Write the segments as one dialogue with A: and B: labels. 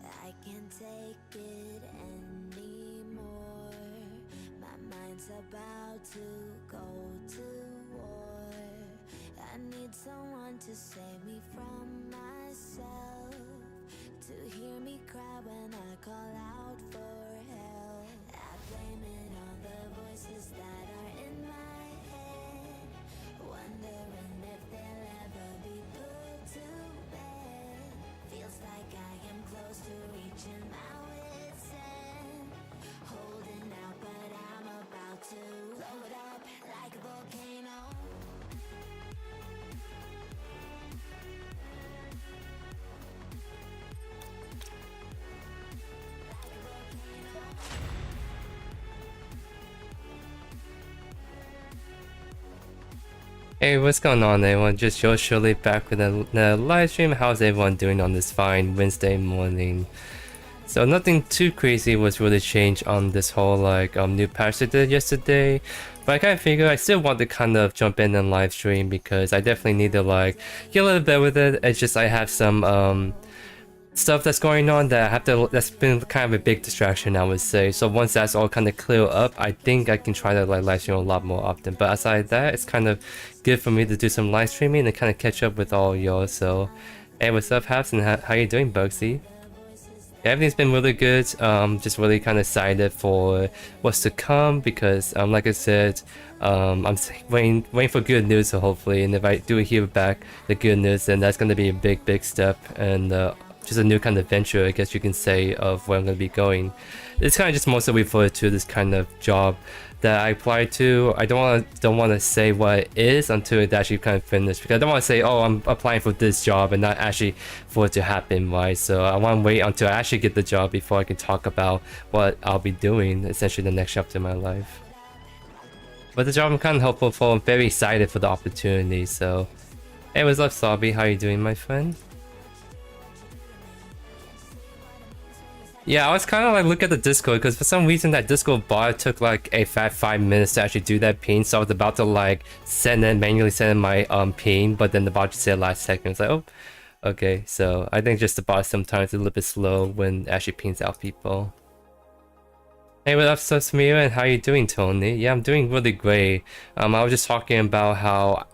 A: I can't take it anymore. My mind's about to go to war. I need someone to save me from myself, to hear me cry when I call out for help. I blame it on the voices that are in my head, wondering if they'll ever be put to bed. Feels like I am close to reaching my wit's end, holding out but I'm about to blow it up like a volcano.
B: Hey, what's going on everyone? Just JoeYoursTruly back with the live stream. How's everyone doing on this fine Wednesday morning? So nothing too crazy was really changed on this whole new patch they did yesterday. But I kind of figure I still want to kind of jump in and live stream because I definitely need to get a little bit with it. It's just I have some stuff that's going on that I have to, that's been kind of a big distraction, I would say. So once that's all kind of clear up, I think I can try to live stream a lot more often. But aside that, it's kind of good for me to do some live streaming and kind of catch up with all y'all. So hey, what's up Haps, and how you doing, Bugsy? Yeah, everything's been really good. Just really kind of excited for what's to come because like I said, I'm waiting for good news, so hopefully, and if I do hear back the good news, then that's going to be a big step and just a new kind of venture, I guess you can say, of where I'm going to be going. It's kind of just mostly referred to this kind of job that I applied to. I don't want to say what it is until it actually kind of finished, because I don't want to say, oh, I'm applying for this job and not actually for it to happen, right? So I want to wait until I actually get the job before I can talk about what I'll be doing, essentially the next chapter of my life. But the job I'm kind of hopeful for. I'm very excited for the opportunity. So, hey, what's up, Sabi? How you doing, my friend? Yeah, I was kind of like look at the Discord, because for some reason that Discord bot took like a fat 5 minutes to actually do that ping. So I was about to like manually send in my ping, but then the bot just said last second. It's like, oh, okay. So I think just the bot sometimes is a little bit slow when it actually pings out people. Hey, what up, Samira, and how you doing, Tony? Yeah, I'm doing really great. I was just talking about how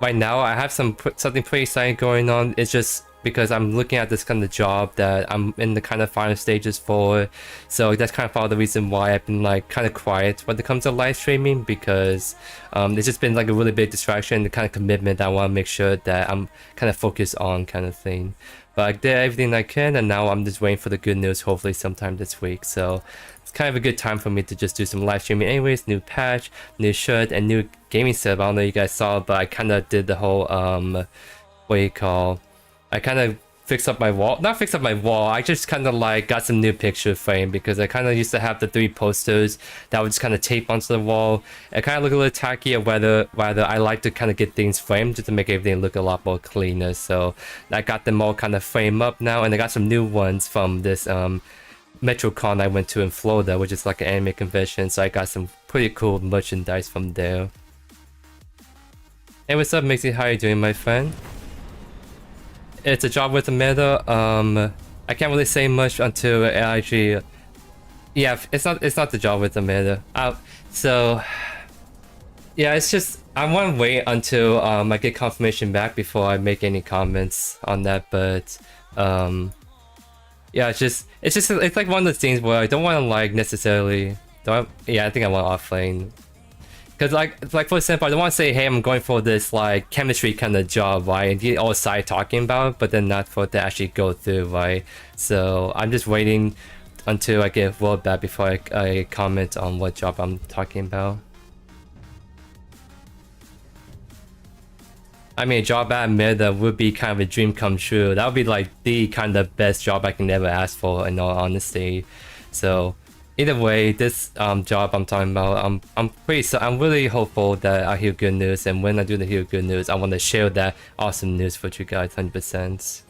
B: right now I have something pretty exciting going on. It's just because I'm looking at this kind of job that I'm in the kind of final stages for. So that's kind of part of the reason why I've been like kind of quiet when it comes to live streaming, because it's just been like a really big distraction, the kind of commitment that I want to make sure that I'm kind of focused on, kind of thing. But I did everything I can, and now I'm just waiting for the good news, hopefully sometime this week. So it's kind of a good time for me to just do some live streaming anyways. New patch, new shirt, and new gaming setup. I don't know if you guys saw, but I kind of did the whole what do you call, I kind of fixed up my wall. Not fixed up my wall, I just kind of like got some new picture frame, because I kind of used to have the 3 posters that would just kind of tape onto the wall. It kind of looked a little tacky, or rather I like to kind of get things framed just to make everything look a lot more cleaner. So I got them all kind of framed up now, and I got some new ones from this MetroCon I went to in Florida, which is like an anime convention. So I got some pretty cool merchandise from there. Hey, what's up, Mixie? How you doing, my friend? It's a job with the meta. I can't really say much until it actually. Yeah, it's not the job with the meta. So yeah, it's just I want to wait until I get confirmation back before I make any comments on that. But yeah, it's like one of those things where I don't want to like necessarily. Yeah, I think I want offlane. Because like for example, I don't want to say, hey, I'm going for this like chemistry kind of job, right, and get all side talking about it, but then not for it to actually go through, right? So I'm just waiting until I get word back before I comment on what job I'm talking about. I mean, a job at Meta would be kind of a dream come true. That would be like the kind of best job I can ever ask for, in all honesty. So either way, this job I'm talking about, I'm really hopeful that I hear good news, and when I do hear good news, I want to share that awesome news with you guys 100%.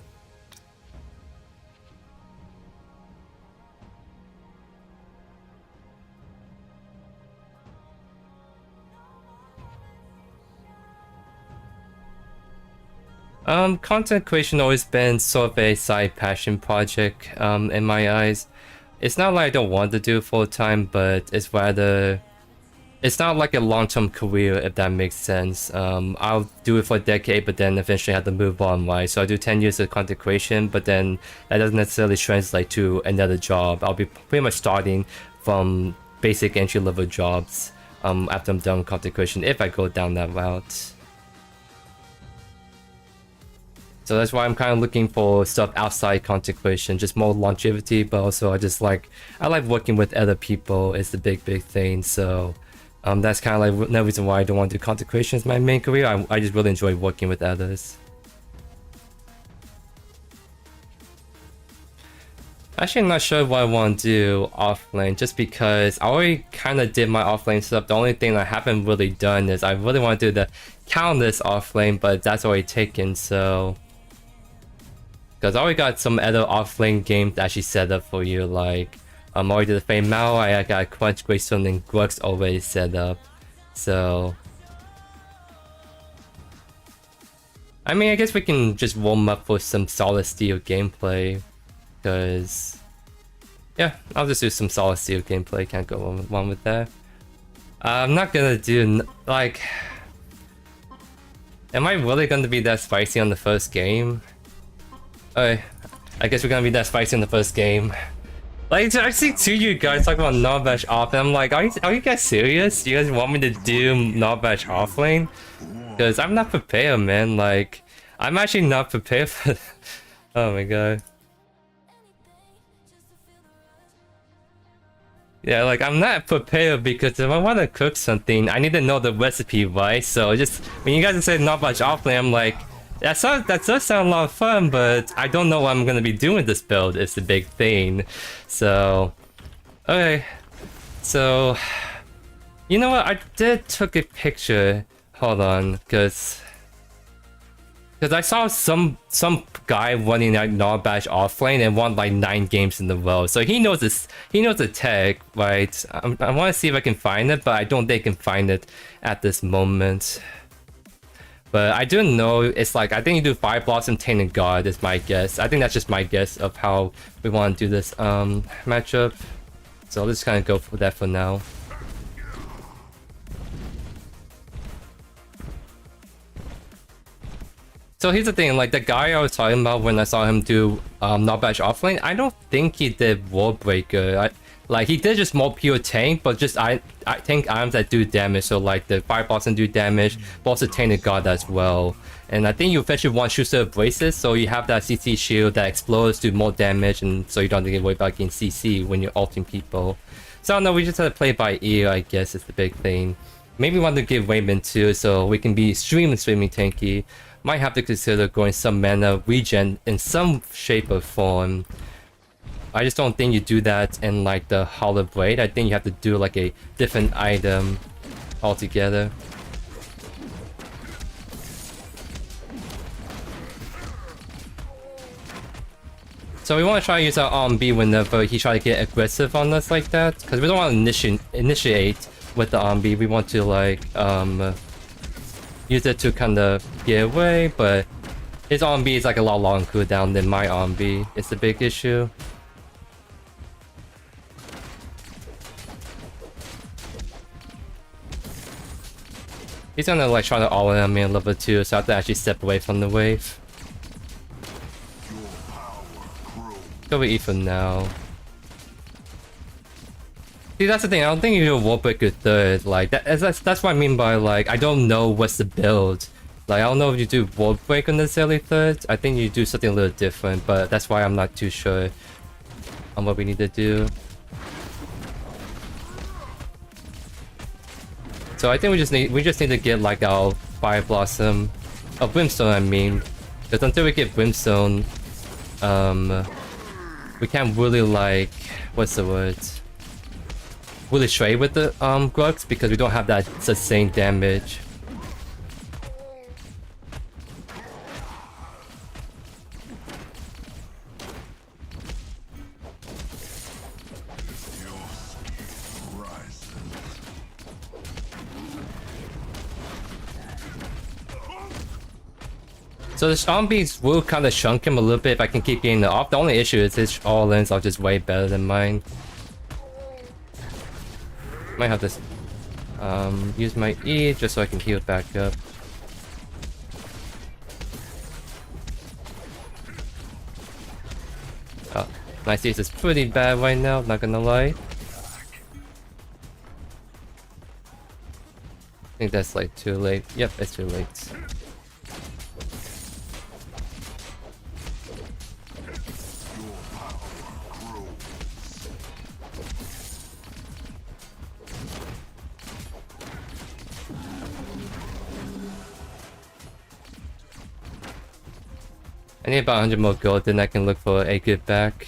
B: Content creation always been sort of a side passion project in my eyes. It's not like I don't want to do it full time, but it's rather, it's not like a long-term career, if that makes sense. I'll do it for a decade, but then eventually have to move on, right? So I do 10 years of content creation, but then that doesn't necessarily translate to another job. I'll be pretty much starting from basic entry-level jobs after I'm done with content creation, if I go down that route. So that's why I'm kind of looking for stuff outside content creation, just more longevity, but also I like working with other people is the big thing. So that's kind of like no reason why I don't want to do content creation as my main career. I just really enjoy working with others. Actually, I'm not sure what I want to do offlane, just because I already kind of did my offlane stuff. The only thing I haven't really done is I really want to do the countless offlane, but that's already taken, so. Because I already got some other offlane games actually set up for you, like I already did the Fame Mao, I got Crunch, Greystone, and Grux already set up. So I mean, I guess we can just warm up for some Solid Steel gameplay, because yeah, I'll just do some Solid Steel gameplay, can't go wrong with that. I'm not gonna do like, am I really gonna be that spicy on the first game? I guess we're gonna be that spicy in the first game. Like, I see two of you guys talking about non-batch off, and I'm like, are you guys serious? You guys want me to do non-batch offlane? Because I'm not prepared, man. Like, I'm actually not prepared for. Oh my god. Yeah, like I'm not prepared because if I want to cook something, I need to know the recipe, right? So just when you guys say not much offlane, I'm like, that does sound a lot of fun, but I don't know what I'm gonna be doing this build. It's the big thing. So, okay, so you know what? I did took a picture. Hold on, because I saw some guy running like not bash offlane and won like 9 games in a row. So he knows this. He knows the tech, right? I want to see if I can find it, but I don't think I can find it at this moment. But I do know it's like I think you do Fire Blossom, Tainted God is my guess. I think that's just my guess of how we want to do this matchup. So I'll just kind of go for that for now. So here's the thing, like the guy I was talking about when I saw him do not bash offlane, I don't think he did Wall Breaker. Like he did just more pure tank, but just I tank items that do damage. So like the Fire Blossom do damage, but also Tainted God as well. And I think you eventually want Schuster Braces, so you have that CC shield that explodes, do more damage, and so you don't have to get worried about getting CC when you're ulting people. So I don't know, we just have to play by ear, I guess is the big thing. Maybe we want to give Raymond too, so we can be extremely tanky. Might have to consider going some mana regen in some shape or form. I just don't think you do that in like the Hollow Blade. I think you have to do like a different item altogether. So we want to try to use our RMB whenever he tries to get aggressive on us like that, because we don't want to initiate with the RMB. We want to like use it to kind of get away, but his RMB is like a lot longer cooldown than my RMB. It's a big issue. He's gonna like try to all in on me on level 2, so I have to actually step away from the wave. Go with E for now. See, that's the thing. I don't think you do a Wall Breaker third. Like that's what I mean by like I don't know what's the build. Like I don't know if you do Wall Breaker necessarily third. I think you do something a little different, but that's why I'm not too sure on what we need to do. So I think we just need to get like our Fire Blossom, Brimstone I mean, because until we get Brimstone, we can't really like what's the word? Really trade with the Grugs because we don't have that sustained damage. So the zombies will kind of chunk him a little bit if I can keep getting it off. The only issue is his all-ins are just way better than mine. Might have to use my E just so I can heal back up. Oh, my CS is pretty bad right now, not gonna lie. I think that's like too late. Yep, it's too late. I need about 100 more gold, then I can look for a good back.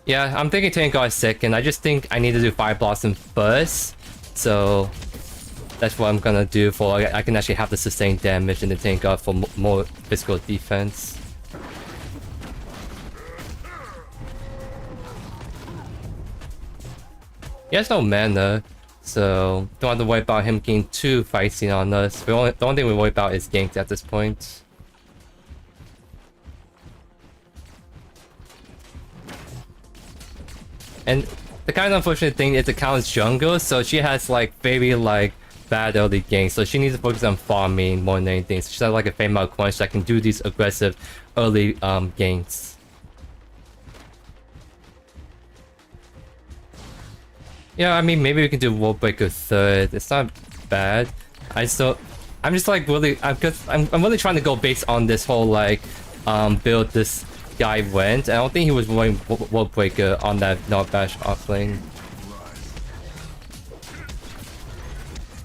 B: Yeah, I'm thinking Tank God second. I just think I need to do Fire Blossom first. So that's what I'm gonna do for I can actually have the sustained damage and the Tank God for more physical defense. He has no mana, so don't have to worry about him getting too feisty on us. The only thing we worry about is ganks at this point. And the kind of unfortunate thing is the Count's jungle, so she has like very like bad early ganks, so she needs to focus on farming more than anything. So she's like a famous coin that can do these aggressive early ganks. Yeah, I mean maybe we can do Wall Breaker third. It's not bad. I'm just like really I'm really trying to go based on this whole like build this guy went. I don't think he was going World Breaker on that not bash off lane.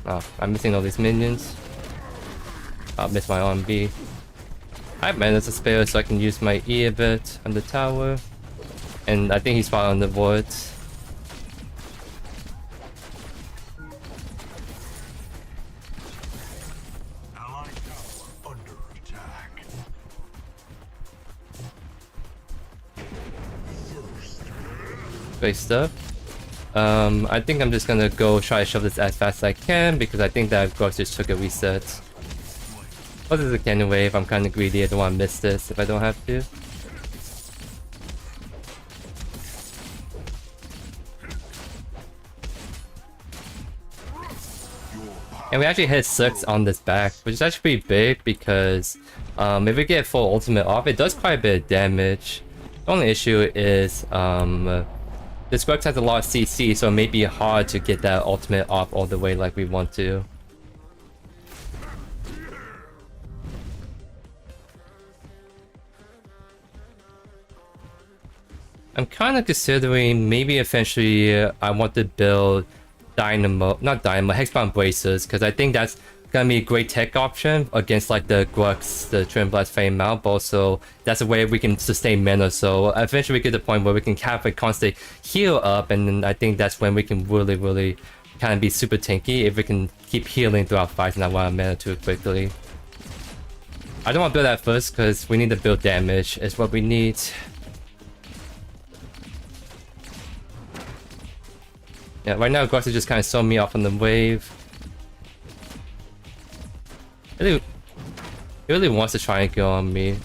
B: Oh, I'm missing all these minions. I'll miss my RMB. I have mana to spare so I can use my E a bit on the tower. And I think he's far on the wards. Great stuff. I think I'm just gonna go try to shove this as fast as I can because I think that Grux just took a reset. What is a cannon wave? I'm kinda greedy, I don't wanna miss this if I don't have to. And we actually hit 6 on this back, which is actually pretty big because if we get full ultimate off, it does quite a bit of damage. The only issue is this Grux has a lot of CC, so it may be hard to get that ultimate off all the way like we want to. I'm kind of considering maybe eventually I want to build Hexbound Bracers, because I think that's gonna be a great tech option against like the Grux, the Twin Blast Flame Mount, but also that's a way we can sustain mana, so eventually we get to the point where we can have a constant heal up, and then I think that's when we can really kind of be super tanky if we can keep healing throughout fights and not run out of mana too quickly. I don't want to build that first because we need to build damage, is what we need. Yeah, right now Grux is just kind of throwing me off on the wave. He really wants to try and go on me.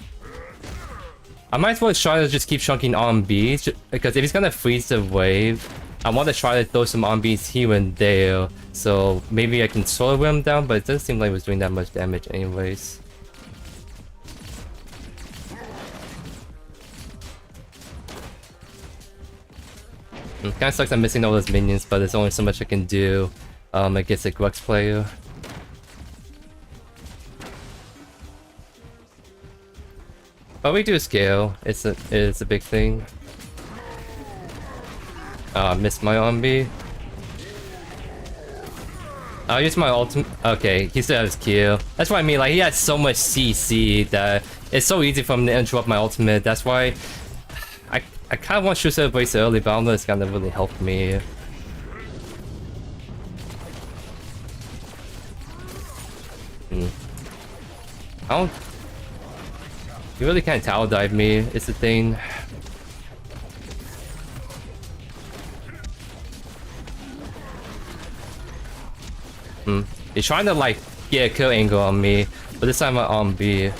B: I might as well try to just keep chunking RMBs, because if he's gonna freeze the wave, I want to try to throw some RMBs here and there, so maybe I can slow him down, but it doesn't seem like it was doing that much damage anyways. Kinda sucks I'm missing all those minions, but there's only so much I can do against a Grux player. But we do scale. It's a big thing. I missed my RMB. I'll use my ultimate. Okay, he still has Q. That's what I mean. Like, he has so much CC that it's so easy for him to interrupt my ultimate. That's why I kind of want to shoot the brace early, but I don't know if it's gonna really help me. I don't. You really can't tower dive me. It's the thing. He's trying to like get a kill angle on me, but this time I'm on B.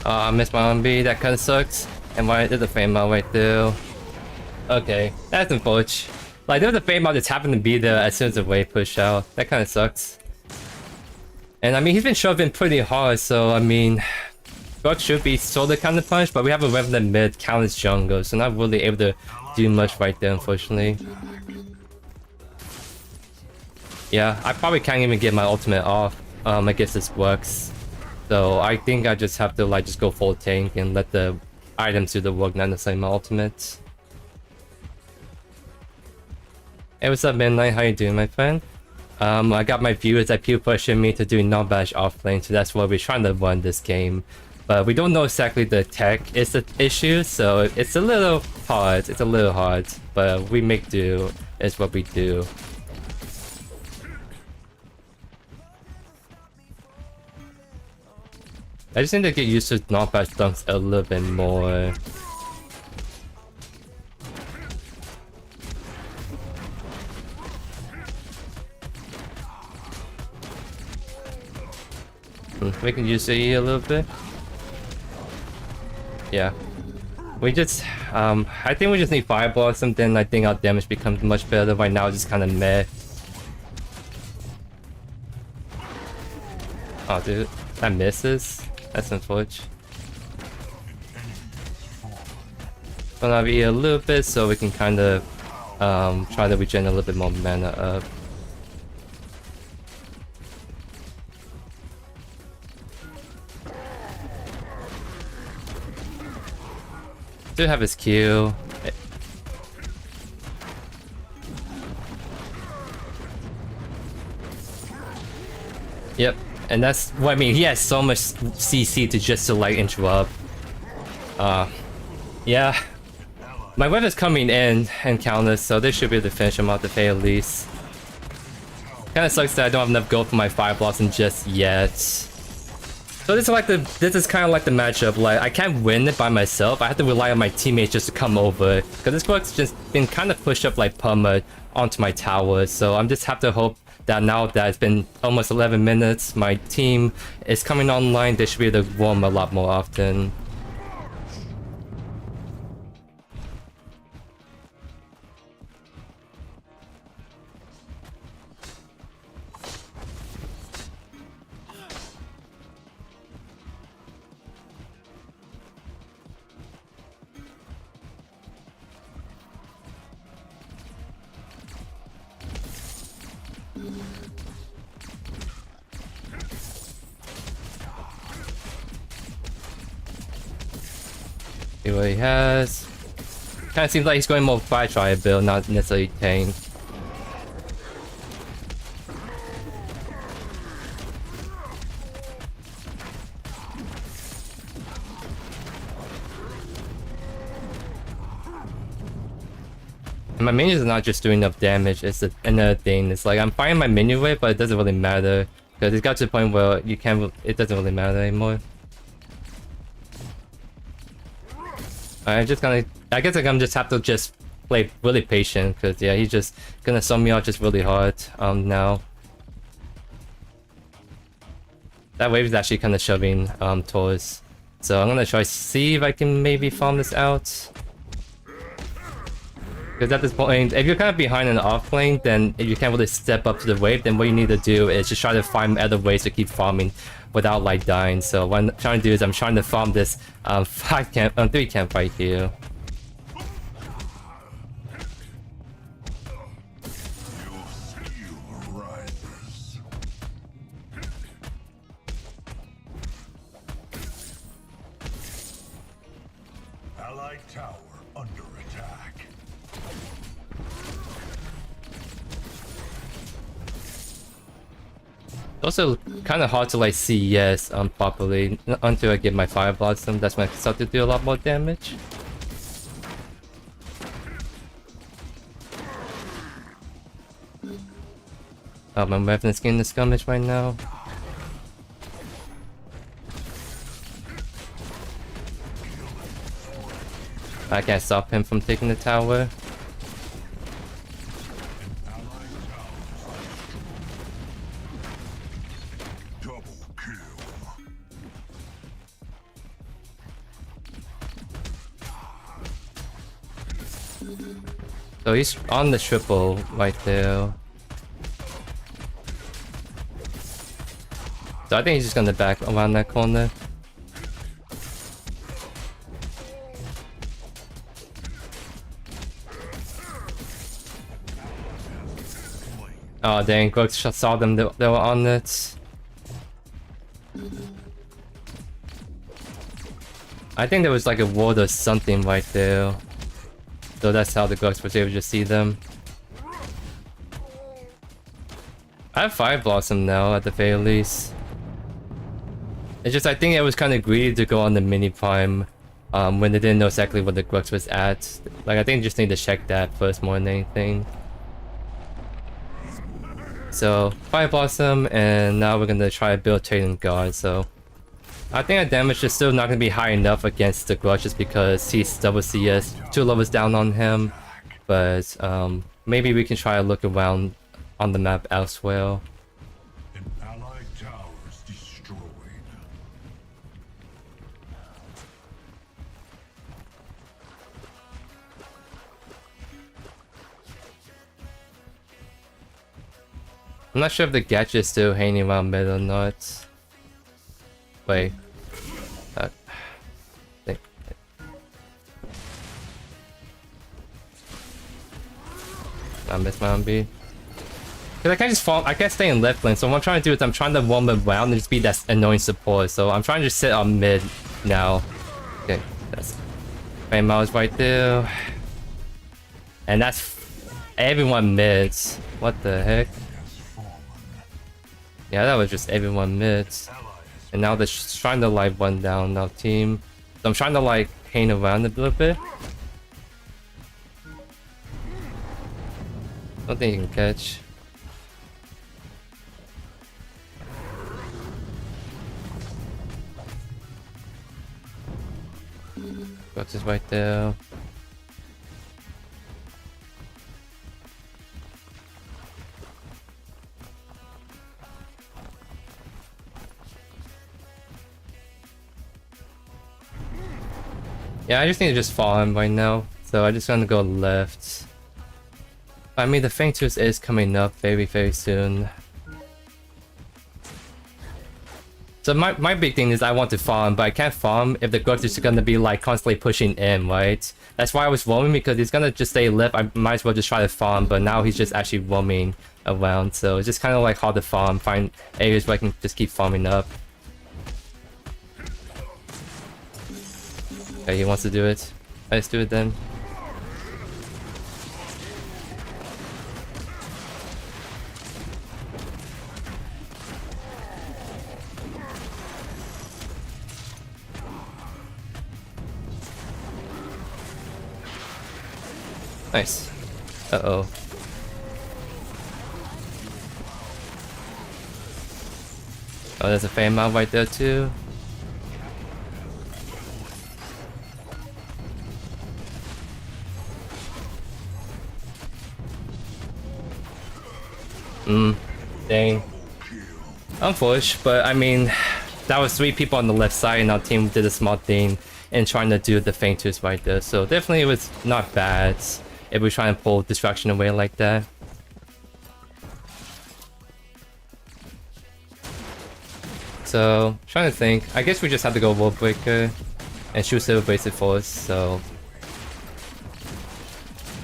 B: I missed my RMB, that kinda sucks. And why did the frame out right there? Okay, that's unfortunate. Like, there was a frame out just happened to be there as soon as the wave pushed out. That kinda sucks. And I mean, he's been shoving pretty hard, so I mean, Grux should be sort of counter punch, but we have a Revenant mid, countless jungle, so not really able to do much right there, unfortunately. Yeah, I probably can't even get my ultimate off against this Grux. So I think I just have to like just go full tank and let the items do the work, not necessarily my ultimate. Hey, what's up, Midnight? How you doing, my friend? I got my viewers that peer pushing me to do non-bash offlane, so that's why we're trying to run this game. But we don't know exactly the tech is the issue, so it's a little hard. It's a little hard, but we make do. Is what we do. I just need to get used to non-bash dunks a little bit more. We can use the E a little bit. Yeah. We just, I think we just need Fireball or something. I think our damage becomes much better. Right now, it's just kind of meh. Oh, dude, that misses. That's unfortunate. Gonna be a little bit so we can kind of try to regen a little bit more mana up. Do have his Q. Yep, and that's what I mean. He has so much CC to just to like interrupt. Yeah. My web is coming in and countless, so they should be able to finish him off the very least. Kinda sucks that I don't have enough gold for my Fire Blossom just yet. So this is kind of like the matchup. Like I can't win it by myself. I have to rely on my teammates just to come over. Because this book's just been kind of pushed up like Puma onto my tower. So I'm just have to hope that now that it's been almost 11 minutes, my team is coming online. They should be able to roam a lot more often. See what he has. Kind of seems like he's going more fire try build, not necessarily tank. And my minions are not just doing enough damage, it's another thing. It's like I'm fighting my minion wave, but it doesn't really matter. Because it got to the point where you can't, it doesn't really matter anymore. I'm just gonna, I guess I'm just have to just play really patient, because yeah, he's just gonna sum me out just really hard now. That wave is actually kind of shoving towards. So I'm gonna try see if I can maybe farm this out. Because at this point, if you're kind of behind in the off lane, then if you can't really step up to the wave, then what you need to do is just try to find other ways to keep farming without like dying. So what I'm trying to do is I'm trying to farm this 3 camp right here. Also, kind of hard to like see yes properly until I get my Fire Blossom. That's when I start to do a lot more damage. Oh, my Revenant's getting the skirmish right now. I can't stop him from taking the tower. So he's on the triple right there. So I think he's just gonna back around that corner. Oh dang, Grog saw them, they were on it. I think there was like a ward or something right there. So that's how the Grogs was able to see them. I have Fire Blossom now at the very least. It's just I think it was kind of greedy to go on the mini prime when they didn't know exactly what the Grogs was at. Like I think you just need to check that first more than anything. So Fire Blossom, and now we're gonna try to build Trident Guard. So I think our damage is still not gonna be high enough against the Grudge just because he's double CS, 2 levels down on him. But maybe we can try to look around on the map elsewhere.
C: An allied tower is destroyed.
B: I'm not sure if the gadget is still hanging around mid or not. Wait. Think. I missed my own beat. Cause I can't just fall. I can't stay in left lane. So what I'm trying to do is I'm trying to roam around and just be that annoying support. So I'm trying to just sit on mid now. Okay, that's Mouse right there, and that's everyone mids. What the heck? Yeah, that was just everyone mids. And now they're trying to like run down our team. So I'm trying to like hang around a little bit. Don't think you can catch. Got this right there. Yeah, I just need to just farm right now. So I just gonna go left. I mean, the Fang Tooth is coming up very, very soon. So my big thing is I want to farm, but I can't farm if the ghost is gonna be like constantly pushing in, right? That's why I was roaming, because he's gonna just stay left. I might as well just try to farm, but now he's just actually roaming around. So it's just kind of like hard to farm, find areas where I can just keep farming up. Okay, he wants to do it. Let's do it then. Nice. Uh-oh. Oh, there's a fan mob right there too. Dang. Unfortunate, but I mean, that was 3 people on the left side and our team did a small thing in trying to do the Fang Tooth right there. So definitely it was not bad if we're trying to pull distraction away like that. So, trying to think. I guess we just have to go World Breaker and shoot Silver Bracelet for us, so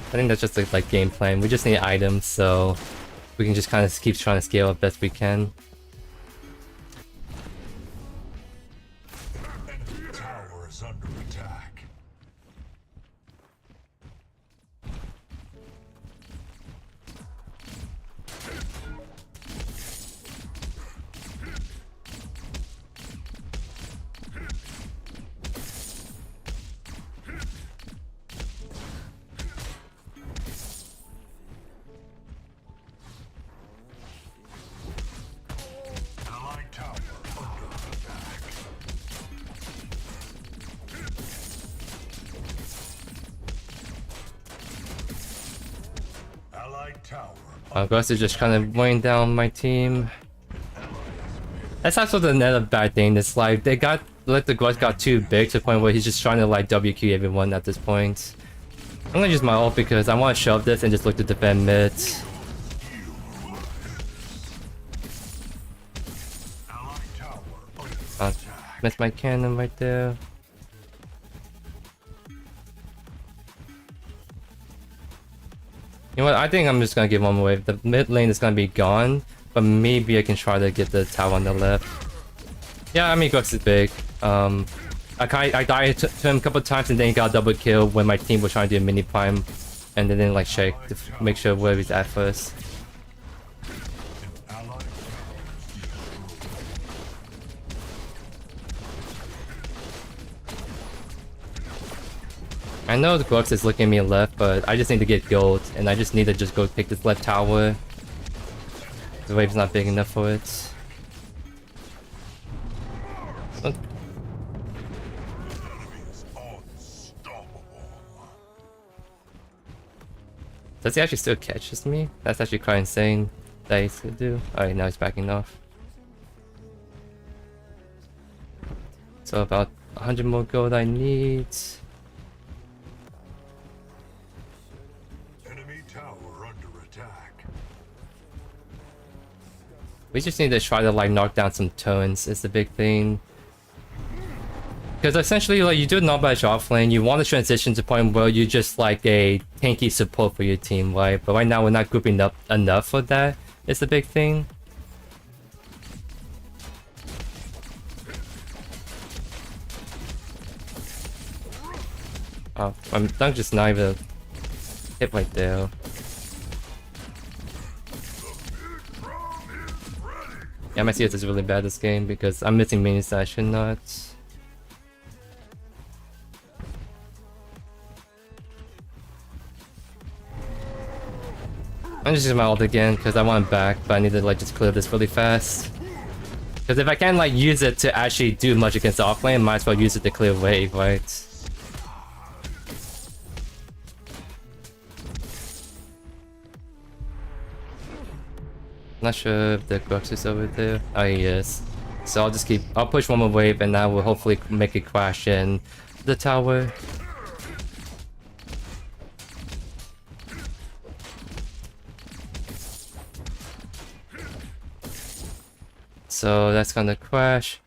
B: I think that's just like game plan. We just need items, so we can just kind of keep trying to scale up best we can.
C: Enemy tower is under attack. Allied tower under attack. Allied tower.
B: Ghost is just kind of weighing down my team. That's also another bad thing. It's like they got the Ghost got too big to the point where he's just trying to like WQ everyone at this point. I'm gonna use my ult because I want to shove this and just look to defend mid.
C: Allied tower under attack.
B: Missed my cannon right there. You know what? I think I'm just gonna give one away. The mid lane is gonna be gone, but maybe I can try to get the tower on the left. Yeah, I mean, Ghost is big. I died to him a couple times and then he got a double kill when my team was trying to do a mini prime, and they didn't like check to make sure where he's at first.
C: Allied tower is destroyed.
B: I know the Ghost is looking at me left, but I just need to get gold, and I just need to just go pick this left tower. The wave's not big enough for it. Oh,
C: Unstoppable.
B: does he actually still catches me? That's actually quite insane that he could do. Alright, now he's backing off. So about 100 more gold I need.
C: Enemy tower under attack.
B: We just need to try to like knock down some turns is the big thing. because essentially, like, you do not badge off lane, you want to transition to point where you just like a tanky support for your team, right? But right now we're not grouping up enough for that. It's the big thing. Oh, I'm just not even hit right there. Yeah, my CS is really bad this game because I'm missing minions that I should not. I'm just using my ult again because I want it back, but I need to like just clear this really fast. Because if I can't like use it to actually do much against the offlane, I might as well use it to clear wave, right? Not sure if the Grux is over there. Oh, he is. So I'll push one more wave and that will hopefully make it crash in the tower. So that's gonna crash.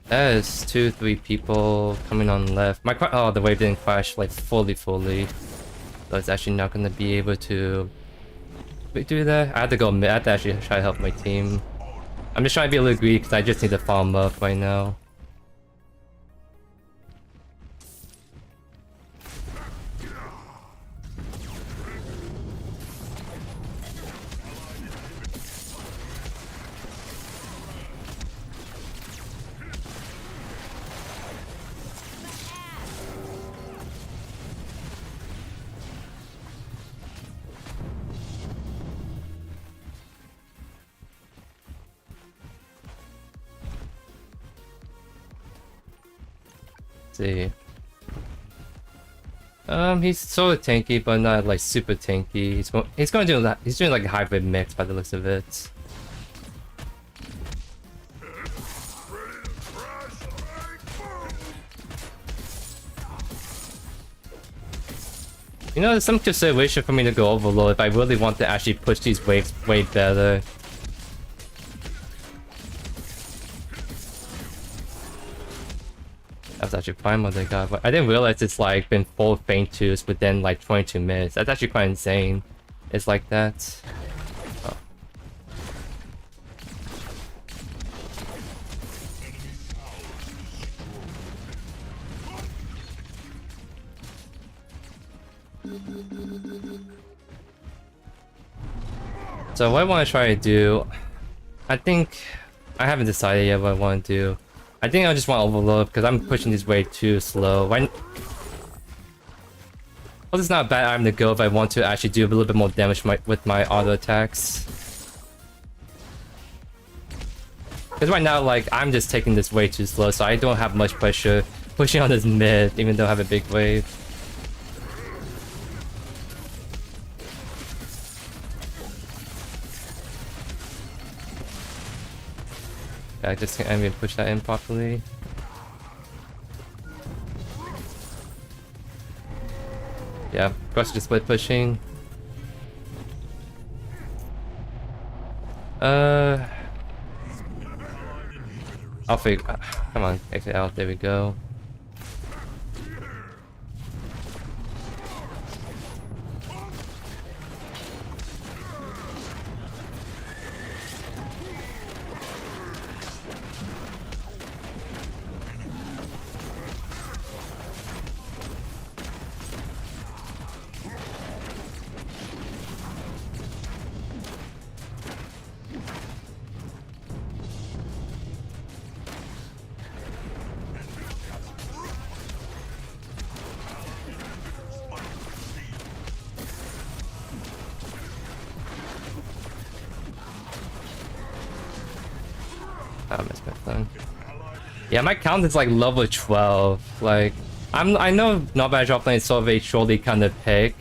B: That is 2-3 people coming on left. Oh, the wave didn't crash like fully. So it's actually not gonna be able to do that. I have to go mid. I have to actually try to help my team. I'm just trying to be a little greedy because I just need to farm up right now. See. He's sort of tanky, but not like super tanky. He's going to do that. He's doing like a hybrid mix by the looks of it. You know, there's some consideration for me to go overload if I really want to actually push these waves way better. That's actually fine what they got, but I didn't realize it's like been 4 feint twos within like 22 minutes. That's actually quite insane. It's like that. Oh. So what I want to try to do, I think I haven't decided yet what I want to do. I think I just want to overload because I'm pushing these way too slow. Well, it's not a bad item to go if I want to actually do a little bit more damage with my auto attacks. Because right now, like, I'm just taking this way too slow, so I don't have much pressure pushing on this mid, even though I have a big wave. I just can't even push that in properly. Yeah, Crush just split pushing. I'll figure. Come on, exit out. There we go. I missed my thing. Yeah, my count is like level 12. Like, I know not bad drop lane is sort of a shortly kind of pick,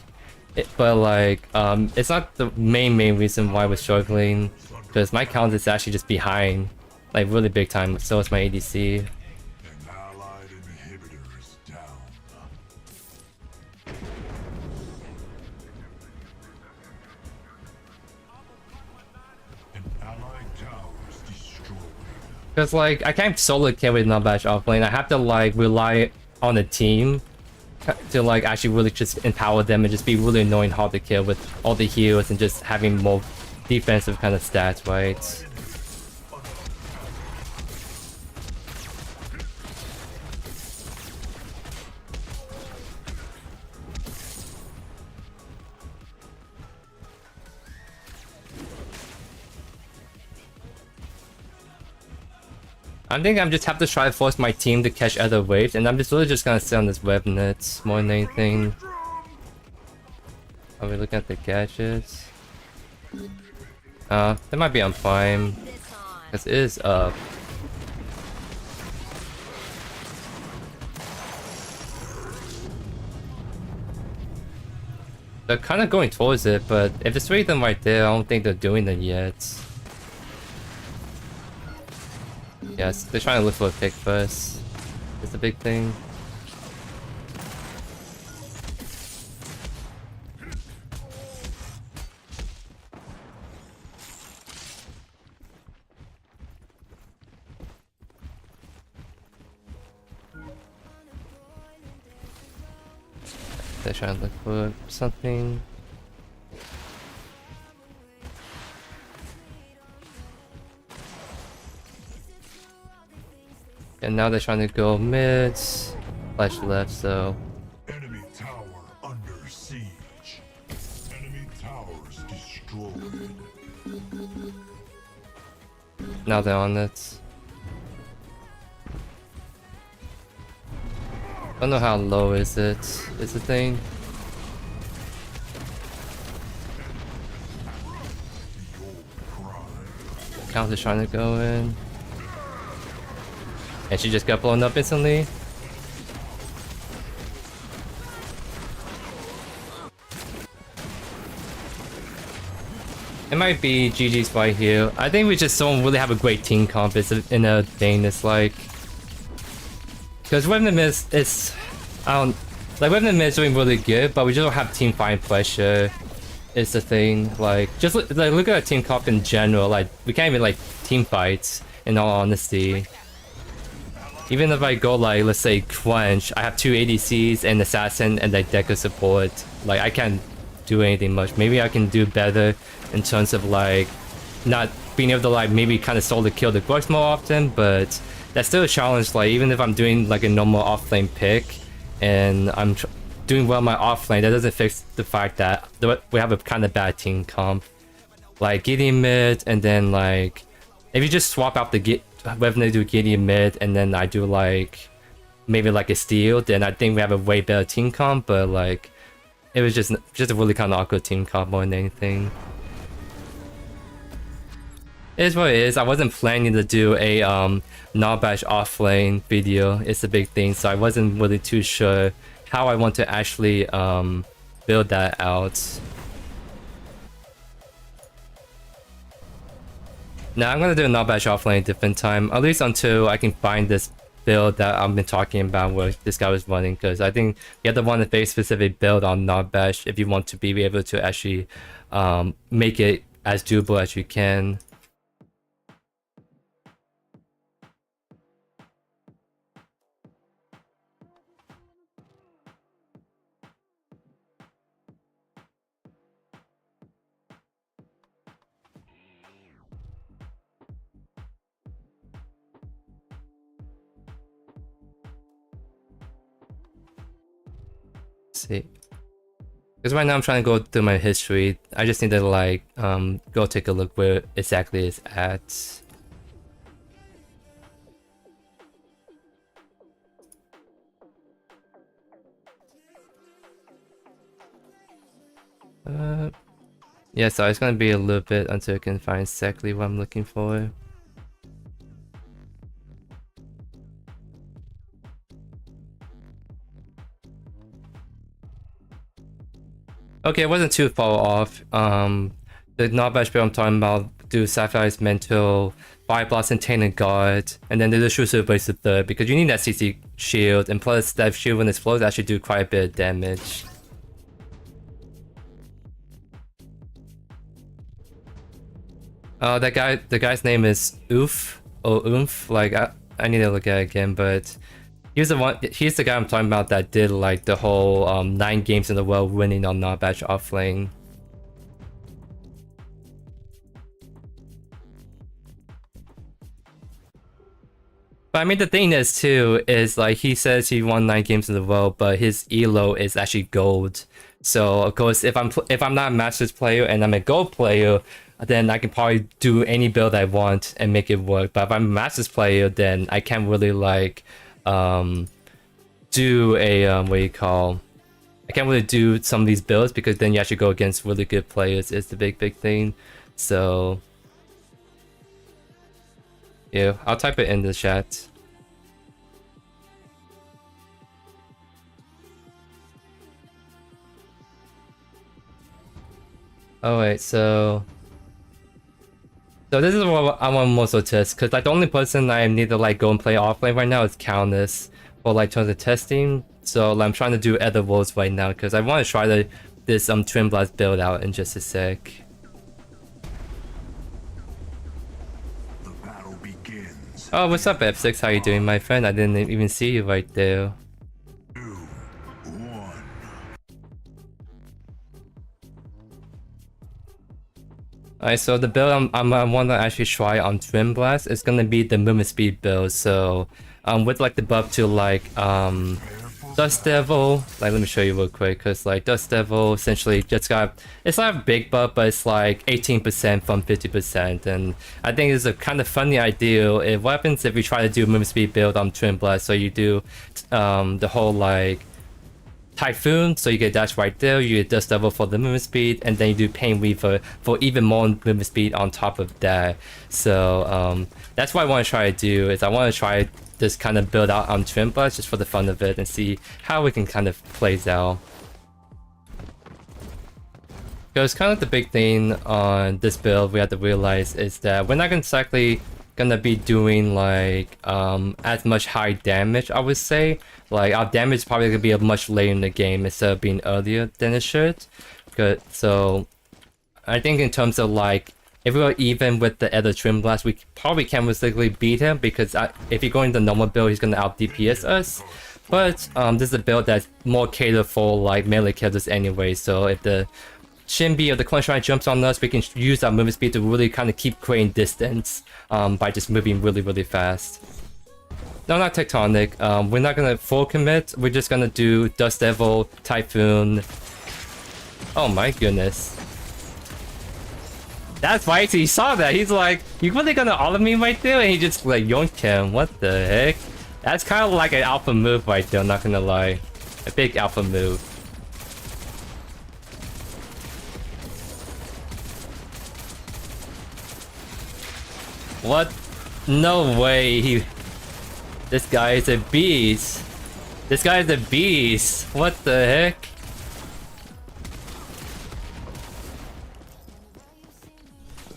B: but like, it's not the main reason why we're struggling. Because my count is actually just behind, like really big time. So is my ADC.
C: An allied inhibitor is down.
B: Because like I can't solo kill with Nutbash off lane. I have to like rely on a team to like actually really just empower them and just be really annoying hard to kill with all the heals and just having more defensive kind of stats, right? I think I'm just have to try to force my team to catch other waves, and I'm just really just gonna sit on this web net more than anything. Are we looking at the gadgets? That might be on Prime. Because it is up. They're kind of going towards it, but if there's three of them right there, I don't think they're doing it yet. Yes, they're trying to look for a pick first. It's a big thing. They're trying to look for something. And now they're trying to go mid, flash left, so...
C: Enemy tower under siege. Enemy towers destroyed.
B: Now they're on it. I don't know how low is it. Is the thing. Counter's trying to go in. And she just got blown up instantly. It might be GG's right here. I think we just don't really have a great team comp. It's in a thing that's like... Because Weapon is... I don't... Like, Weapon is doing really good, but we just don't have team fight pressure. It's the thing. Like, just like, look at our team comp in general. Like, we can't even, like, team fights, in all honesty. Even if I go, like, let's say, Quench, I have 2 ADCs, and Assassin, and, like, Deco support. Like, I can't do anything much. Maybe I can do better in terms of, like, not being able to, like, maybe kind of solo kill the Glucks more often, but... That's still a challenge, like, even if I'm doing, like, a normal off-lane pick, and I'm doing well my off-lane, that doesn't fix the fact that we have a kind of bad team comp. Like, Gideon mid, and then, like, if you just swap out the whether they do Gideon mid, and then I do, like, maybe, like, a steal, then I think we have a way better team comp, but, like, it was just a really kind of awkward team comp more than anything. It is what it is. I wasn't planning to do a Nutbash offlane video. It's a big thing, so I wasn't really too sure how I want to actually build that out. Now I'm gonna do a Nutbash offlane a different time, at least until I can find this build that I've been talking about where this guy was running, because I think you have to want a very specific build on Nutbash if you want to be able to actually make it as doable as you can. See, because right now I'm trying to go through my history. I just need to like go take a look where exactly it's at. Yeah, so it's gonna be a little bit until I can find exactly what I'm looking for. Okay, it wasn't too far off. The Nutbash build I'm talking about do Sapphire's Mental, Fire Blast and Tainted Guard, and then the Shooter Brace the third, because you need that CC shield, and plus that shield when it flows actually do quite a bit of damage. The guy's name is Oof, oomph. Like I need to look at it again, but he's the one. He's the guy I'm talking about that did like the whole 9 games in a row winning on not batch offlane. But I mean, the thing is too is like he says he won 9 games in a row, but his elo is actually gold. So of course, if I'm not a Masters player and I'm a gold player, then I can probably do any build I want and make it work. But if I'm a Masters player, then I can't really like do a what do you call? I can't really do some of these builds because then you actually go against really good players. Is the big thing. So yeah, I'll type it in the chat. Oh wait, so this is what I want most of test, because like the only person I need to like go and play offlane right now is Countess for like tons of testing. So like, I'm trying to do other roles right now because I want to try this Twin Blast build out in just a sec. Oh, what's up, F6? How you doing, my friend? I didn't even see you right there.
C: 2, 1.
B: Alright, so the build I want to actually try on Twin Blast is gonna be the movement speed build. So, with like the buff to like Dust Devil, like let me show you real quick, cause like Dust Devil essentially just got, it's not a big buff, but it's like 18% from 50%, and I think it's a kind of funny idea. What happens if you try to do movement speed build on Twin Blast? So you do the whole like Typhoon, so you get dash right there, you get Dust Devil for the movement speed, and then you do Pain Weaver for even more movement speed on top of that. So that's what I want to try to do, is I want to try this kind of build out on Twin Blast just for the fun of it and see how we can kind of plays out. Because kind of the big thing on this build we have to realize is that we're not exactly gonna be doing like as much high damage, I would say. Like our damage is probably gonna be much later in the game instead of being earlier than it should. Good. So I think in terms of like, if we were even with the other Twin Blast, we probably can't realistically beat him, because if you're going the normal build, he's gonna out DPS us. But this is a build that's more catered for like melee characters anyway. So if the Shinbi or the Clutch Ride jumps on us, we can use our movement speed to really kind of keep creating distance by just moving really fast. No, not Tectonic. We're not gonna full commit. We're just gonna do Dust Devil, Typhoon. Oh my goodness. That's right, he saw that. He's like, you really gonna auto me right there? And he just like yoinked him. What the heck? That's kind of like an alpha move right there, not gonna lie. A big alpha move. What? No way. This guy is a beast. This guy is a beast. What the heck?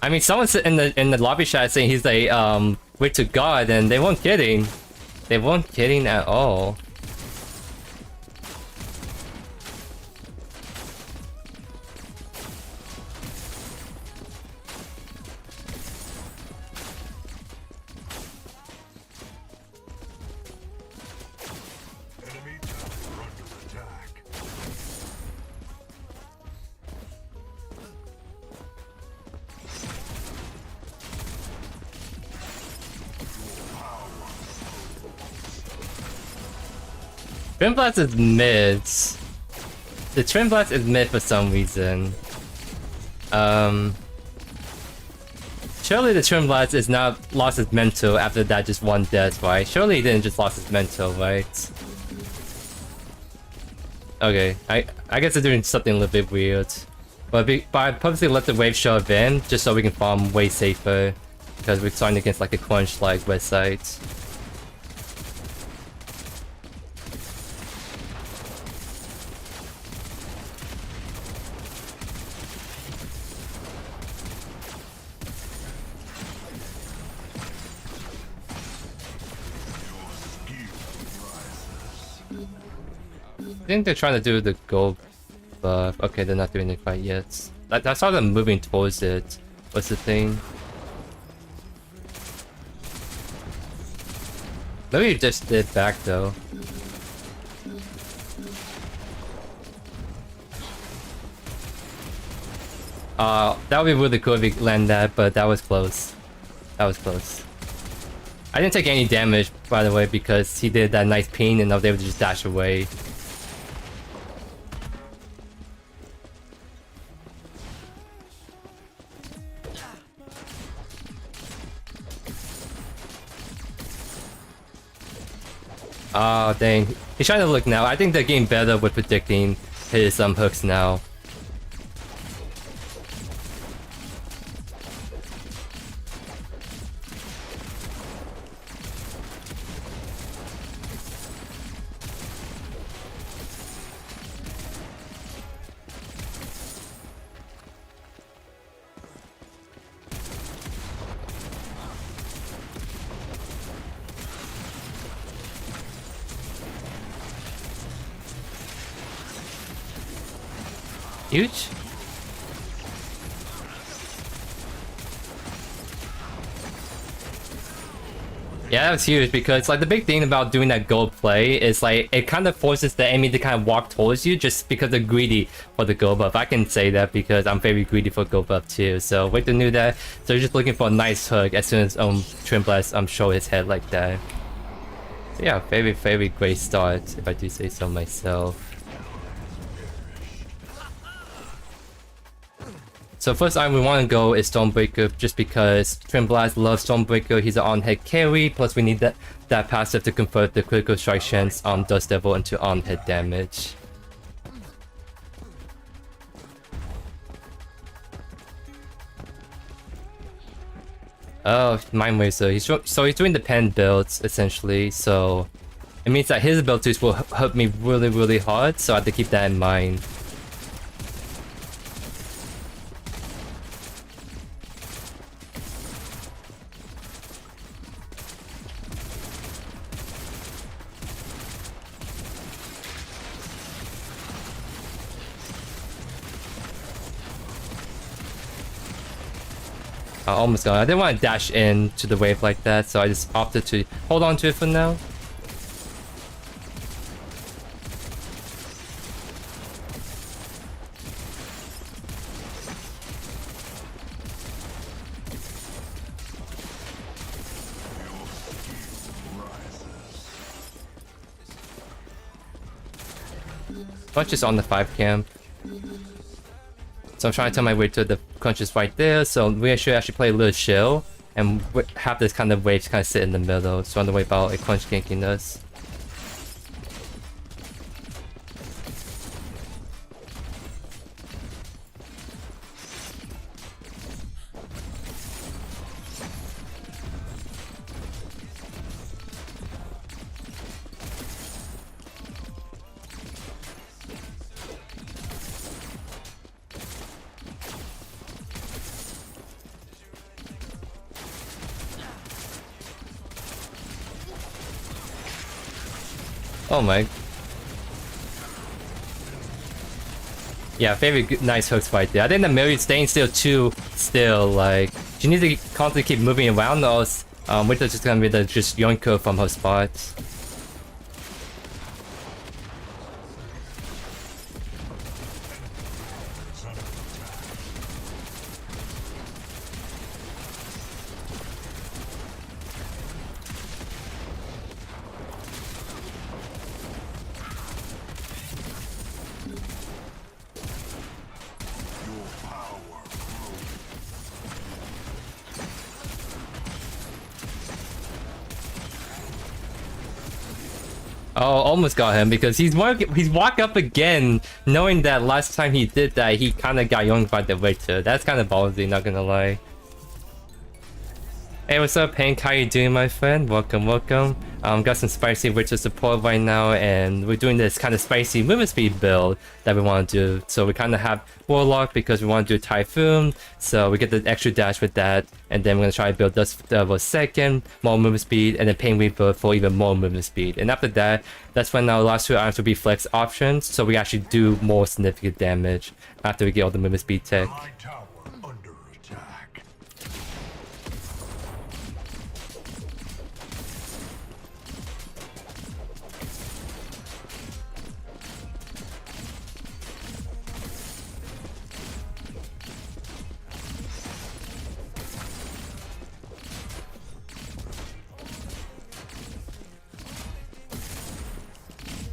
B: I mean, someone's in the lobby chat saying he's a way to God, and they weren't kidding. They weren't kidding at all. Twin Blast is mid. The Twin Blast is mid for some reason. Surely the Twin Blast is not lost his mental after that just one death, right? Surely he didn't just lost his mental, right? Okay, I guess they're doing something a little bit weird. But I purposely let the wave shove in just so we can farm way safer, because we're starting against like a crunch like west side. I think they're trying to do the gold buff. Okay, they're not doing it quite yet. I saw them moving towards it. What's the thing? Maybe you just did back though. That would be really cool if you land that, but that was close. That was close. I didn't take any damage, by the way, because he did that nice ping and I was able to just dash away. Oh, dang. He's trying to look now. I think they're getting better with predicting his hooks now. Huge? Yeah, that was huge because like the big thing about doing that gold play is like it kind of forces the enemy to kind of walk towards you just because they're greedy for the gold buff. I can say that because I'm very greedy for gold buff too. So Victor knew that. So he's just looking for a nice hook as soon as Twin Blast show his head like that. So yeah, very great start if I do say so myself. So first item we want to go is Stormbreaker just because Twin Blast loves Stormbreaker. He's an on-head carry, plus we need that passive to convert the critical strike chance Dust Devil into on-head damage. Oh, Mind Razor. He's doing the pen builds essentially, so it means that his abilities will hurt me really hard, so I have to keep that in mind. Almost gone. I didn't want to dash in to the wave like that, so I just opted to hold on to it for now. Bunch is on the 5 camp. So I'm trying to tell my way to the crunch is right there, so we should actually play a little chill and have this kind of wave to kind of sit in the middle. So on the way about a crunch ganking us. Oh my. Yeah, very good, nice hooks right there. I think the Mary staying still too still, like she needs to constantly keep moving around or else Winter's just gonna be the just yoinker from her spot. Oh, almost got him because he's walk up again, knowing that last time he did that, he kind of got yoinked by the Victor. That's kind of ballsy, not gonna lie. Hey, what's up, Hank? How you doing, my friend? Welcome, welcome. Got some spicy Witcher support right now, and we're doing this kind of spicy movement speed build that we want to do. So we kind of have Warlock because we want to do Typhoon, so we get the extra dash with that, and then we're gonna try to build Dust Devil second, more movement speed, and then Pain Reaper for even more movement speed. And after that, that's when our last 2 items will be flex options, so we actually do more significant damage after we get all the movement speed tech.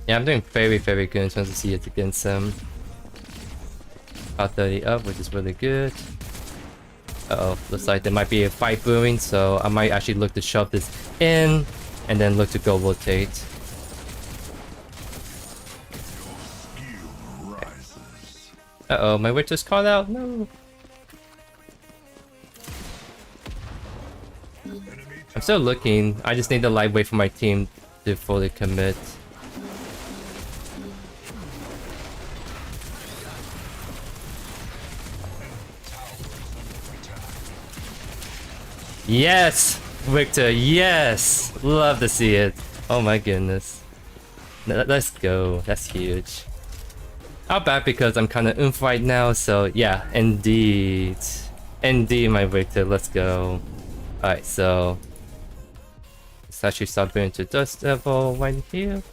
B: Yeah, I'm doing very, very good in terms of CS against him. About 30 up, which is really good. Uh-oh, looks like there might be a fight brewing, so I might actually look to shove this in, and then look to go rotate. Uh-oh, my witch just caught out? No! I'm still looking, I just need the light wait for my team to fully commit. Yes! Victor, yes! Love to see it. Oh my goodness. Let's go, that's huge. Not bad because I'm kind of oomph right now, so yeah, indeed. Indeed, my Victor, let's go. Alright, so... let's actually start going to Dust Devil right here.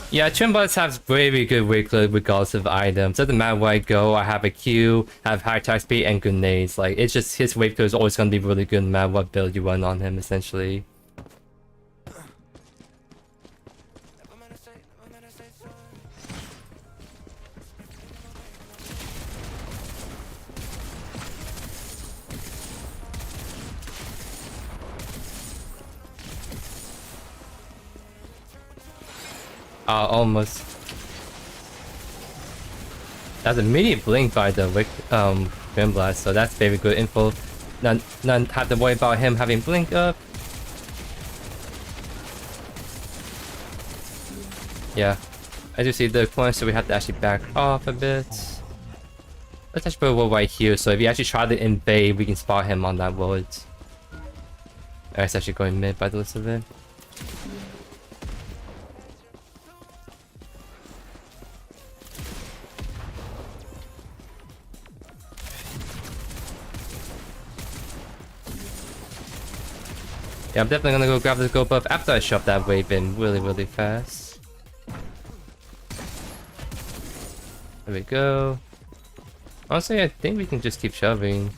B: Yeah, Trimbots have very good weight load regardless of items. Doesn't matter where I go, I have a Q, have high attack speed, and grenades. Like, it's just his weight load is always going to be really good no matter what build you run on him, essentially. Almost. That's a immediate blink by the Grim Blast, so that's very good info. None have to worry about him having blink up. Yeah, as you see the corner, so we have to actually back off a bit. Let's actually put a wall right here, so if you actually try to invade, we can spot him on that wall. Alright, it's actually going mid by the looks of it. Yeah, I'm definitely gonna go grab the gold buff after I shove that wave in really, really fast. There we go. Honestly, I think we can just keep shoving.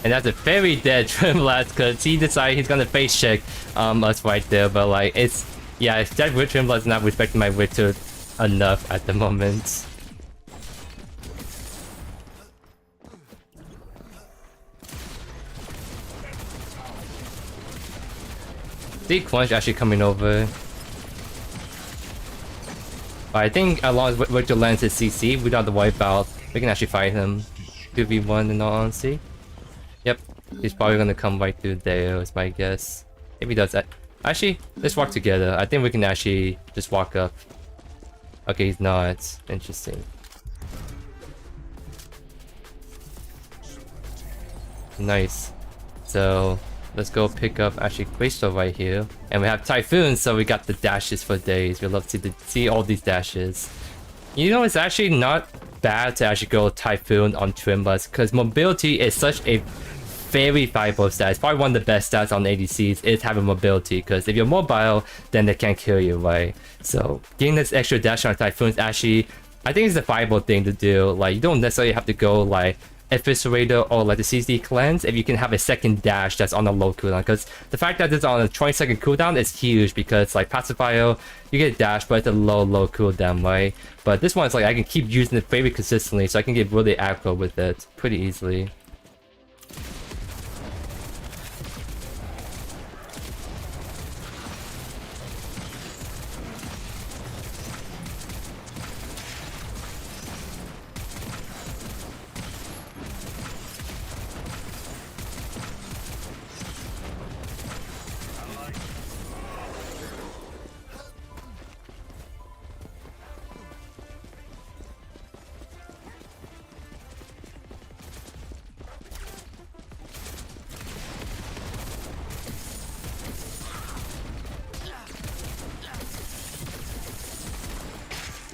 B: And that's a very dead Trimblast because he decided he's gonna face check us right there, but like it's yeah, that Trimblast is not respecting my Witcher enough at the moment. The Quench actually coming over. But I think as long as Witcher lands his CC, we don't have to worry about. We can actually fight him 2v1 in all honesty. Yep, he's probably gonna come right through there is my guess. If he does that. Actually, let's walk together. I think we can actually just walk up. Okay, he's not. Interesting. Nice. So, let's go pick up actually Crystal right here. And we have Typhoon, so we got the dashes for days. We love to see all these dashes. You know, it's actually not bad to actually go Typhoon on Trimblast because mobility is such a very viable stat. It's probably one of the best stats on ADCs is having mobility because if you're mobile, then they can't kill you, right? So getting this extra dash on Typhoon is actually, I think it's a viable thing to do. Like you don't necessarily have to go like Eviscerator or like the CC cleanse if you can have a second dash that's on a low cooldown, because the fact that it's on a 20-second cooldown is huge because like Pacifier, you get a dash but it's a low cooldown, right? But this one is like I can keep using it very consistently so I can get really aggro with it pretty easily.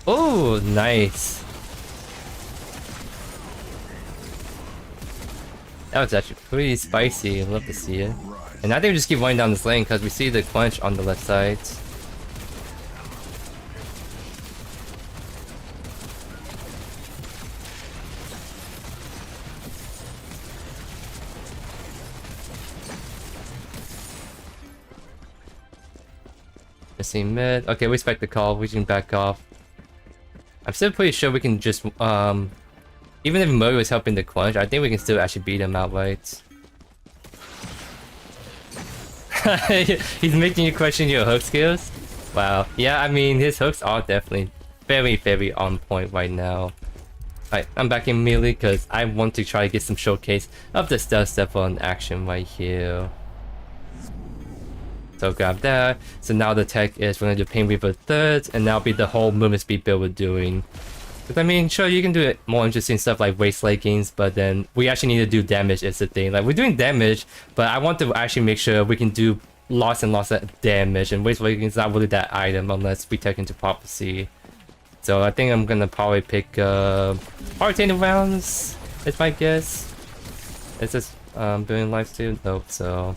B: Oh, nice. That was actually pretty spicy. Love to see it. And I think we just keep running down this lane because we see the Quench on the left side. Let's see mid. Okay, we expect the call. We can back off. I'm still pretty sure we can just even if Murray was helping the crunch, I think we can still actually beat him outright. He's making you question your hook skills? Wow. Yeah, I mean, his hooks are definitely very, very on point right now. Alright, I'm back in melee because I want to try to get some showcase of the stealth devil in action right here. So grab that. So now the tech is we're gonna do Pain Reaper third, and that'll be the whole movement speed build we're doing. Because I mean, sure, you can do it more interesting stuff like waist leggings, but then we actually need to do damage is the thing. Like, we're doing damage, but I want to actually make sure we can do lots and lots of damage, and waist leggings is not really that item unless we take into prophecy. So I think I'm gonna probably pick hard-hitting rounds, is my guess. Is this doing live stream? Nope, so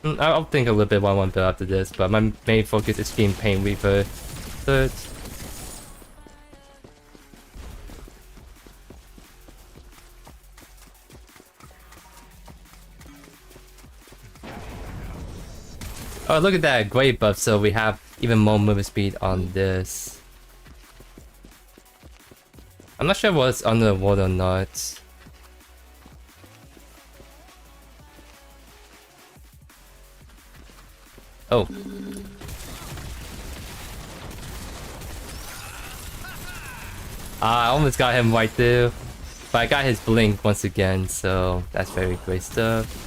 B: I'll think a little bit one build after this, but my main focus is getting Pain Reaper third. Oh, look at that, great buff, so we have even more movement speed on this. I'm not sure what's under the water or not. Oh. I almost got him right there. But I got his blink once again, so that's very great stuff.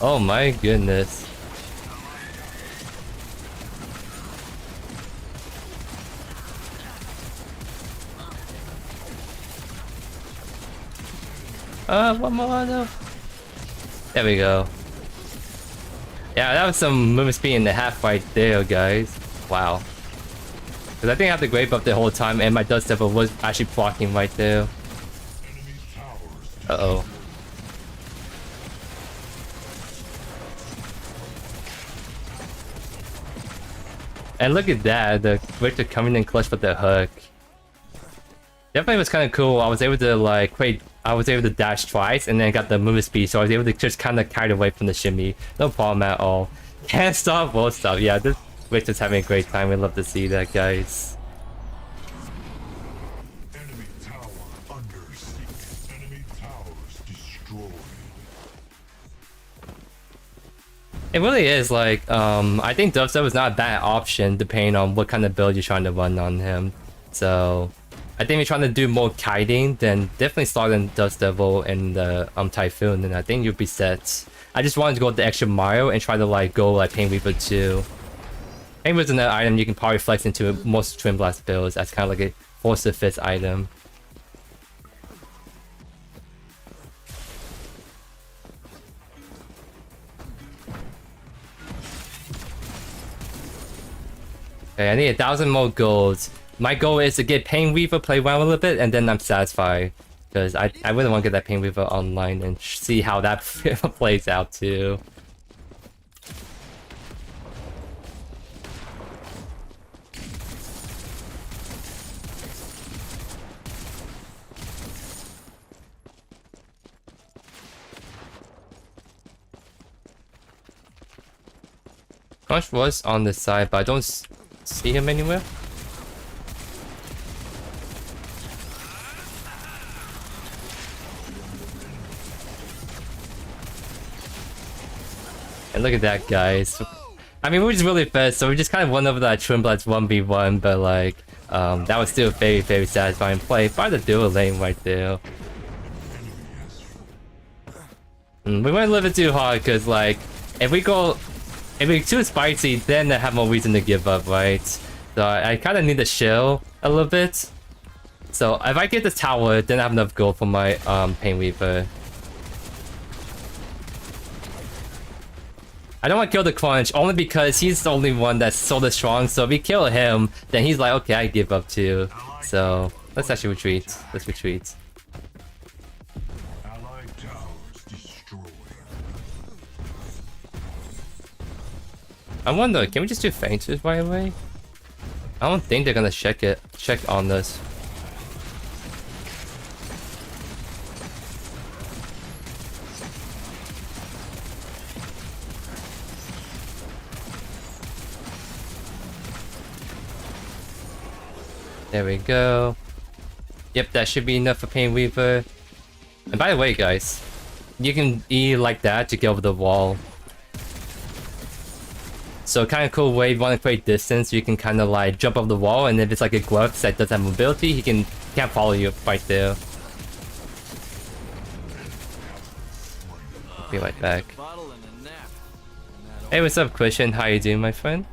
B: Oh my goodness. One more though. There we go. Yeah, that was some movement speed in the half right there, guys. Wow. Because I think I had the great buff the whole time, and my dust devil was actually blocking right there. Uh-oh. And look at that, the Victor coming in clutch with the hook. Definitely was kind of cool. I was able to like I was able to dash twice and then got the movement speed, so I was able to just kind of kite away from the shimmy. No problem at all. Can't stop, won't stop. Yeah, this Victor's having a great time. We love to see that, guys.
C: Enemy tower under siege. Enemy towers destroyed.
B: It really is like, I think dubstep is not a bad option depending on what kind of build you're trying to run on him. So, I think if you're trying to do more kiting, then definitely start in Dust Devil and the Typhoon, and I think you'll be set. I just wanted to go the extra mile and try to like go like Pain Reaper 2. Pain Reaper's another item you can probably flex into most Twin Blast builds. That's kind of like a force to fit item. Okay, I need 1,000 more golds. My goal is to get Pain Weaver, play around a little bit, and then I'm satisfied. Because I really want to get that Pain Weaver online and see how that plays out too. Crunch was on the side, but I don't see him anywhere. And look at that, guys. I mean, we're just really fast, so we just kind of won over that Twin Bloods 1v1, but like, that was still a very, very satisfying play by the dual lane right there. We went a little bit too hard, because like, if we're too spicy, then I have more reason to give up, right? So I kind of need to chill a little bit. So if I get the tower, then I have enough gold for my Pain Weaver. I don't want to kill the Crunch, only because he's the only one that's so strong, so if we kill him, then he's like, okay, I give up too. So, let's actually retreat. Let's retreat.
C: Allied towers destroyed.
B: I wonder, can we just do fainters right away? I don't think they're gonna check on this. There we go. Yep, that should be enough for Pain Weaver. And by the way, guys, you can E like that to get over the wall. So kind of cool way if you want to create distance, you can kind of like jump off the wall, and if it's like a glove that does have mobility, he can't follow you right there. Be right back. Hey, what's up, Christian? How you doing, my friend?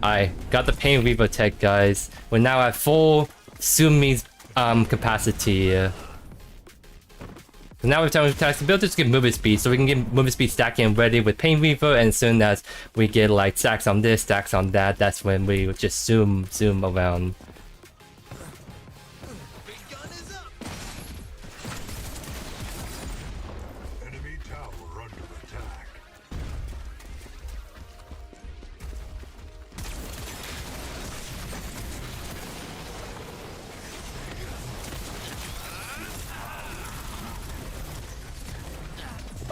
B: I got the Pain Weaver tech, guys. We're now at full Sumi's capacity. Now we've done the ability to get movement speed, so we can get movement speed stacking ready with Pain Weaver, and as soon as we get like stacks on this, stacks on that, that's when we just zoom around.
C: Enemy tower under attack.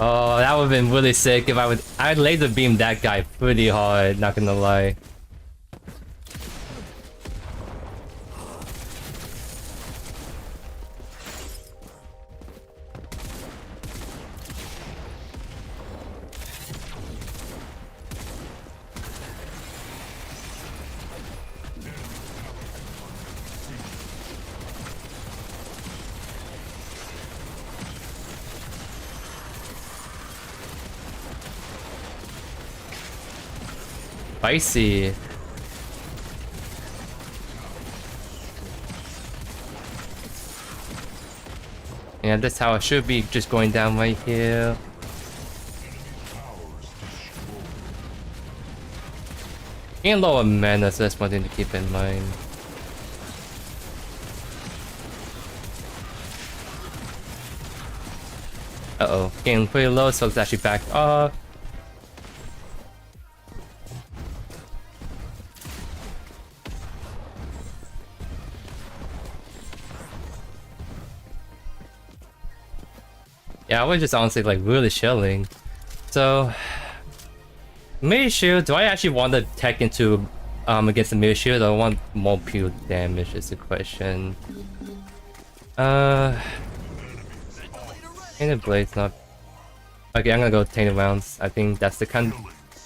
B: Oh, that would've been really sick if I'd laser beam that guy pretty hard, not gonna lie. Spicy. Yeah, that's how it should be, just going down right here. And lower mana, so that's one thing to keep in mind. Uh-oh, getting pretty low, so it's actually back off. Yeah, I was just honestly like really chilling. So, Mirror Shield, do I actually want to tech into against the Mirror Shield, or I want more pure damage is the question. Tainted Blade's not... Okay, I'm gonna go Tainted Rounds. I think that's the kind of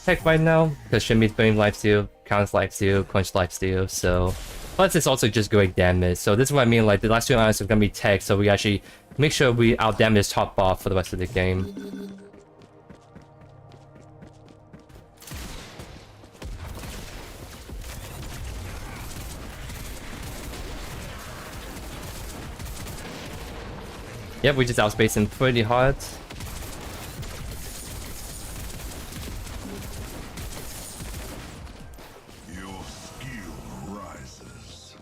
B: tech right now, because Shimi's burning lifesteal, counts lifesteal, quench lifesteal, so... Plus it's also just great damage, so this is what I mean, like the last 2 rounds are gonna be tech, so we actually make sure we out damage top off for the rest of the game. Yep, we just outspace him pretty hard.
C: Your skill rises.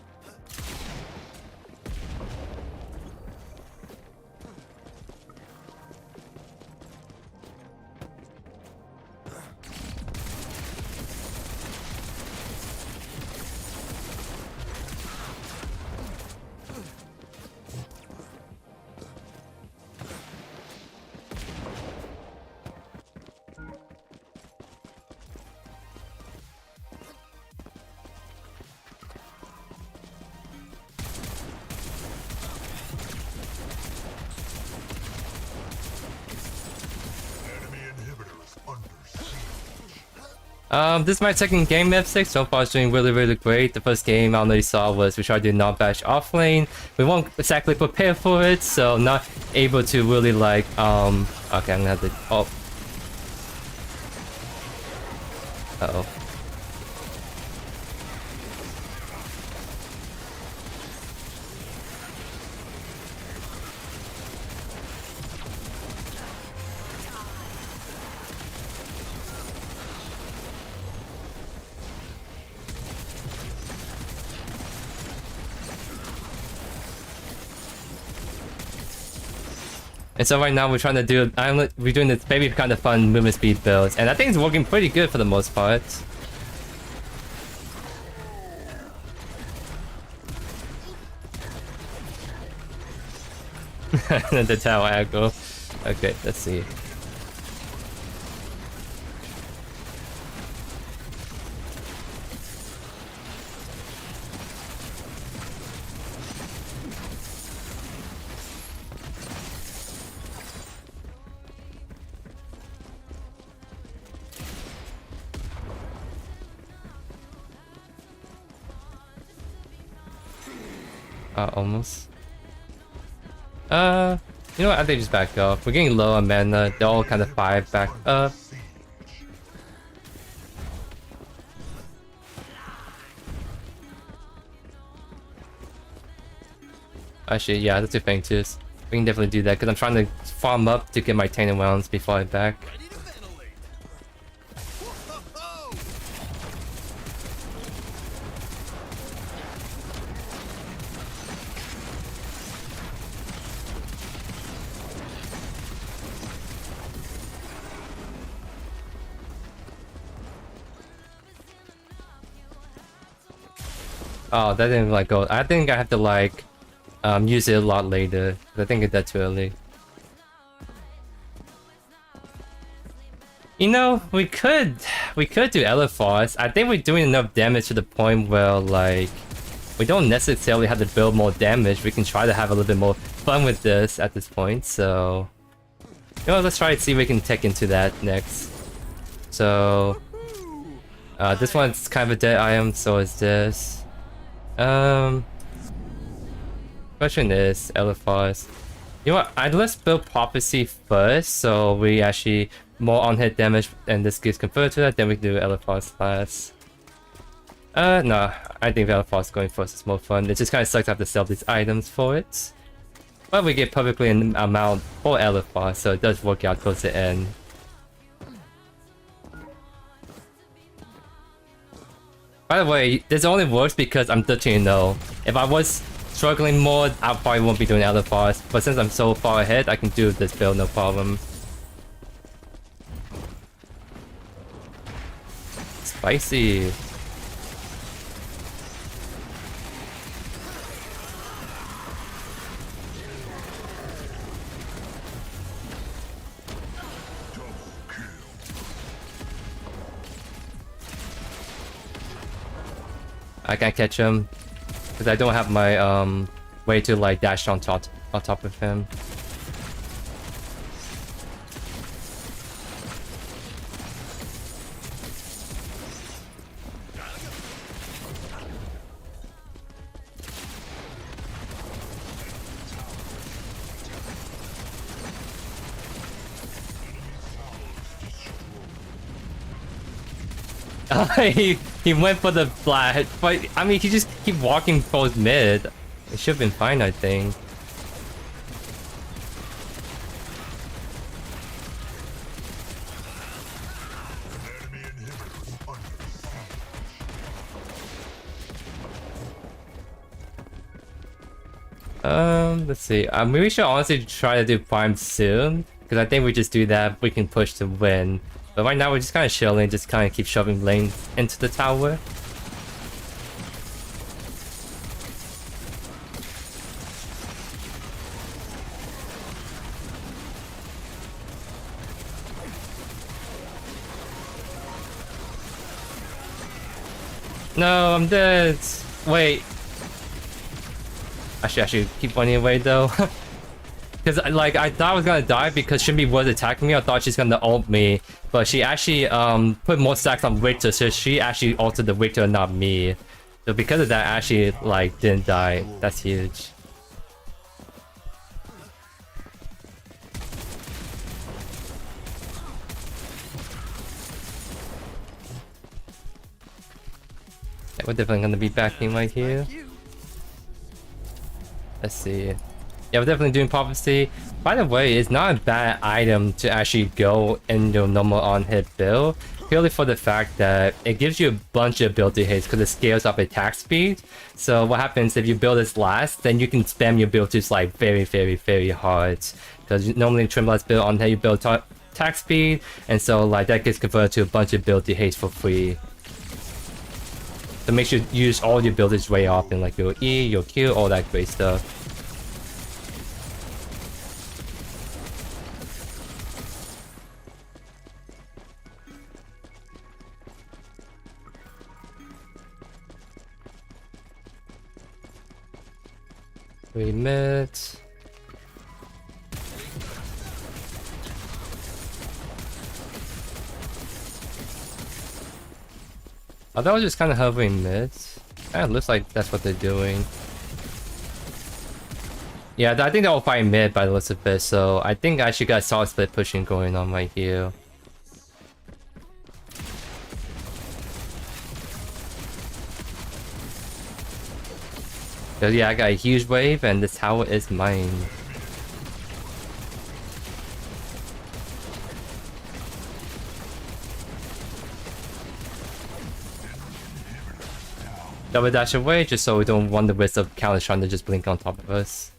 B: This is my second game F6. So far it's doing really great. The first game I already saw was we tried to not bash off lane. We won't exactly prepare for it, so not able to really like okay, I'm gonna have to uh-oh. And so right now we're trying to do, we're doing this maybe kind of fun movement speed builds, and I think it's working pretty good for the most part. The tower aggro. Okay, let's see. Almost. You know what? I think just back up. We're getting low on mana. They're all kind of 5 back up. Actually, yeah, that's a thing too. We can definitely do that because I'm trying to farm up to get my 10 rounds before I back. Oh, that didn't like go. I think I have to like use it a lot later. I think it's that too early. You know, we could do Elephos. I think we're doing enough damage to the point where like we don't necessarily have to build more damage. We can try to have a little bit more fun with this at this point. So, you know, let's try and see if we can tech into that next. So, this one's kind of a dead item. So is this. Question is Elephos. You know what? Let's build Prophecy first, so we actually more on-hit damage, and this gets converted to that. Then we can do Elephos last. No, I think Elephos going first is more fun. It just kind of sucks to have to sell these items for it, but we get perfectly an amount for Elephos, so it does work out towards the end. By the way, this only works because I'm 13-0. If I was struggling more, I probably won't be doing Elephos, but since I'm so far ahead, I can do this build no problem. Spicy. I can't catch him because I don't have my way to like dash on top of him. He went for the flat, but I mean he just keep walking towards mid. It should have been fine, I think. Let's see. Maybe we should honestly try to do farm soon, because I think we just do that, we can push to win. But right now we're just kind of chilling, just kind of keep shoving lanes into the tower. No, I'm dead. Wait. I should keep running away though. Because like I thought I was gonna die because Shimby was attacking me. I thought she's gonna ult me, but she actually put more stacks on Victor, so she actually ulted the Victor, not me. So because of that, I actually like didn't die. That's huge. Yeah, we're definitely gonna be backing right here. Let's see. Yeah, we're definitely doing Prophecy. By the way, it's not a bad item to actually go in your normal on-hit build, purely for the fact that it gives you a bunch of ability hits because it scales up attack speed. So what happens if you build this last, then you can spam your abilities like very, very, very hard. Because normally Trimblast build on-hit, you build attack speed, and so like that gets converted to a bunch of ability hits for free. So make sure you use all your abilities way often, like your E, your Q, all that great stuff. Mid. Oh, that was just kind of hovering mid. Kind of looks like that's what they're doing. Yeah, I think they're all fighting mid by the looks of it, so I think I actually got a solid split pushing going on right here. So yeah, I got a huge wave and this tower is mine. Double dash away just so we don't run the risk of Callus trying to just blink on top of us.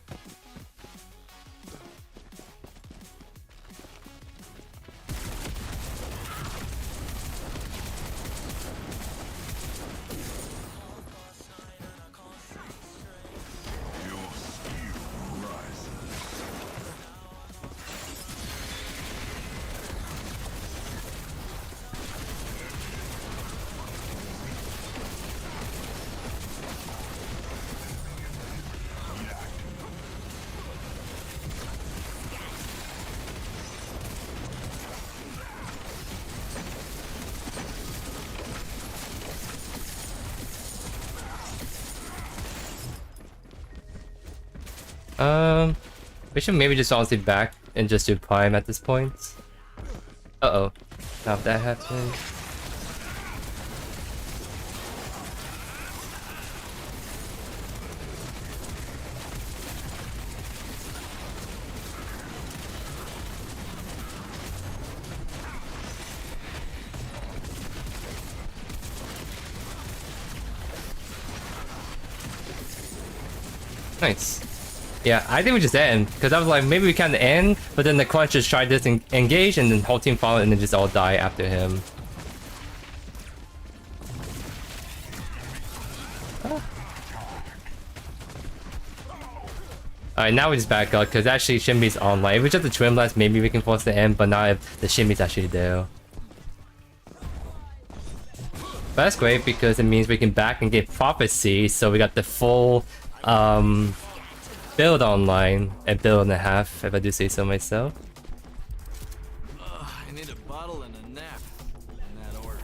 B: We should maybe just honestly back and just do Prime at this point. Uh-oh. Now if that happened. Nice. Yeah, I think we just end, because I was like, maybe we can end, but then the Crunch just tried to engage, and then whole team followed, and then just all die after him. Alright, now we just back up, because actually Shimby's online. If it's just a Twin Blast, maybe we can force the end, but not if the Shimby's actually there. But that's great, because it means we can back and get Prophecy, so we got the full, build online, a build and a half, if I do say so myself.
D: I need a bottle and a nap, in that order.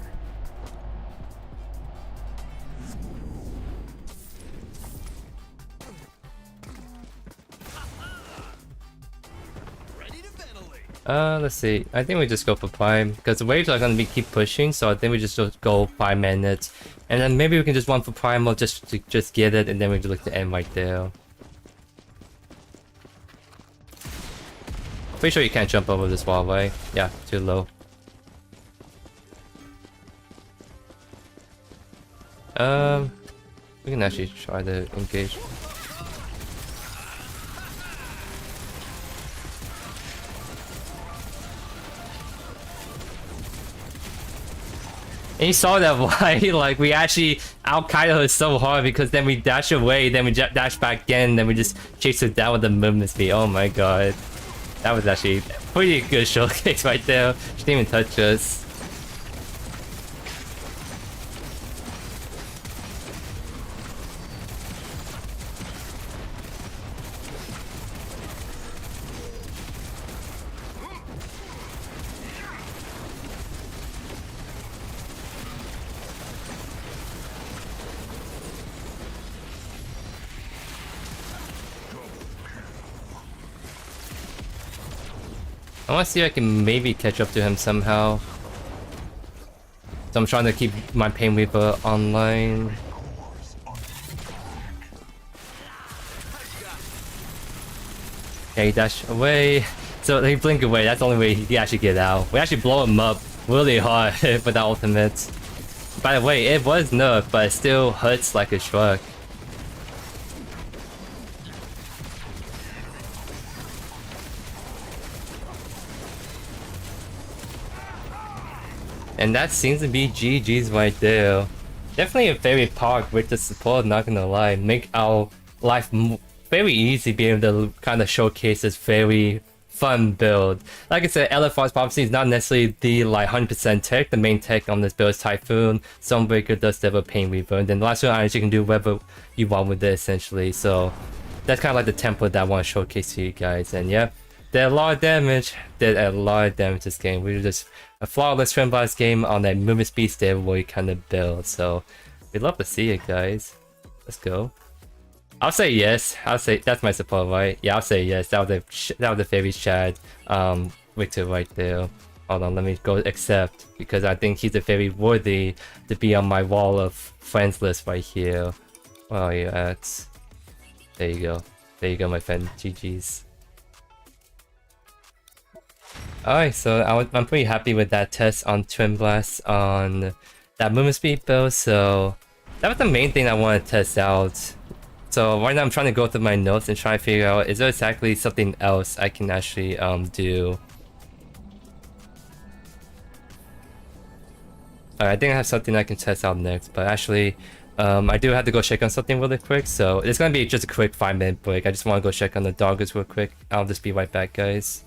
D: Ready to ventilate.
B: Let's see. I think we just go for Prime, because the waves are gonna be keep pushing, so I think we just go 5 minutes. And then maybe we can just run for Primal just to get it, and then we just look to end right there. Pretty sure you can't jump over this wall, right? Yeah, too low. We can actually try to engage. And you saw that, right? Like, we actually out-kited her so hard because then we dash away, then we dash back in, then we just chase her down with the movement speed. Oh my god. That was actually a pretty good showcase right there. She didn't even touch us. I want to see if I can maybe catch up to him somehow. So I'm trying to keep my Pain Weaver online. Okay, he dash away. So he blink away, that's the only way he actually get out. We actually blow him up really hard with that ultimate. By the way, it was nerfed, but it still hurts like a truck. And that seems to be GG's right there. Definitely a very park with the support, not gonna lie. Make our life very easy being able to kind of showcase this very fun build. Like I said, Elephant's Prophecy is not necessarily the like 100% tech. The main tech on this build is Typhoon, Sunbreaker, Dust Devil, Pain Weaver, and then the last two items you can do whatever you want with it essentially. So that's kind of like the template that I want to showcase to you guys. And yeah, did a lot of damage. Did a lot of damage this game. We were just a flawless Twin Blast game on that movement speed stable kind of build. So we'd love to see it, guys. Let's go. I'll say yes. I'll say that's my support, right? Yeah, I'll say yes. That was a very Chad Victor right there. Hold on, let me go accept because I think he's a very worthy to be on my wall of friends list right here. Where are you at? There you go. There you go, my friend. GG's. Alright, so I'm pretty happy with that test on Twin Blast on that movement speed build. So that was the main thing I want to test out. So right now I'm trying to go through my notes and try to figure out, is there exactly something else I can actually do? I think I have something I can test out next, but actually I do have to go check on something really quick, so it's gonna be just a quick 5-minute break. I just want to go check on the doggers real quick. I'll just be right back, guys.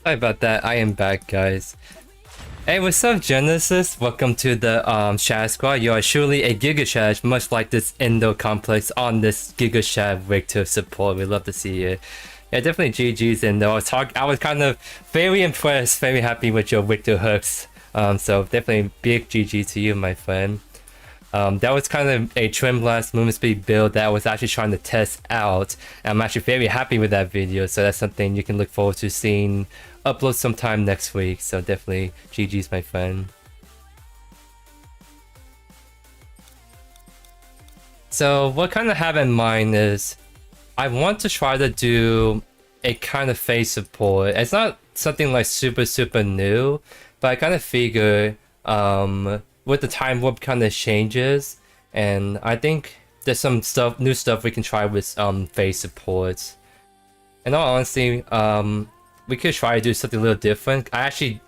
B: Sorry about that, I am back, guys. Hey, what's up, Genesis? Welcome to the Shad Squad. You are surely a Giga Shad, much like this Endo complex on this Giga Shad Victor support. We love to see it. Yeah, definitely GG's Endo. I was kind of very impressed, very happy with your Victor hooks. So definitely big GG to you, my friend. That was kind of a Twin Blast movement speed build that I was actually trying to test out. And I'm actually very happy with that video, so that's something you can look forward to seeing upload sometime next week. So definitely GG's, my friend. So what kind of have in mind is I want to try to do a kind of phase support. It's not something like super new, but I kind of figure with the time warp kind of changes, and I think there's some new stuff we can try with phase supports. In all honesty, we could try to do something a little different. I actually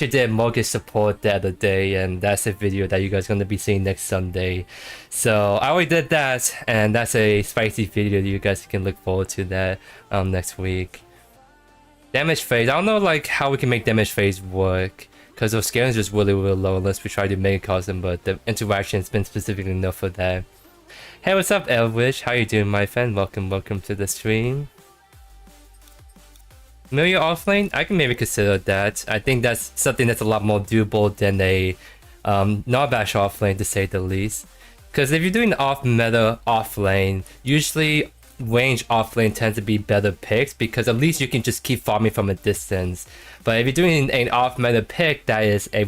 B: did mortgage support the other day, and that's a video that you guys are gonna be seeing next Sunday. So I already did that, and that's a spicy video that you guys can look forward to that next week. Damage phase. I don't know like how we can make damage phase work, because those scaling is just really low unless we try to Mega Cosm, but the interaction has been specifically enough for that. Hey, what's up, Elvish? How you doing, my friend? Welcome to the stream. Million offlane? I can maybe consider that. I think that's something that's a lot more doable than a not bash off lane to say the least. Because if you're doing off meta off lane, usually range off lane tends to be better picks because at least you can just keep farming from a distance. But if you're doing an off meta pick that is a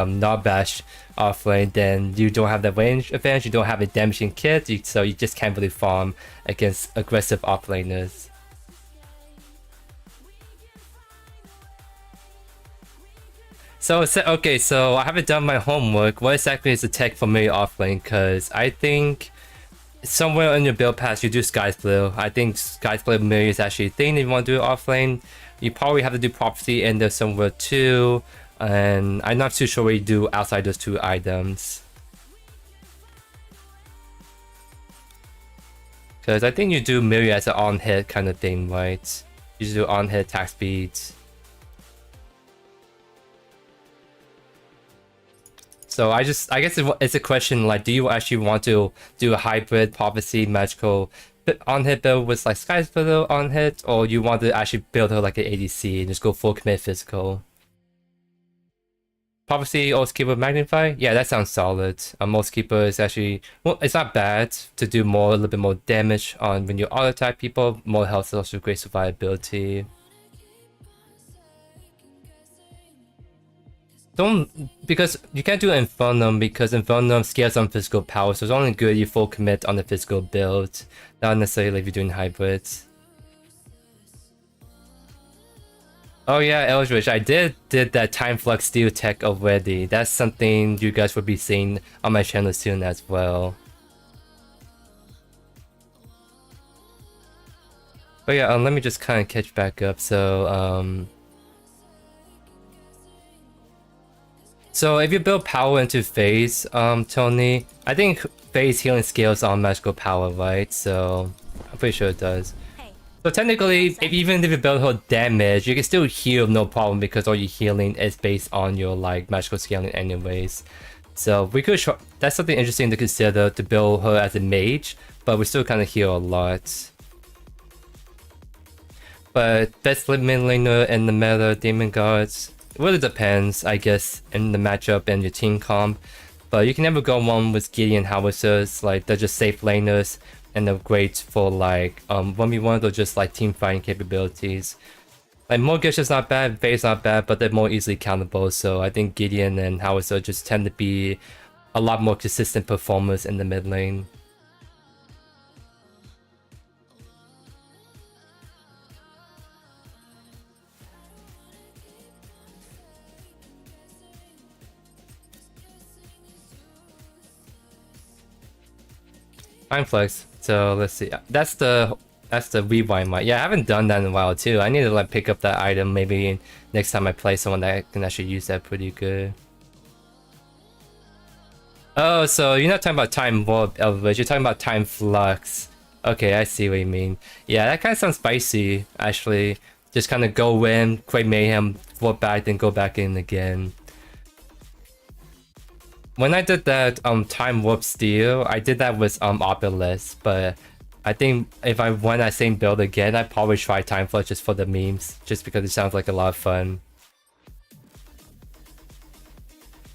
B: not bash off lane, then you don't have the range advantage, you don't have a damaging kit, so you just can't really farm against aggressive off laners. So okay, so I haven't done my homework. What exactly is the tech for me off lane? Because I think somewhere in your build pass you do Sky Split. I think Sky Split Mirror is actually a thing that you want to do off lane. You probably have to do Prophecy in there somewhere too, and I'm not too sure what you do outside those two items. Because I think you do Mirror as an on hit kind of thing, right? You just do on hit attack speeds. So I guess it's a question like, do you actually want to do a hybrid Prophecy magical on hit build with like Sky Splitter on hit, or you want to actually build her like an ADC and just go full commit physical? Prophecy Oathkeeper Magnify? Yeah, that sounds solid. Oathkeeper is actually, well, it's not bad to do more, a little bit more damage on when you auto attack people. More health is also great survivability. Because you can't do Infernum because Infernum scales on physical power, so it's only good you full commit on the physical build, not necessarily if you're doing hybrids. Oh yeah, Eldritch, I did that Time Flux Steel tech already. That's something you guys will be seeing on my channel soon as well. But yeah, let me just kind of catch back up. So if you build power into phase, Tony, I think phase healing scales on magical power, right? So I'm pretty sure it does. So technically, even if you build her damage, you can still heal no problem because all your healing is based on your like magical scaling anyways. So we could that's something interesting to consider to build her as a mage, but we still kind of heal a lot. But best mid laner in the meta, Demon Guards. It really depends, I guess, in the matchup and your team comp. But you can never go wrong with Gideon Howitzers. Like, they're just safe laners, and they're great for like 1v1 or just like team fighting capabilities. Like Mortgage is not bad, Vayne's not bad, but they're more easily countable. So I think Gideon and Howitzer just tend to be a lot more consistent performers in the mid lane. Time Flex. So let's see. That's the rewind mic. Yeah, I haven't done that in a while too. I need to like pick up that item maybe next time I play someone that can actually use that pretty good. Oh, so you're not talking about Time Warp, Elvis. You're talking about Time Flux. Okay, I see what you mean. Yeah, that kind of sounds spicy, actually. Just kind of go in, create mayhem, warp back, then go back in again. When I did that Time Warp Steel, I did that with Obelisk, but I think if I went that same build again, I'd probably try Time Flux just for the memes, just because it sounds like a lot of fun.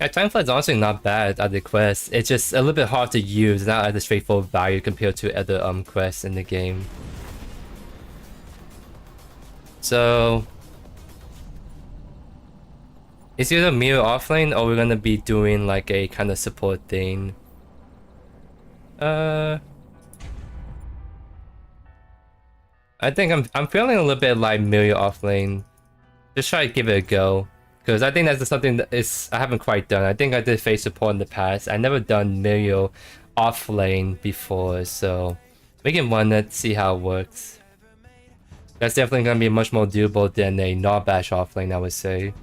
B: Yeah, Time Flux is honestly not bad at the quest. It's just a little bit hard to use, not at the straightforward value compared to other quests in the game. So it's either mirror offlane or we're gonna be doing like a kind of support thing. I think I'm feeling a little bit like mirror offlane. Just try to give it a go, because I think that's something that I haven't quite done. I think I did face support in the past. I never done mirror offlane before, so we can run it, see how it works. That's definitely gonna be much more doable than a not bash offlane, I would say.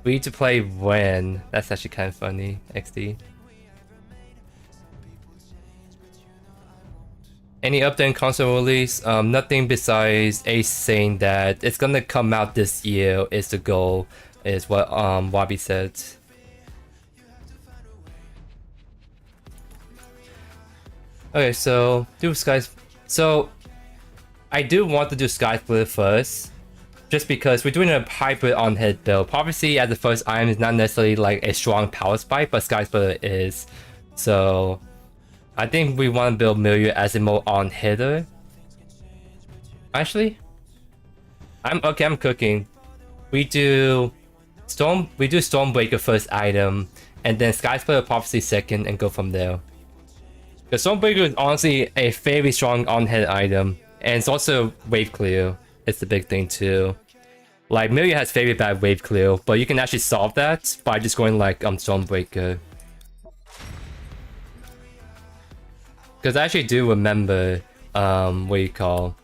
B: Free to play when? That's actually kind of funny, XD. Any update in console release? Nothing besides Ace saying that it's gonna come out this year is the goal, is what Wabi said. Okay, so do Sky. So I do want to do Sky Split first, just because we're doing a hybrid on hit build. Prophecy as the first item is not necessarily like a strong power spike, but Sky Splitter is. So I think we want to build Milieu as a more on hitter. Actually, I'm cooking. We do Stormbreaker first item, and then Sky Splitter Prophecy second, and go from there. The Stormbreaker is honestly a very strong on-hit item, and it's also wave clear. It's the big thing too. Like, Milieu has very bad wave clear, but you can actually solve that by just going like Stormbreaker. Because I actually do remember, what you call...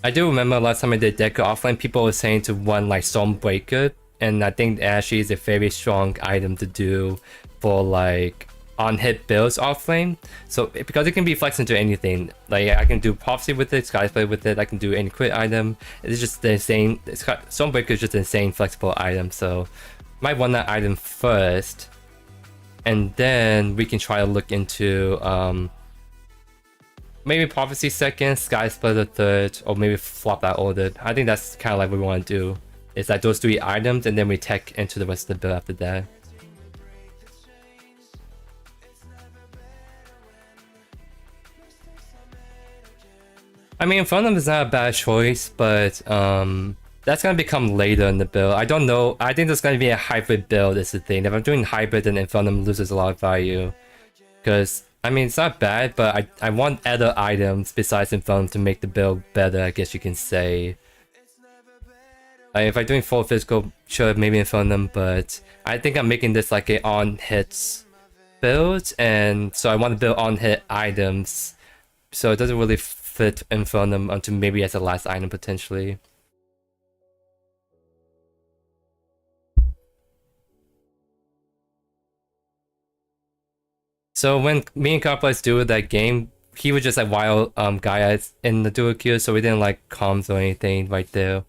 B: I do remember last time I did Deco offline, people were saying to run like Stormbreaker, and I think actually is a very strong item to do for like on-hit builds offlane. So because it can be flexed into anything, like I can do Prophecy with it, Skyplay with it, I can do any crit item. It's just the insane. Stormbreaker is just an insane flexible item, so might run that item first, and then we can try to look into maybe Prophecy second, Sky Splitter third, or maybe flop that order. I think that's kind of like what we want to do. Is like those 3 items, and then we tech into the rest of the build after that. I mean, Infernum is not a bad choice, but that's gonna become later in the build. I don't know. I think there's gonna be a hybrid build is the thing. If I'm doing hybrid, then Infernum loses a lot of value. Because, I mean, it's not bad, but I want other items besides Infernum to make the build better, I guess you can say. Like, if I'm doing full physical, sure, maybe Infernum, but I think I'm making this like a on-hits build, and so I want to build on-hit items, so it doesn't really fit Infernum onto maybe as a last item potentially. So when me and Carplex do that game, he was just like wild guy in the dual queue, so we didn't like comms or anything right there.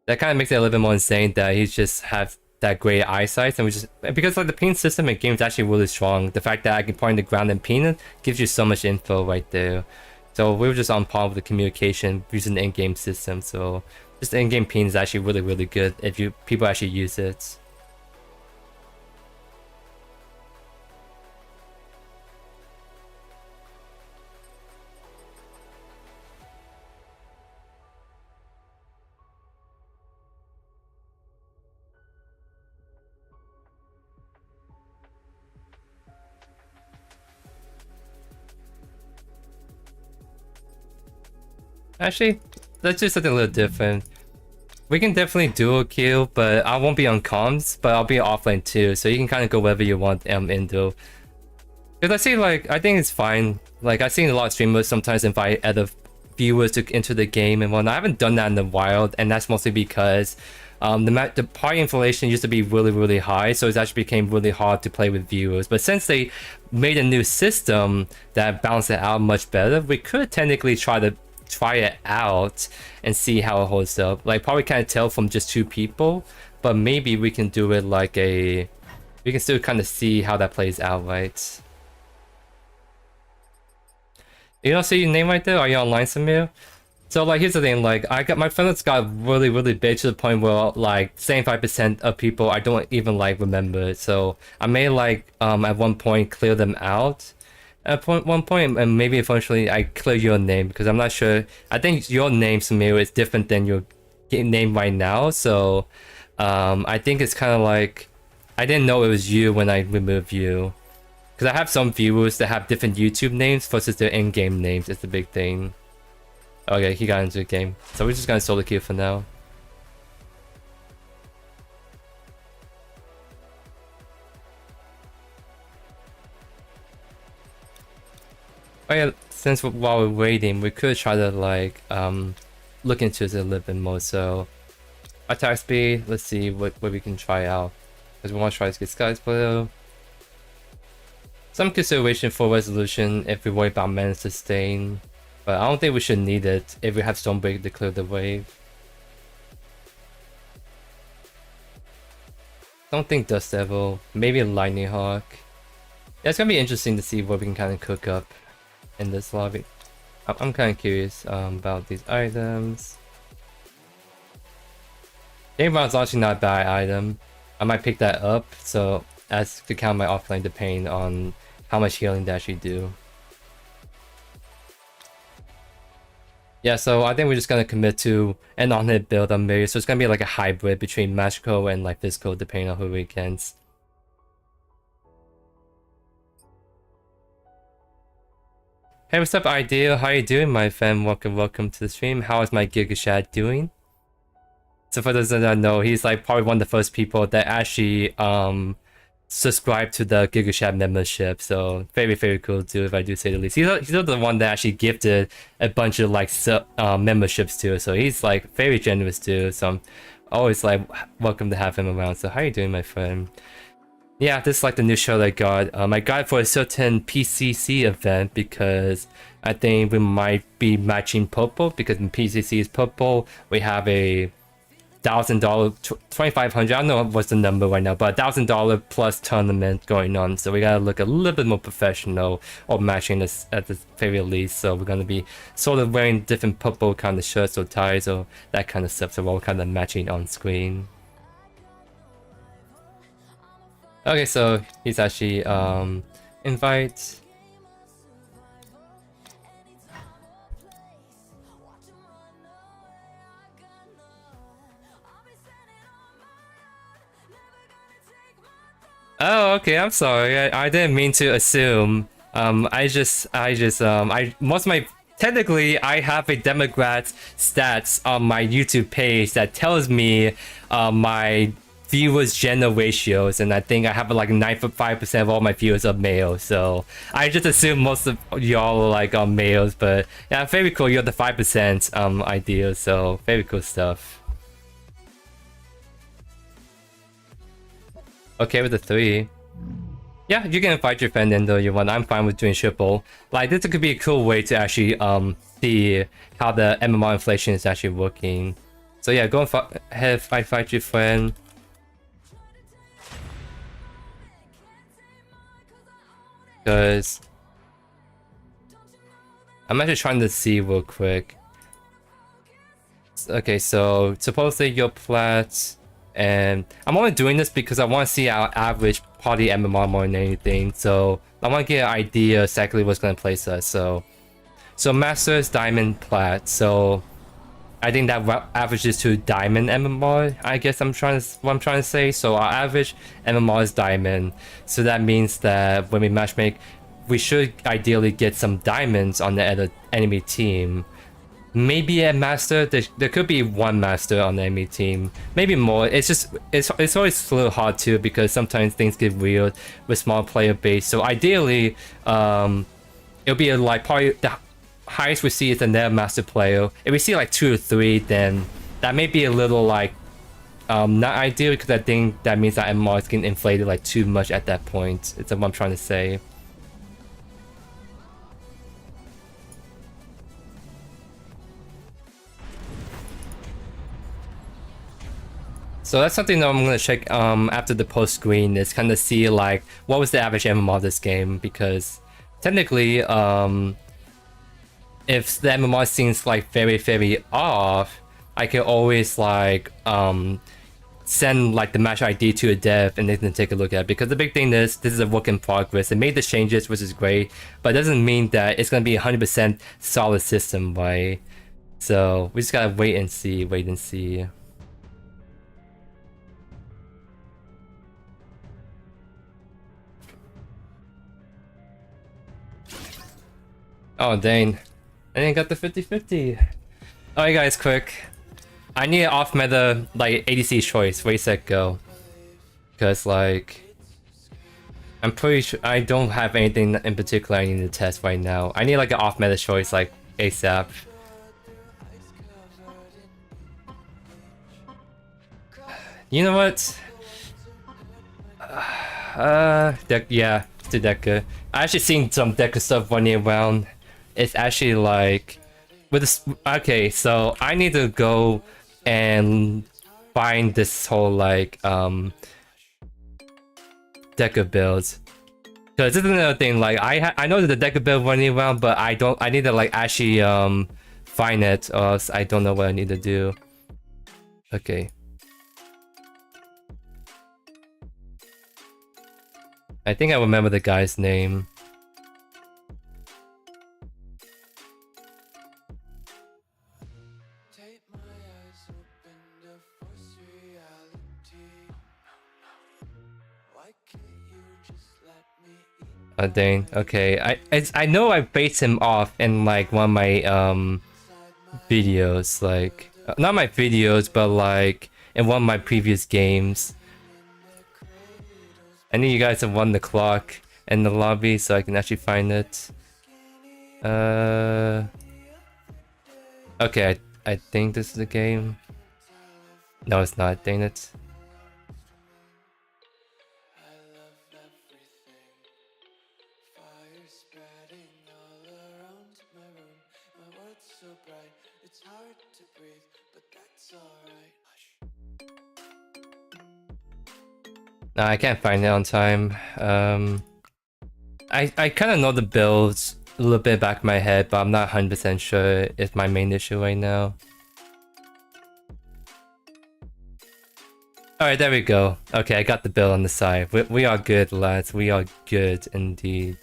B: That kind of makes it a little bit more insane that he just have that great eyesight, and we just because like the ping system in game is actually really strong. The fact that I can point the ground and ping it gives you so much info right there. So we were just on par with the communication using the in-game system. So just the in-game ping is actually really good if people actually use it. Actually, let's do something a little different. We can definitely dual queue, but I won't be on comms, but I'll be offline too, so you can kind of go wherever you want into. Because I see, like, I think it's fine. Like, I've seen a lot of streamers sometimes invite other viewers to enter the game and whatnot. I haven't done that in the wild, and that's mostly because the party inflation used to be really high, so it actually became really hard to play with viewers. But since they made a new system that balanced it out much better, we could technically try it out and see how it holds up. Like, probably can't tell from just 2 people, but maybe we can do it like we can still kind of see how that plays out, right? You don't see your name right there? Are you online, Samir? So like, here's the thing, like, my friends got really big to the point where like 75% of people I don't even like remember. So I may like at one point clear them out. At one point, and maybe eventually I clear your name, because I'm not sure. I think your name, Samir, is different than your game name right now. So I think it's kind of like I didn't know it was you when I removed you, because I have some viewers that have different YouTube names versus their in-game names. It's the big thing. Okay, he got into the game, so we're just gonna solo queue for now. Oh yeah, since while we're waiting, we could try to like look into it a little bit more. So attack speed, let's see what we can try out, because we want to try to get Sky Splitter. Some consideration for resolution if we worry about mana sustain, but I don't think we should need it if we have Stormbreaker to clear the wave. Don't think Dust Devil, maybe a Lightning Hawk. Yeah, it's gonna be interesting to see what we can kind of cook up in this lobby. I'm kind of curious about these items. Daybron's actually not a bad item. I might pick that up, so as to count my offlane depending on how much healing they actually do. Yeah, so I think we're just gonna commit to an on-hit build on Miri, so it's gonna be like a hybrid between magical and like physical depending on who we against. Hey, what's up, Ideal? How you doing, my friend? Welcome to the stream. How is my Gigashad doing? So for those that don't know, he's like probably one of the first people that actually subscribed to the Gigashad membership. So very cool dude, if I do say the least. He's the one that actually gifted a bunch of like memberships too. So he's like very generous dude. So I'm always like welcome to have him around. So how you doing, my friend? Yeah, this is like the new show I got. I got it for a certain PCC event because I think we might be matching purple because in PCC is purple. We have a $1,000, $2,500. I don't know what's the number right now, but $1,000 plus tournament going on. So we gotta look a little bit more professional or matching this at the very least. So we're gonna be sort of wearing different purple kind of shirts or ties or that kind of stuff. So we're all kind of matching on screen. Okay, so he's actually invite. Oh, okay, I'm sorry. I didn't mean to assume. Technically, I have a Democrat stats on my YouTube page that tells me my viewers gender ratios, and I think I have like 95% of all my viewers are male, so I just assume most of y'all are like males, but yeah, very cool. You're the 5% ideal, so very cool stuff. Okay with the 3. Yeah, you can invite your friend in though you want. I'm fine with doing triple. Like this could be a cool way to actually see how the MMR inflation is actually working. So yeah, go ahead, invite your friend. Because I'm actually trying to see real quick. Okay, so supposedly you're plat, and I'm only doing this because I want to see our average party MMR more than anything. So I want to get an idea exactly what's going to place us. So Master's Diamond Plat. So I think that averages to Diamond MMR. I guess what I'm trying to say. So our average MMR is Diamond. So that means that when we matchmake, we should ideally get some diamonds on the other enemy team. Maybe a master. There could be one master on the enemy team. Maybe more. It's always a little hard too because sometimes things get weird with small player base. So ideally, it'll be like probably the highest we see is another master player. If we see like 2 or 3, then that may be a little like not ideal because I think that means that MMR is getting inflated like too much at that point. It's what I'm trying to say. So that's something that I'm gonna check after the post screen is kind of see like what was the average MMR of this game, because technically if the MMR seems like very off, I can always like send like the match ID to a dev and they can take a look at it, because the big thing is this is a work in progress. They made the changes, which is great, but it doesn't mean that it's gonna be 100% solid system, right? So we just gotta wait and see. Oh dang, I didn't got the 50-50. Alright guys, quick. I need an off meta like ADC choice, wait set go. Because like I'm pretty sure I don't have anything in particular I need to test right now. I need like an off meta choice like ASAP. You know what? Yeah, let's do Deca. I actually seen some Deca stuff running around. It's actually like with this. Okay, so I need to go and find this whole like Deca builds, because this is another thing. Like I know that the Deca build running around, but I need to like actually find it, or else I don't know what I need to do. Okay. I think I remember the guy's name. Oh dang. Okay, I know I based him off in like one of my videos, like not my videos, but like in one of my previous games. I need you guys to run the clock in the lobby so I can actually find it. Okay, I think this is the game. No, it's not. Dang it. No, I can't find it on time. I kind of know the builds a little bit back in my head, but I'm not 100% sure it's my main issue right now. Alright, there we go. Okay, I got the build on the side. We are good, lads. We are good indeed.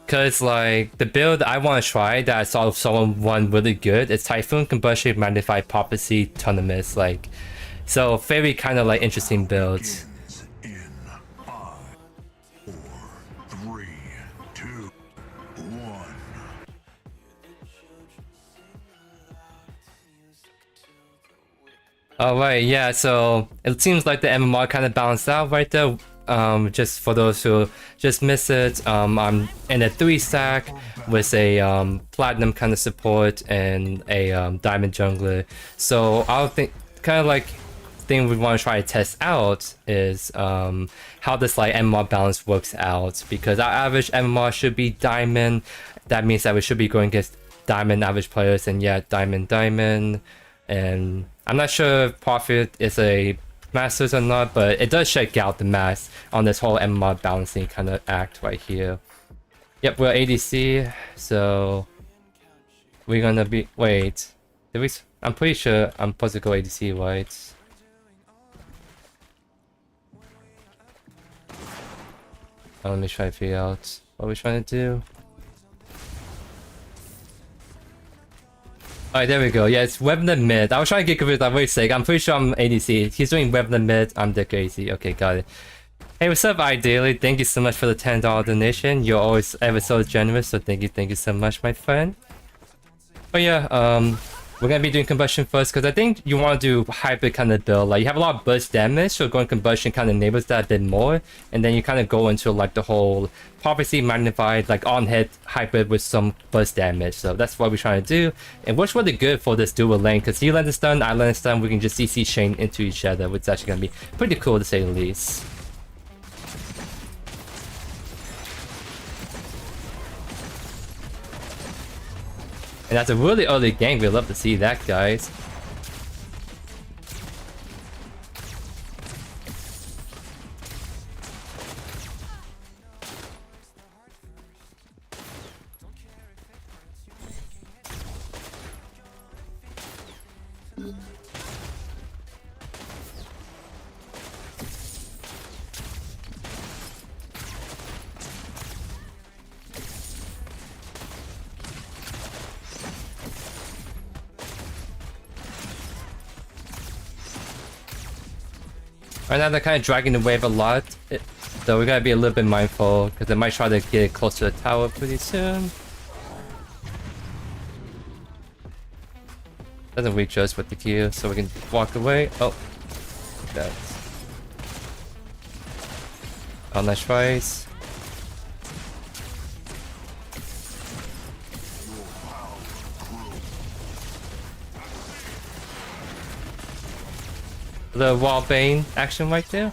B: Cause like the build I want to try that I saw someone run really good, it's Typhoon Combustion Magnified Prophecy Tournaments. Like, so very kind of like interesting builds.
C: In 5, 4, 3, 2, 1.
B: Alright, yeah, so it seems like the MMR kind of balanced out right there. Just for those who just missed it, I'm in a 3-stack with a platinum kind of support and a diamond jungler. So I'll think kind of like thing we want to try to test out is how this like MMR balance works out, because our average MMR should be diamond. That means that we should be going against diamond average players, and yeah, diamond. And I'm not sure if Profit is a Masters or not, but it does check out the math on this whole MMR balancing kind of act right here. Yep, we're ADC, so we're gonna be. Wait, did we? I'm pretty sure I'm supposed to go ADC, right? Oh, let me try to figure out what we're trying to do. Alright, there we go. Yeah, it's Webinar mid. I was trying to get confused. I'm very sick. I'm pretty sure I'm ADC. He's doing Webinar mid. I'm Dick ADC. Okay, got it. Hey, what's up, Ideally? Thank you so much for the $10 donation. You're always ever so generous, so thank you so much, my friend. Oh yeah, we're gonna be doing combustion first because I think you want to do hybrid kind of build. Like you have a lot of burst damage, so going combustion kind of enables that a bit more, and then you kind of go into like the whole prophecy magnified like on hit hybrid with some burst damage. So that's what we're trying to do, and works really good for this dual lane because he lands a stun, I land a stun, we can just CC chain into each other, which is actually gonna be pretty cool to say the least. And that's a really early game. We'd love to see that, guys. Right now they're kind of dragging the wave a lot, so we gotta be a little bit mindful because they might try to get close to the tower pretty soon. Doesn't reach us with the Q, so we can walk away. Oh, that's. Oh, nice tries. The wall bane action right there.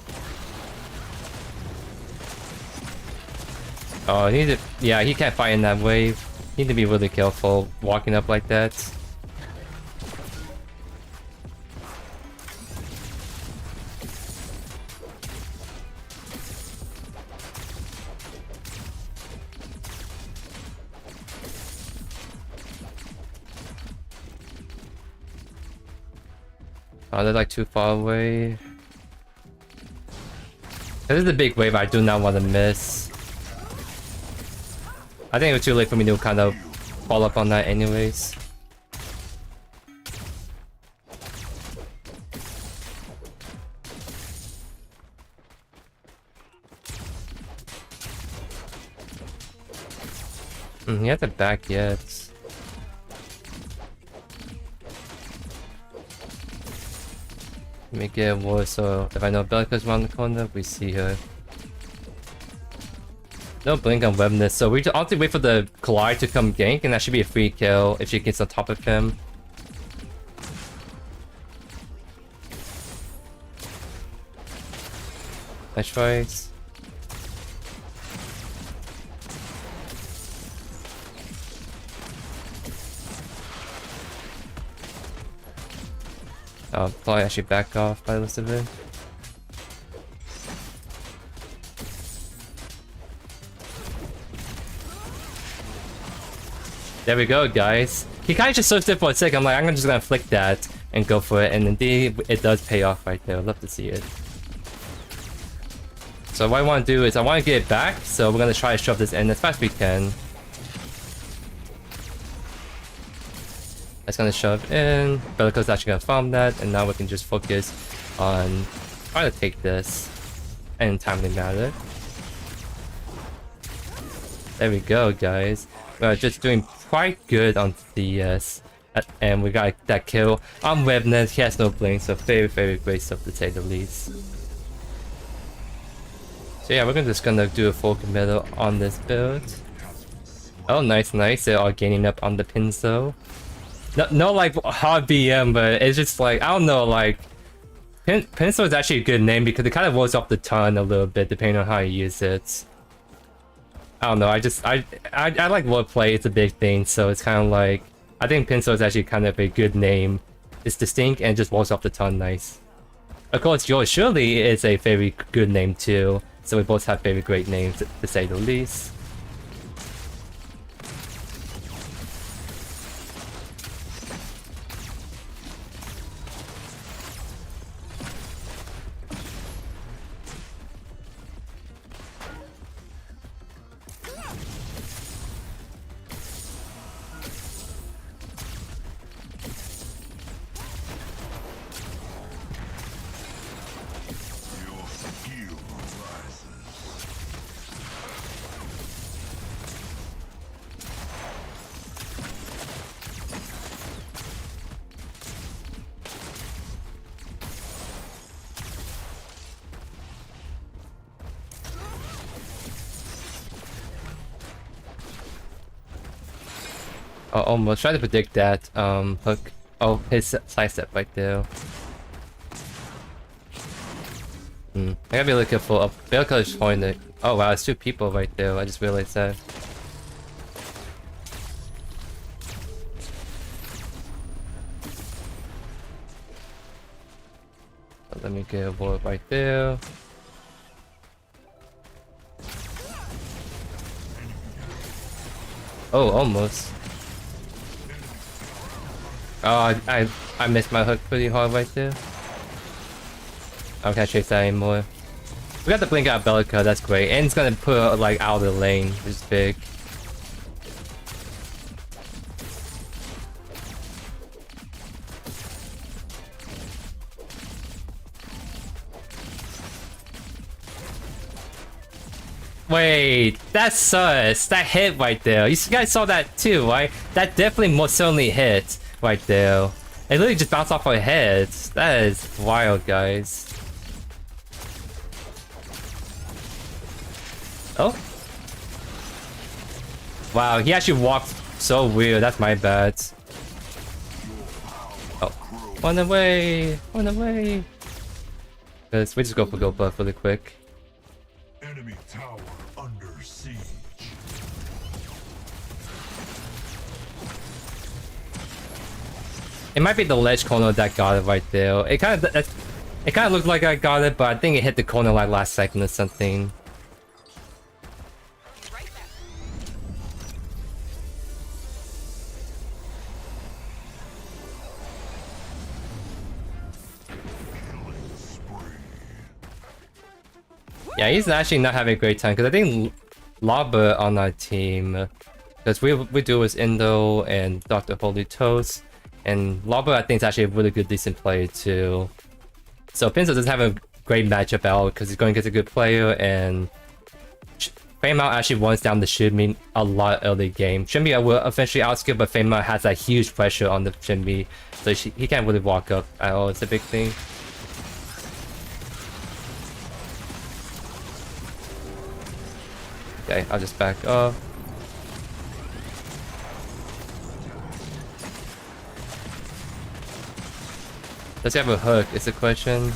B: Oh, he need to, yeah, he can't fight in that wave. Need to be really careful walking up like that. Oh, they're like too far away. This is a big wave I do not want to miss. I think it was too late for me to kind of follow up on that anyways. He hasn't back yet. Let me get a ward so if I know Belka's around the corner, we see her. No blink on webness, so we just have to wait for the collide to come gank, and that should be a free kill if she gets on top of him. Nice tries. I'll probably actually back off by the list of it. There we go, guys. He kind of just searched it for a second. I'm like, I'm just gonna flick that and go for it, and indeed, it does pay off right there. I'd love to see it. So what I want to do is I want to get it back, so we're gonna try to shove this in as fast as we can. That's gonna shove in. Belka's actually gonna farm that, and now we can just focus on trying to take this in a timely manner. There we go, guys. We're just doing quite good on CS, and we got that kill on Webnet. He has no blink, so very, very great stuff to say the least. So yeah, we're just gonna do a full committal on this build. Oh, nice, nice. They're all gaining up on the pins though. No, like hard BM, but it's just like, I don't know, like Pencil is actually a good name because it kind of rolls off the tongue a little bit depending on how you use it. I don't know, I like wordplay, it's a big thing, so it's kind of like, I think Pencil is actually kind of a good name. It's distinct and just rolls off the tongue nice. Of course, JoeYoursTruly is a very good name too, so we both have very great names to say the least. Oh, almost try to predict that hook. Oh, his side step right there. I gotta be really careful. Oh, Belka is holding it. Oh wow, it's two people right there. I just realized that. Let me get a ward right there. Oh, almost. Oh, I missed my hook pretty hard right there. I can't chase that anymore. We got the blink out Belka, that's great. And it's gonna put her, like, out of the lane, which is big. Wait, that's sus. That hit right there. You guys saw that too, right? That definitely most certainly hit right there. It literally just bounced off our heads. That is wild, guys. Oh. Wow, he actually walked so weird. That's my bad. Oh. Run away. Run away. Cause we just go for go buff really quick.
C: Enemy tower under siege.
B: It might be the ledge corner that got it right there. It kind of looked like I got it, but I think it hit the corner like last second or something. Yeah, he's actually not having a great time because I think Lobber on our team, because we do with Indo and Dr. Holy Toast, and Lobber I think is actually a really good decent player too. So Pinzo doesn't have a great matchup out because he's going against a good player, and Famao actually runs down the Shinbi a lot early game. Shinbi will eventually outskill, but Famao has that huge pressure on the Shinbi, so he can't really walk up at all. It's a big thing. Okay, I'll just back up. Does he have a hook? Is the question.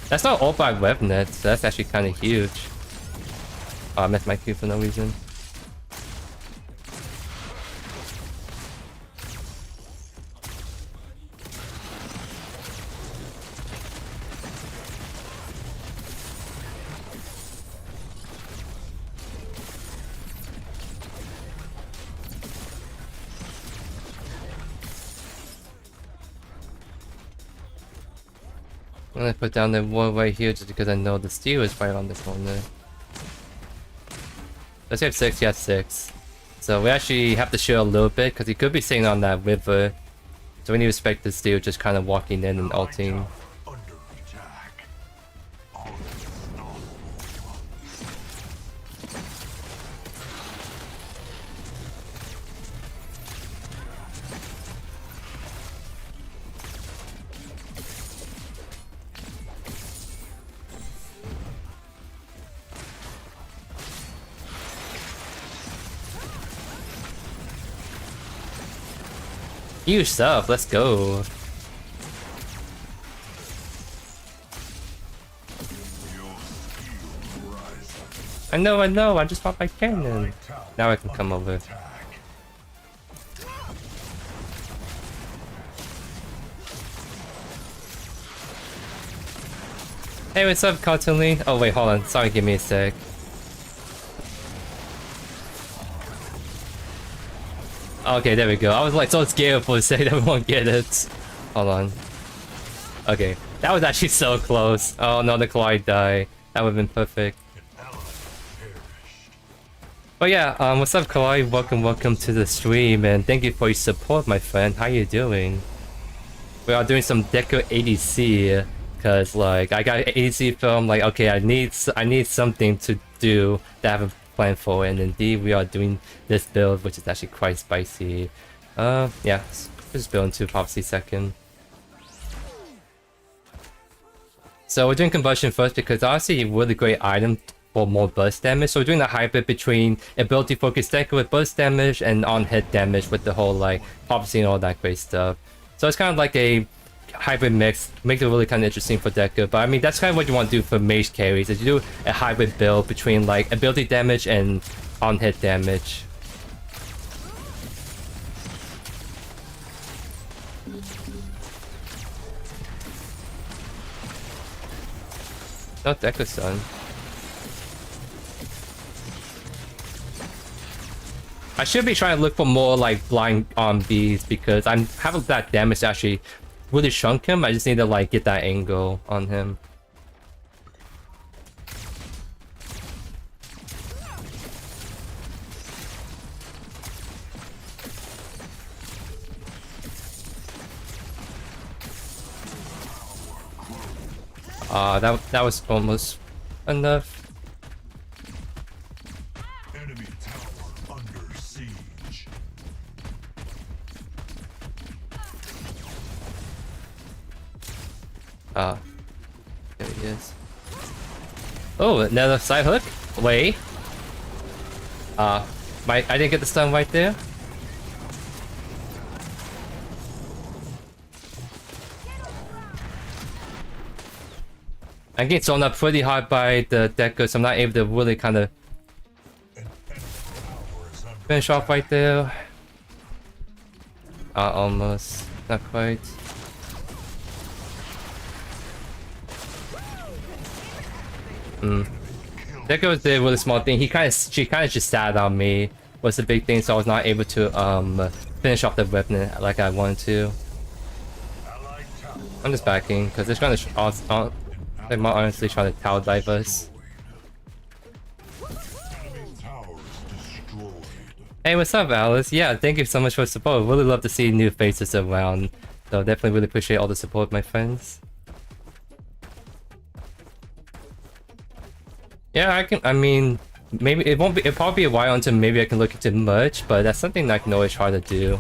B: That's not all by webnet, so that's actually kind of huge. Oh, I missed my Q for no reason. I'm gonna put down the wall right here just because I know the steel is right on the corner. Does he have 6? He has 6. So we actually have to shield a little bit because he could be sitting on that river. So we need to respect the steel just kind of walking in and ulting.
C: Under attack.
B: Huge stuff, let's go. I know, I just popped my cannon. Now I can come over. Hey, what's up, Cartoonly? Oh wait, hold on, sorry, give me a sec. Okay, there we go. I was like so scared for a second that we won't get it. Hold on. Okay, that was actually so close. Oh no, the Clyde died. That would have been perfect. But yeah, what's up, Kawhi? Welcome to the stream, and thank you for your support, my friend. How you doing? We are doing some Deco ADC, cause like I got ADC film. Like, okay, I need something to do that I have a plan for, and indeed we are doing this build, which is actually quite spicy. Yeah, just build into Prophecy second. So we're doing Combustion first because honestly, a really great item for more burst damage. So we're doing a hybrid between ability focus deck with burst damage and on hit damage with the whole like Prophecy and all that great stuff. So it's kind of like a hybrid mix, makes it really kind of interesting for Decker. But I mean, that's kind of what you want to do for mage carries, is you do a hybrid build between like ability damage and on hit damage. No Decker son. I should be trying to look for more like blind on bees because I'm having that damage to actually really shrunk him. I just need to like get that angle on him. That was almost enough.
C: Enemy tower under siege.
B: Ah, there he is. Oh, another side hook. Wait. I didn't get the stun right there. I'm getting thrown up pretty hard by the Decker, so I'm not able to really kind of finish off right there. Almost. Not quite. Decker did a really small thing. She kind of just sat on me. Was the big thing, so I was not able to finish off the weapon like I wanted to. I'm just backing because they're gonna. They might honestly try to tower dive us. Hey, what's up, Alice? Yeah, thank you so much for the support. Really love to see new faces around. So definitely really appreciate all the support, my friends. Yeah, I mean, maybe it won't be, it'll probably be a while until maybe I can look into merch, but that's something that I can always try to do.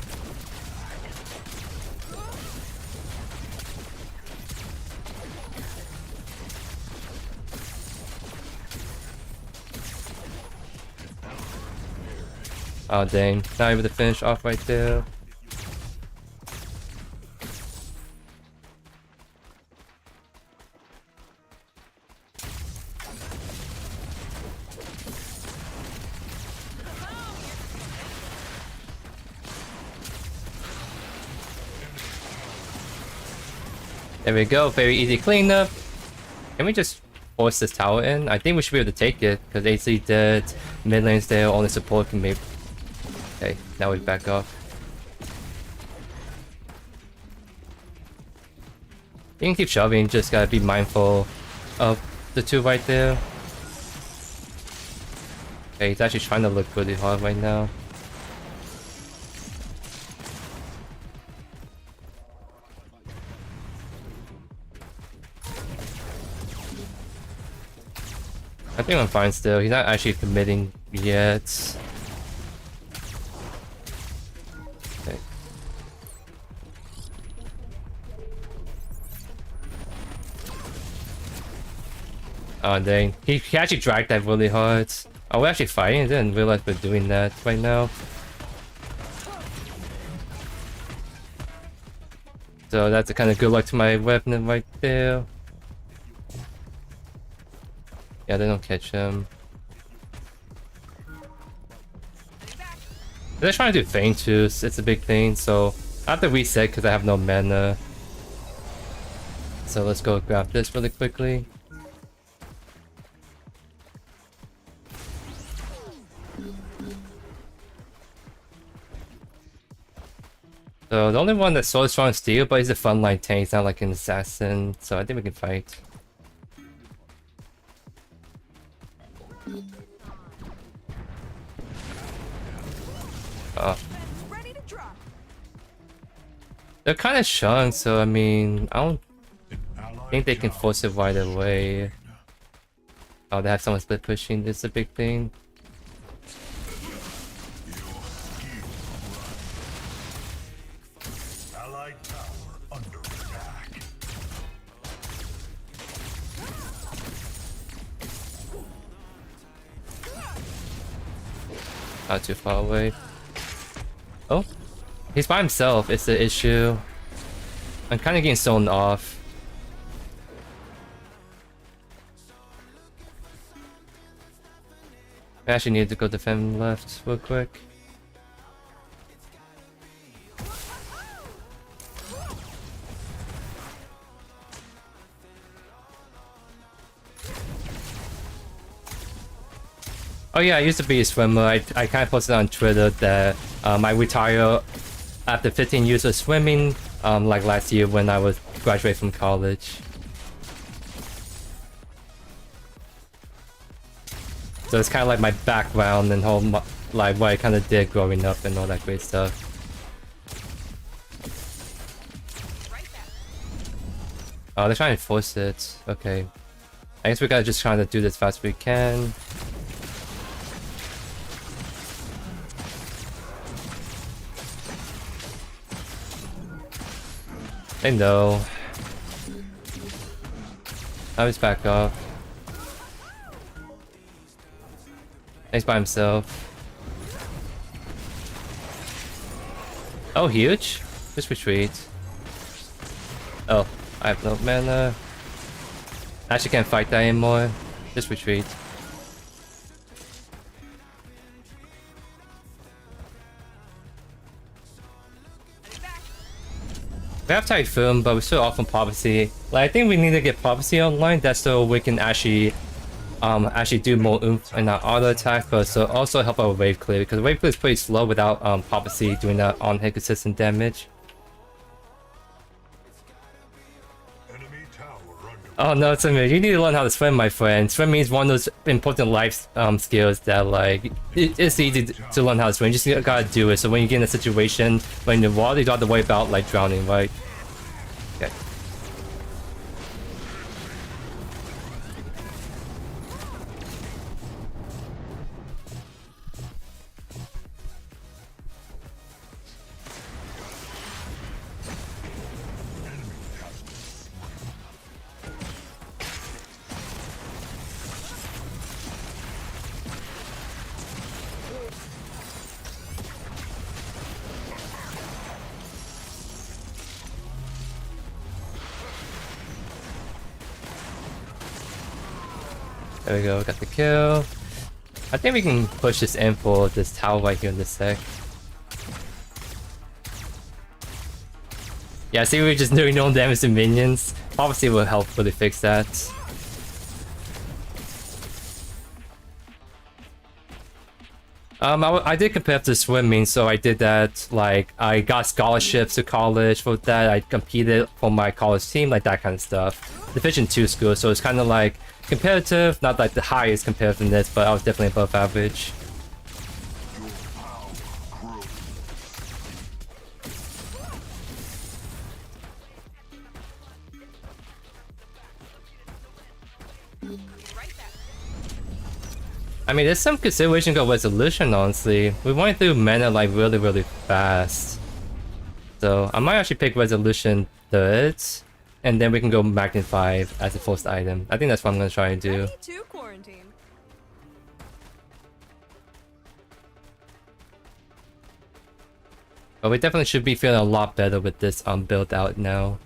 B: Oh dang, not able to finish off right there. There we go, very easy cleanup. Can we just force this tower in? I think we should be able to take it, because AC dead, mid lane's there, only support can maybe... Okay, now we back off. You can keep shoving, just gotta be mindful of the two right there. Okay, he's actually trying to look really hard right now. I think I'm fine still. He's not actually committing yet. Okay. Oh dang. He actually dragged that really hard. Oh, we're actually fighting? I didn't realize we're doing that right now. So that's a kind of good luck to my weapon right there. Yeah, they don't catch him. They're trying to do feint too, it's a big thing, so I have to reset because I have no mana. So let's go grab this really quickly. So the only one that's so strong is steel, but he's a frontline tank, he's not like an assassin, so I think we can fight. They're kind of strong, so I mean, I don't think they can force it right away. Oh, they have someone split pushing, this is a big thing. Not too far away. Oh, he's by himself, it's the issue. I'm kind of getting zoned off. I actually need to go defend left real quick. Oh yeah, I used to be a swimmer. I kind of posted on Twitter that I retire after 15 years of swimming, like last year when I was graduating from college. So it's kind of like my background and whole like what I kind of did growing up and all that great stuff. Oh, they're trying to force it. Okay, I guess we gotta just try to do this fast as we can. I know. Now he's back off. He's by himself. Oh, huge? Just retreat. Oh, I have no mana. I actually can't fight that anymore. Just retreat. We have Typhoon, but we're still off on Prophecy. Like, I think we need to get Prophecy online, that's so we can actually do more oomph in our auto attack, but so also help our wave clear, because wave clear is pretty slow without Prophecy doing that on hit consistent damage.
C: Enemy tower under
B: Oh no, Timmy, you need to learn how to swim, my friend. Swimming is one of those important life skills that like it's easy to learn how to swim. You just gotta do it. So when you get in a situation when in the water, you don't have to worry about like drowning, right? Okay. There we go, got the kill. I think we can push this in for this tower right here in this sec. Yeah, see, we're just doing no damage to minions. Obviously, will help really fix that. I did competitive swimming, so I did that. Like, I got scholarships to college for that. I competed for my college team, like that kind of stuff. Division 2 school, so it's kind of like competitive, not like the highest competitiveness, but I was definitely above average. I mean, there's some consideration of resolution, honestly. We went through mana like really fast. So I might actually pick resolution 3rd, and then we can go magnify as the first item. I think that's what I'm gonna try and do. But we definitely should be feeling a lot better with this build out now.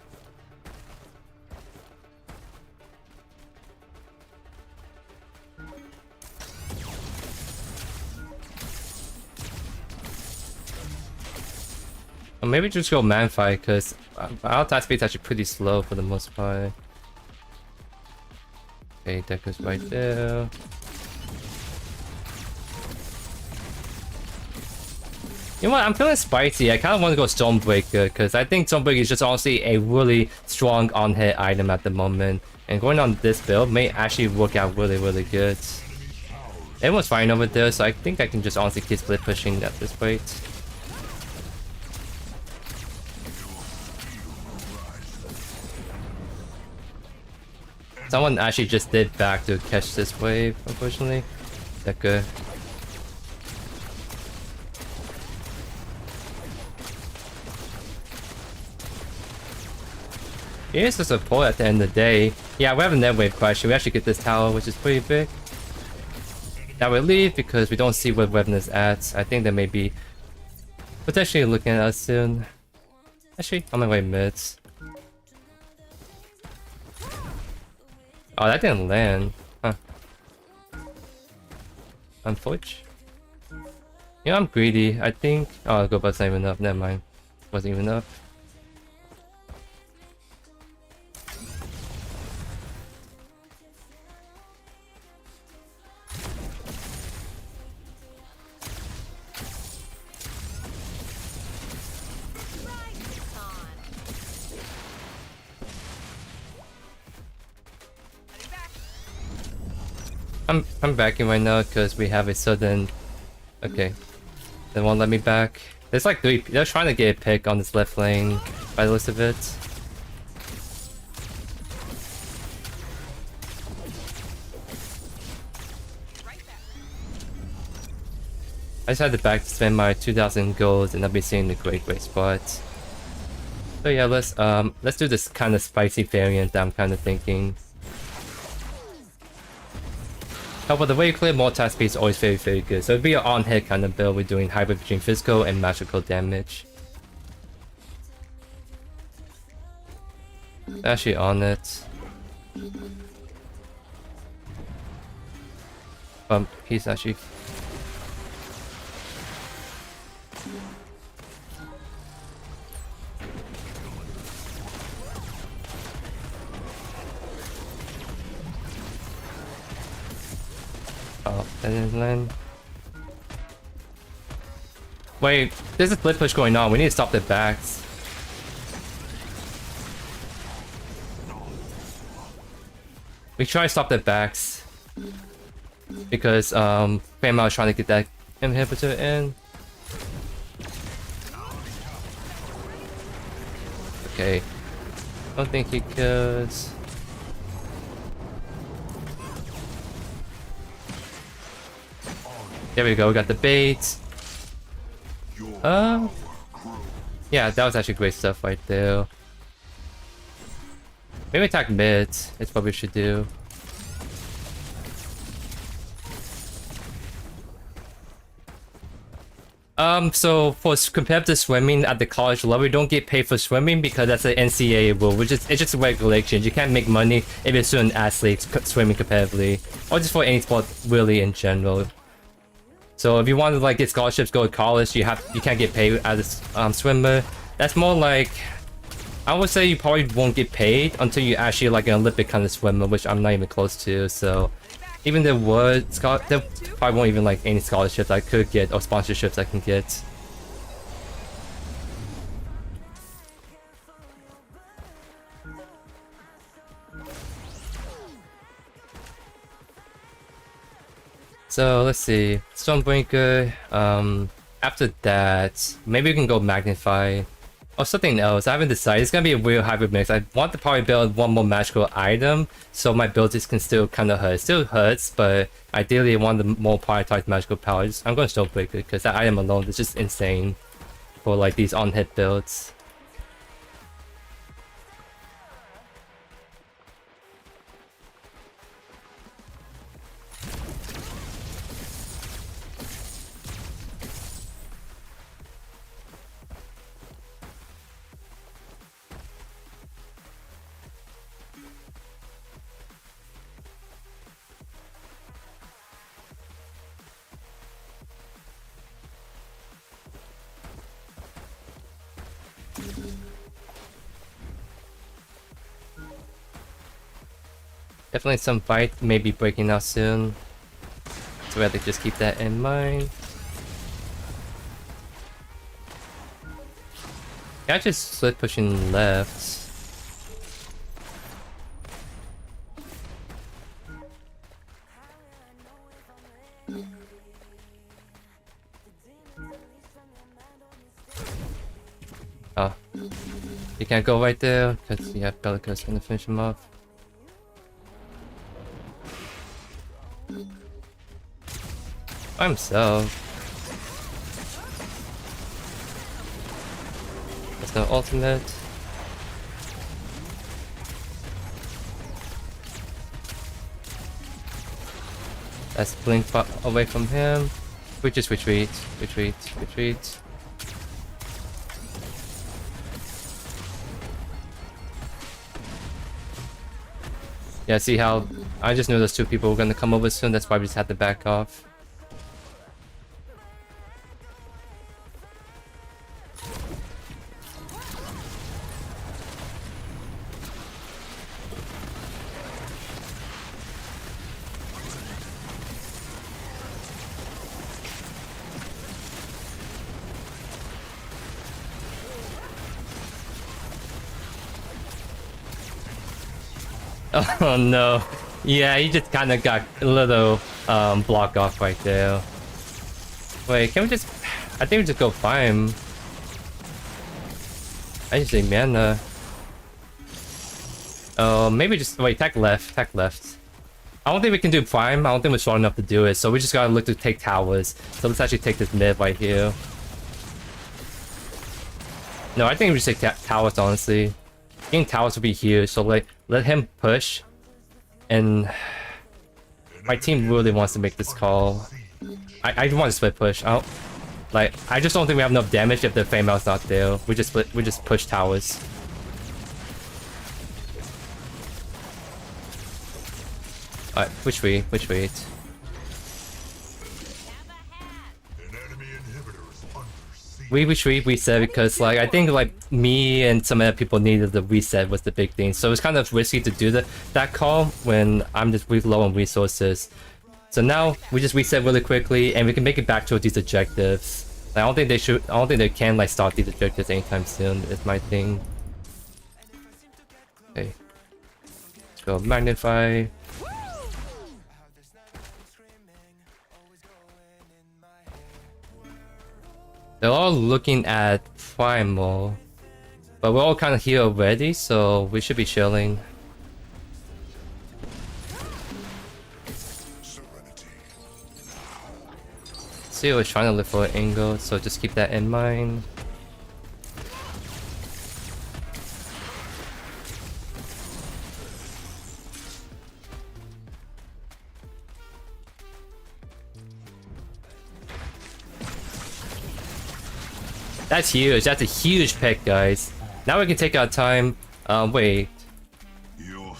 B: Or maybe just go man fight, because our attack speed is actually pretty slow for the most part. Okay, that goes right there. You know what? I'm feeling spicy. I kind of want to go Stonebreaker, because I think Stonebreaker is just honestly a really strong on-hit item at the moment. And going on this build may actually work out really good. Everyone's fine over there, so I think I can just honestly keep split pushing at this rate. Someone actually just did back to catch this wave, unfortunately. That good. Here's the support at the end of the day. Yeah, we have a net wave question. We actually get this tower, which is pretty big. Now we leave because we don't see where weapon is at. I think they may be potentially looking at us soon. Actually, on my way mids. Oh, that didn't land. Huh. Unfortunate. You know, I'm greedy. I think... Oh, go but's not even enough. Never mind. Wasn't even enough. I'm backing right now because we have a sudden... Okay. They won't let me back. There's like 3... They're trying to get a pick on this left lane by the looks of it. I just had to back to spend my 2,000 gold and I'll be seeing the great spot. So yeah, let's do this kind of spicy variant that I'm kind of thinking. However, the way you clear more attack speed is always very good. So it'd be an on-hit kind of build. We're doing hybrid between physical and magical damage. Actually on it. He's actually... Oh, that didn't land. Wait, there's a split push going on. We need to stop the backs. We try to stop their backs because Fama is trying to get that inhibitor in. Okay, don't think he kills. There we go. We got the bait. Yeah, that was actually great stuff right there. Maybe attack mid. That's what we should do. So for competitive swimming at the college level, you don't get paid for swimming because that's an NCAA rule, which is it's just regulations. You can't make money if you're student athletes swimming competitively, or just for any sport really in general. So if you want to like get scholarships, go to college, you can't get paid as a swimmer. That's more like, I would say you probably won't get paid until you actually like an Olympic kind of swimmer, which I'm not even close to. So even there probably won't even like any scholarships I could get or sponsorships I can get. So let's see, Stormbreaker. After that, maybe we can go Magnify or something else. I haven't decided. It's gonna be a weird hybrid mix. I want to probably build one more magical item so my builds can still kind of hurt. It still hurts, but ideally I want the more prioritized magical powers. I'm going Stormbreaker because that item alone is just insane for like these on-hit builds. Definitely some fight may be breaking out soon, so we have to just keep that in mind. Yeah, I just split pushing left. Oh, you can't go right there because yeah, Bellico's gonna finish him off. By himself. That's no ultimate. That's blink away from him. We just retreat, retreat, retreat. Yeah, see how I just knew those two people were gonna come over soon. That's why we just had to back off. Oh no. Yeah, he just kind of got a little block off right there. Wait, can we just... I think we just go find him. I just say mana. Oh, maybe just... Wait, attack left, attack left. I don't think we can do prime. I don't think we're strong enough to do it, so we just gotta look to take towers. So let's actually take this mid right here. No, I think we should take towers, honestly. Getting towers would be huge, so like, let him push. And my team really wants to make this call. I want to split push. I just don't think we have enough damage if the Fame Out's not there. We just push towers. Alright, which way? We retreat, reset because like I think like me and some other people needed the reset was the big thing. So it's kind of risky to do that call when I'm just really low on resources. So now we just reset really quickly and we can make it back to these objectives. Like, I don't think they can like start these objectives anytime soon. Is my thing. Okay. Let's go magnify. They're all looking at Primal. But we're all kind of here already, so we should be chilling. See, I was trying to look for an angle, so just keep that in mind. That's huge. That's a huge pick, guys. Now we can take our time. Wait.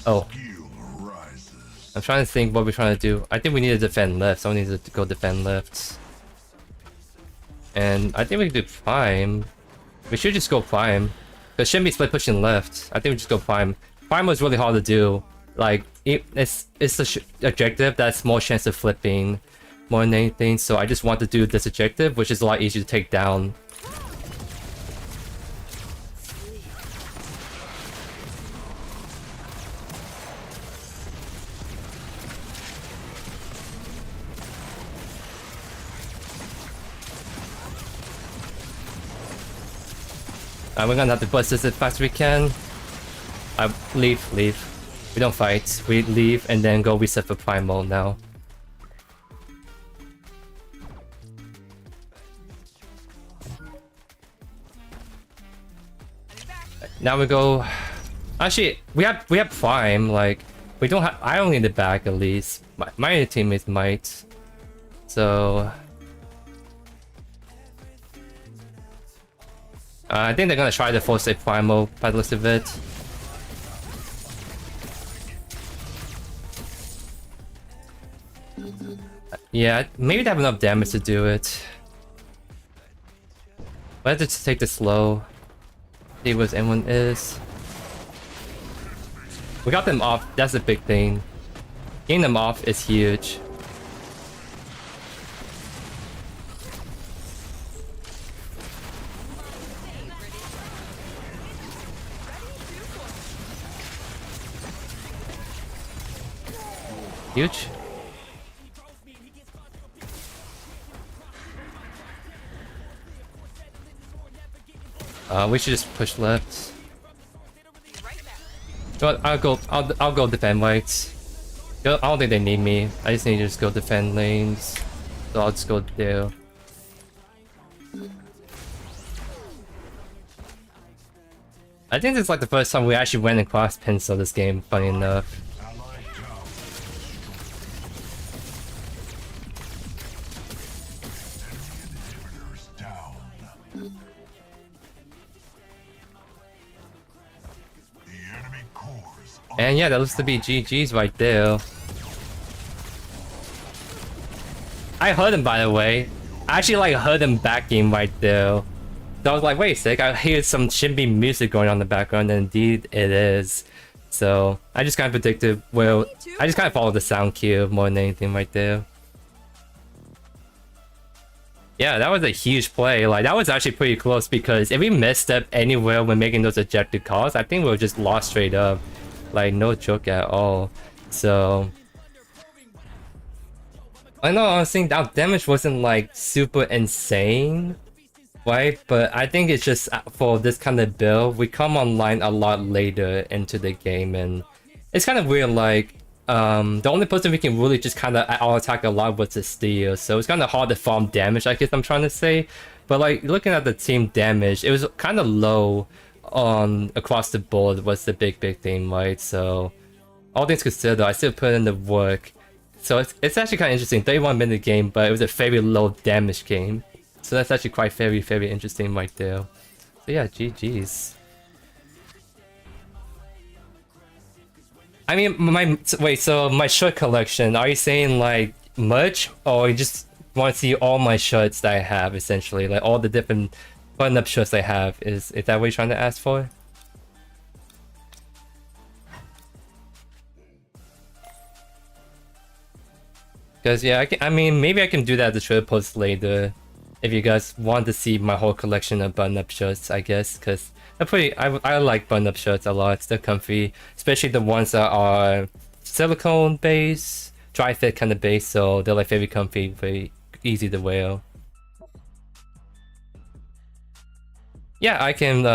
B: Oh. I'm trying to think what we're trying to do. I think we need to defend left. Someone needs to go defend left. And I think we can do prime. We should just go prime. Because shouldn't be split pushing left. I think we just go prime. Prime was really hard to do. Like, it's the objective that's more chance of flipping more than anything. So I just want to do this objective, which is a lot easier to take down. We're gonna have to bust this as fast as we can. Leave. We don't fight. We leave and then go reset for Primal now. Now we go. Actually, we have Prime. Like we don't have. I don't need it back at least. My teammates might. So. I think they're gonna try to force a Primal by the looks of it. Yeah, maybe they have enough damage to do it. Let's just take this slow. See what anyone is. We got them off, that's a big thing. Getting them off is huge. Huge. We should just push left. But I'll go defend right. I don't think they need me. I just need to just go defend lanes. So I'll just go there. I think this is like the first time we actually went across pencil this game, funny enough. And yeah, that looks to be GG's right there. I heard him, by the way. I actually like heard him backing right there. So I was like, wait a sec, I hear some chimpy music going on in the background, and indeed it is. So I just kind of predicted, well, I just kind of followed the sound cue more than anything right there. Yeah, that was a huge play. Like, that was actually pretty close because if we misstep anywhere when making those ejected calls, I think we were just lost straight up. Like, no joke at all. So I know honestly that damage wasn't like super insane, right? But I think it's just for this kind of build, we come online a lot later into the game, and it's kind of weird. Like, the only person we can really just kind of all attack a lot was the steal, so it's kind of hard to farm damage, I guess I'm trying to say. But like looking at the team damage, it was kind of low on across the board was the big thing, right? So all things considered, I still put in the work. So it's actually kind of interesting. 31-minute game, but it was a very low damage game. So that's actually quite very interesting right there. So yeah, GG's. I mean, so my shirt collection, are you saying like merch, or you just want to see all my shirts that I have, essentially? Like all the different button-up shirts I have, is that what you're trying to ask for? Because yeah, I mean, maybe I can do that at the trailer post later, if you guys want to see my whole collection of button-up shirts, I guess. Because I like button-up shirts a lot. They're comfy, especially the ones that are silicone base, dry fit kind of base. So they're like very comfy, very easy to wear. Yeah, I can.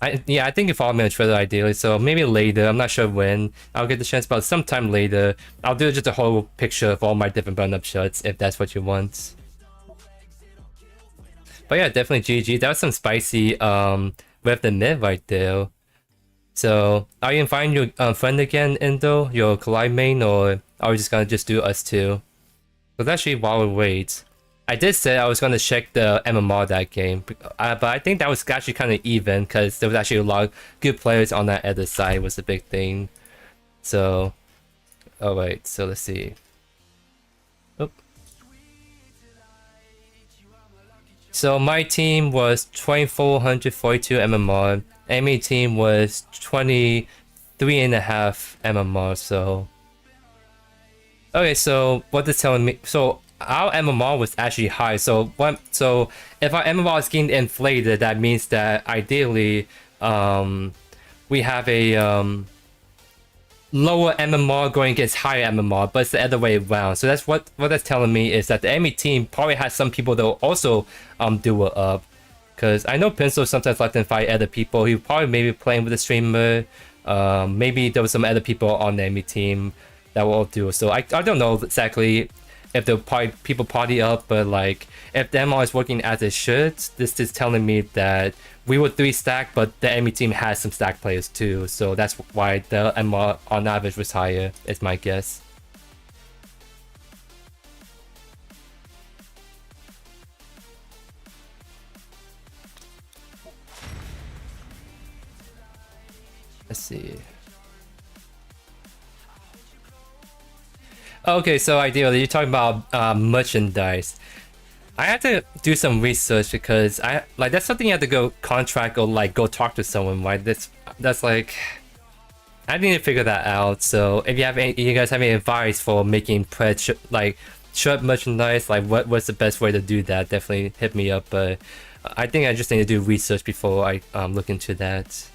B: I think you follow me on Twitter ideally, so maybe later. I'm not sure when I'll get the chance, but sometime later, I'll do just a whole picture of all my different burn-up shots if that's what you want. But yeah, definitely GG. That was some spicy with the mid right there. So are you inviting your friend again, Indo, your collide main, or are we just gonna just do us two? Because actually, while we wait, I did say I was gonna check the MMR that game, but I think that was actually kind of even because there was actually a lot of good players on that other side was the big thing. So, all right, so let's see. Oop. So my team was 2442 MMR. Enemy team was 23.5 MMR. So okay, so what is telling me? So our MMR was actually high. So what? So if our MMR is getting inflated, that means that ideally, we have a lower MMR going against higher MMR, but it's the other way around. So that's what that's telling me is that the enemy team probably has some people that will also do it up. Because I know Pencil sometimes like to fight other people. He probably maybe playing with a streamer. Maybe there was some other people on the enemy team that will all do it. So I don't know exactly if the people party up, but like if the MMR is working as it should, this is telling me that we were 3 stack, but the enemy team has some stack players too. So that's why the MMR on average was higher, is my guess. Let's see. Okay, so ideally, you're talking about merchandise. I had to do some research because that's something you have to go contract or like go talk to someone, right? That's like I need to figure that out. So if you guys have any advice for making shirt merchandise, like what's the best way to do that? Definitely hit me up. But I think I just need to do research before I look into that.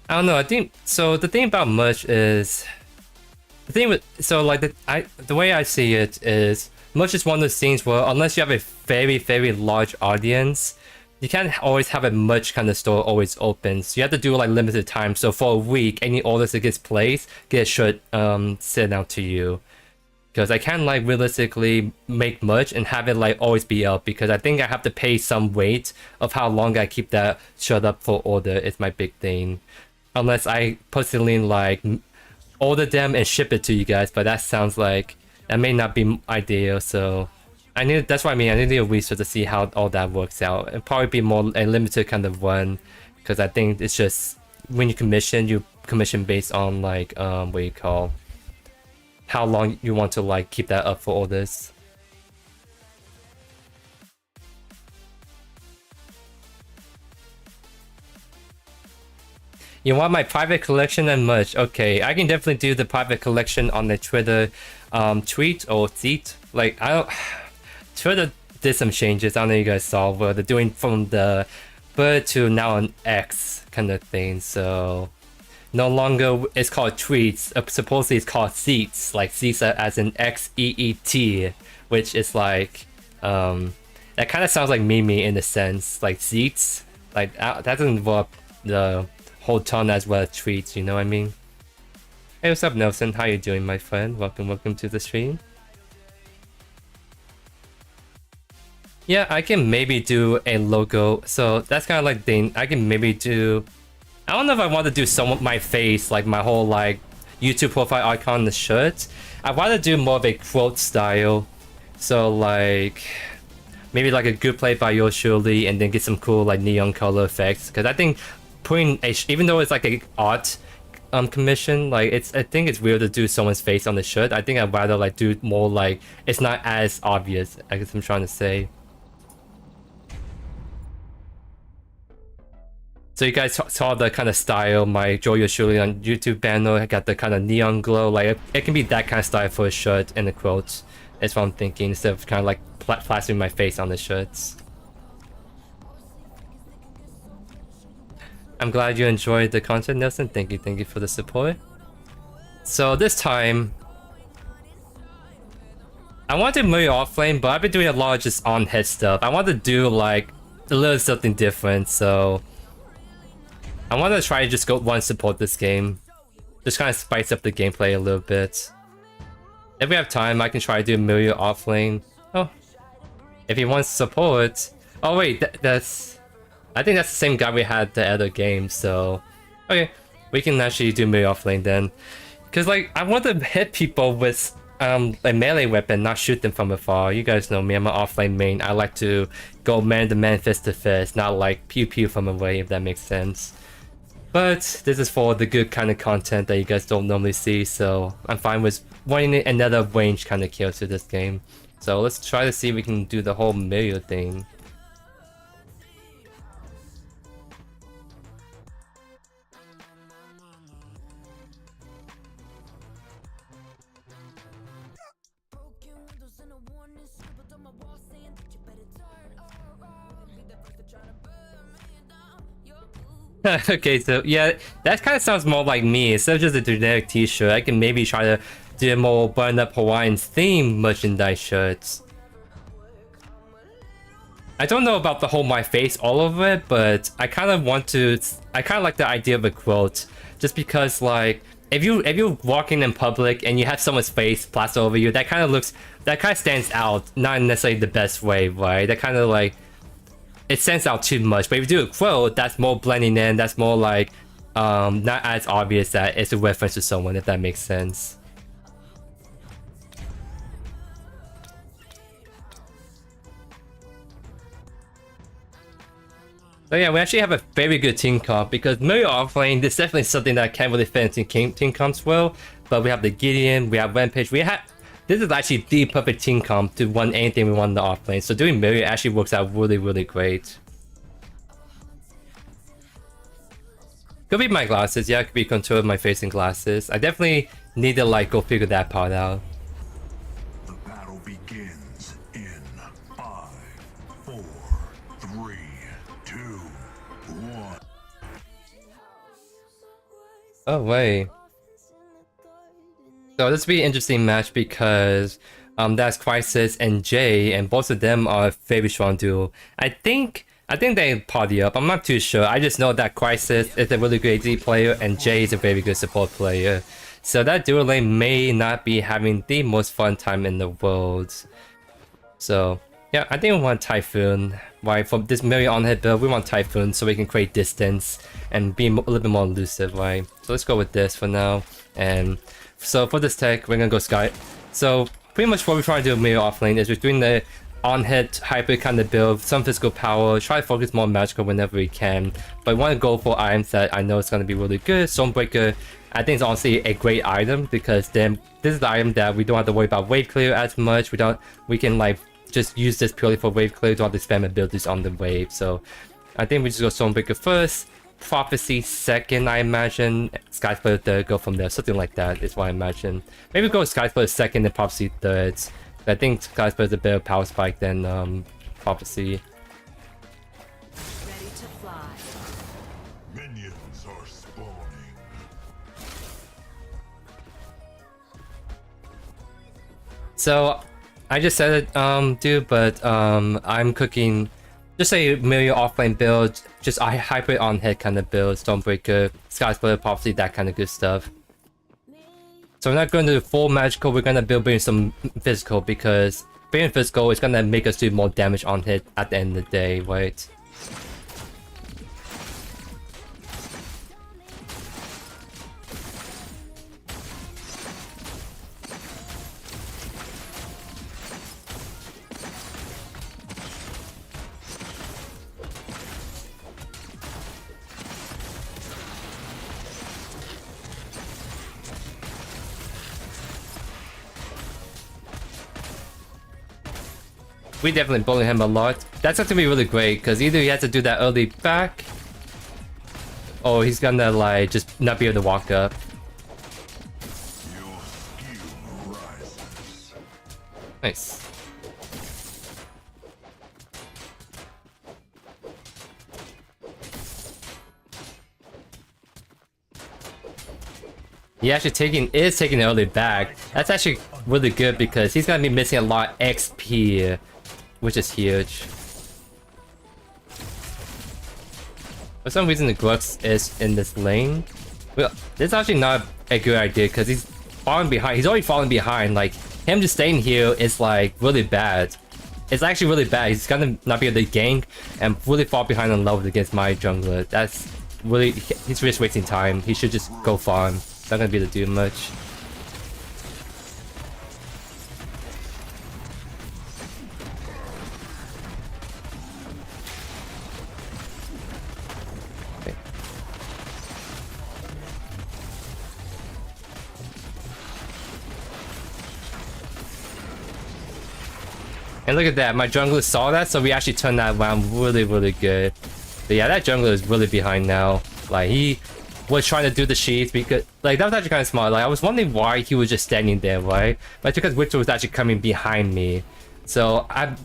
B: I don't know. I think so. The thing about merch is the thing with the way I see it is merch is one of those things where unless you have a very large audience, you can't always have a merch kind of store always open. So you have to do like limited time. So for a week, any orders that gets placed get a shirt sent out to you. Because I can't like realistically make merch and have it like always be up because I think I have to pay some weight of how long I keep that shirt up for order is my big thing. Unless I personally like order them and ship it to you guys, but that sounds like that may not be ideal. So that's what I mean. I need to do research to see how all that works out. It'll probably be more a limited kind of one because I think it's just when you commission based on like what you call how long you want to like keep that up for orders. You want my private collection and merch? Okay, I can definitely do the private collection on the Twitter tweet or tweet. Like Twitter did some changes. I don't know if you guys saw where they're doing from the bird to now an X kind of thing. So no longer it's called tweets. Supposedly it's called seats. Like seats as in XEET, which is like that kind of sounds like Mimi in a sense. Like seats. Like that doesn't involve the whole ton as well as tweets, you know what I mean? Hey, what's up, Nelson? How you doing, my friend? Welcome to the stream. Yeah, I can maybe do a logo. So that's kind of like thing. I can maybe do. I don't know if I want to do some of my face, like my whole like YouTube profile icon on the shirt. I want to do more of a quote style. So like maybe like a good play by JoeYoursTruly and then get some cool like neon color effects. Because I think putting even though it's like a art commission, like I think it's weird to do someone's face on the shirt. I think I'd rather like do more like it's not as obvious, I guess I'm trying to say. So you guys saw the kind of style my JoeYoursTruly on YouTube banner. I got the kind of neon glow, like it can be that kind of style for a shirt and the quotes. That's what I'm thinking instead of kind of like plastering my face on the shirts. I'm glad you enjoyed the content, Nelson. Thank you for the support. So this time, I want to do Mario offlane, but I've been doing a lot of just on-hit stuff. I want to do like a little something different, so I want to try to just go one support this game. Just kind of spice up the gameplay a little bit. If we have time, I can try to do Mario offlane. Oh, if he wants support. Oh wait, that's... I think that's the same guy we had the other game, so... Okay, we can actually do Mario offlane then. Because like, I want to hit people with a melee weapon, not shoot them from afar. You guys know me, I'm an offlane main. I like to go man-to-man, fist-to-fist, not like pew-pew from away, if that makes sense. But this is for the good kind of content that you guys don't normally see, so I'm fine with wanting another range kind of kill to this game. So let's try to see if we can do the whole Mario thing. Okay, so yeah, that kind of sounds more like me. Instead of just a generic t-shirt, I can maybe try to do a more burned up Hawaiian theme merchandise shirts. I don't know about the whole my face all over it, but I kind of like the idea of a quote, just because like if you're walking in public and you have someone's face plastered over you, that kind of stands out, not necessarily the best way, right? That kind of like, it stands out too much. But if you do a quote, that's more blending in, that's more like not as obvious that it's a reference to someone, if that makes sense. So yeah, we actually have a very good team comp, because Mario offlane, this is definitely something that can't really fit into team comps well. But we have the Gideon, we have Rampage, this is actually the perfect team comp to run anything we want in the offlane. So doing Mario actually works out really, really great. Could be my glasses, yeah, could be control of my face and glasses. I definitely need to like go figure that part out.
C: The battle begins in 5, 4, 3, 2, 1.
B: Oh wait. So this will be an interesting match because that's Crisis and Jay, and both of them are a very strong duo. I think they party up. I'm not too sure. I just know that Crisis is a really good AD player and Jay is a very good support player. So that duo lane may not be having the most fun time in the world. So yeah, I think we want Typhoon. Right, for this Mario on-hit build, we want Typhoon so we can create distance and be a little bit more elusive, right? So let's go with this for now. And so for this tech, we're gonna go Sky. So pretty much what we're trying to do with Mario offlane is we're doing the on-hit hybrid kind of build, some physical power, try to focus more on magical whenever we can. But we want to go for items that I know is going to be really good. Stormbreaker, I think it's honestly a great item, because then this is the item that we don't have to worry about wave clear as much. We can like just use this purely for wave clear, don't have to spam abilities on the wave. So I think we just go Stormbreaker first, Prophecy second, I imagine, Sky Splitter third, go from there, something like that is what I imagine. Maybe go Sky Splitter second and Prophecy third. I think Sky Splitter is a better power spike than Prophecy.
E: Ready to fly.
C: Minions are spawning.
B: So I just said it, dude, but I'm cooking just a Mario offlane build, just a hybrid on hit kind of build, Stormbreaker, Sky Splitter, Prophecy, that kind of good stuff. So we're not going to do full magical, we're gonna bring some physical, because being physical is gonna make us do more damage on hit at the end of the day, right? We definitely bully him a lot. That's going to be really great, because either he has to do that early back, or he's gonna like just not be able to walk up.
C: Your skill rises.
B: Nice. He actually is taking the early back. That's actually really good because he's gonna be missing a lot of XP, which is huge. For some reason, the Grux is in this lane. Well, this is actually not a good idea because he's falling behind. He's already falling behind. Like, him just staying here is like really bad. It's actually really bad. He's gonna not be able to gank and really fall behind on levels against my jungler. That's really, he's just wasting time. He should just go farm. Not gonna be able to do much. And look at that, my jungler saw that, so we actually turned that around really, really good. But yeah, that jungler is really behind now. Like, he was trying to do the sheath because, like, that was actually kind of smart. Like, I was wondering why he was just standing there, right? But it's because Witcher was actually coming behind me. So I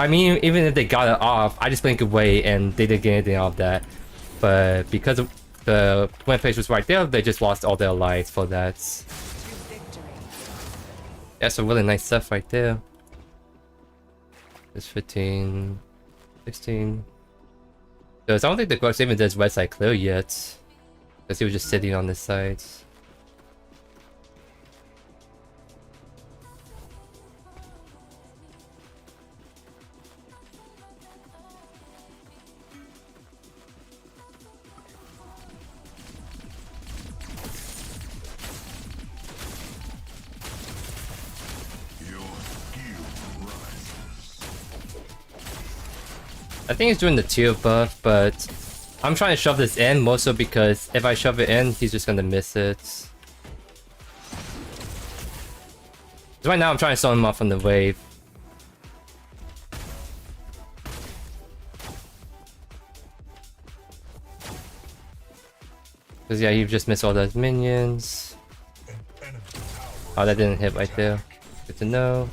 B: mean, even if they got it off, I just blinked away and they didn't get anything off that. But because of the Rampage was right there, they just lost all their lives for that. That's some really nice stuff right there. It's 15, 16. Because I don't think the Grux even does red side clear yet. Because he was just sitting on this side. I think he's doing the tier buff, but I'm trying to shove this in, mostly because if I shove it in, he's just gonna miss it. So right now I'm trying to stall him off on the wave. Because yeah, he just missed all those minions. Oh, that didn't hit right there. Good to know.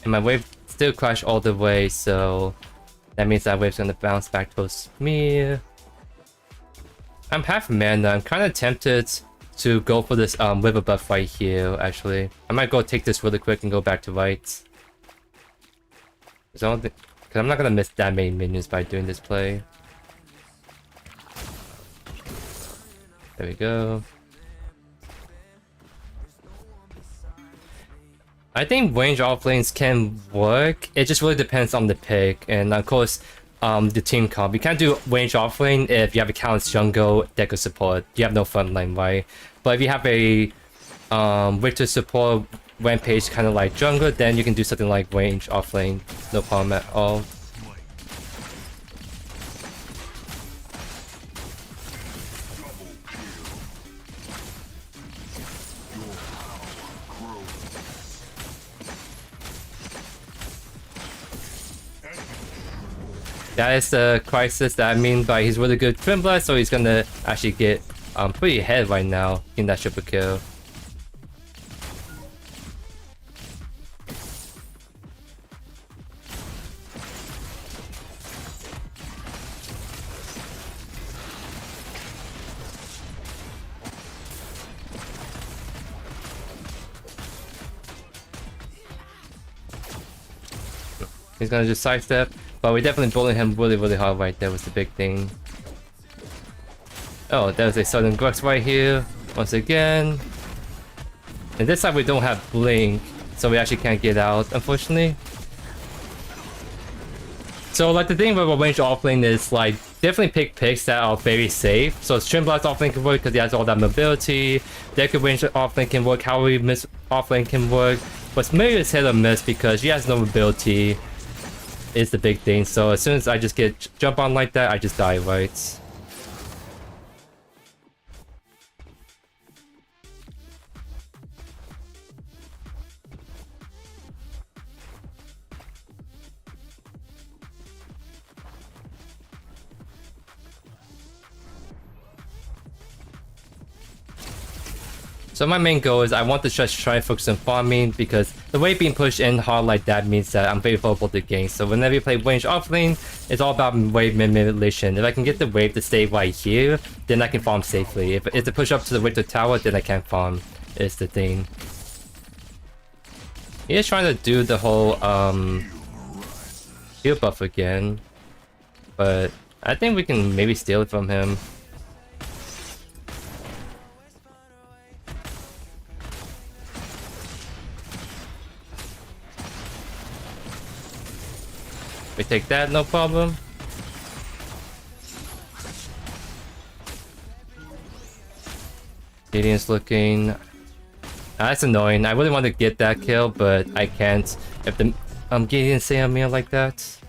B: And my wave still crashed all the way, so that means that wave's gonna bounce back towards me. I'm half mana. I'm kind of tempted to go for this river buff right here, actually. I might go take this really quick and go back to right. Because I'm not gonna miss that many minions by doing this play. There we go. I think range offlanes can work. It just really depends on the pick, and of course, the team comp. You can't do range offlane if you have a Callus jungle that could support. You have no frontline, right? But if you have a Richter support Rampage kind of like jungle, then you can do something like range offlane. No problem at all. That is the crisis that I mean by he's really good Twin Blast, so he's gonna actually get pretty ahead right now in that triple kill. He's gonna just sidestep. But we definitely bullied him really, really hard right there was the big thing. Oh, there's a sudden Grux right here, once again. And this side we don't have Blink, so we actually can't get out, unfortunately. So like the thing with a range offlane is like, definitely pick picks that are very safe. So Stream Blast offlane can work because he has all that mobility. Deku range offlane can work, Howie miss offlane can work. But Smear is hit or miss because she has no mobility. Is the big thing, so as soon as I just get jump on like that, I just die, right? So my main goal is I want to just try and focus on farming because the wave being pushed in hard like that means that I'm very vulnerable to gank. So whenever you play range offlane, it's all about wave manipulation. If I can get the wave to stay right here, then I can farm safely. If it's a push up to the Winter Tower, then I can't farm. is the thing. He is trying to do the whole heal buff again, but I think we can maybe steal it from him. We take that, no problem. Gideon's looking. That's annoying. I really want to get that kill, but I can't if the Gideon stay on me like that.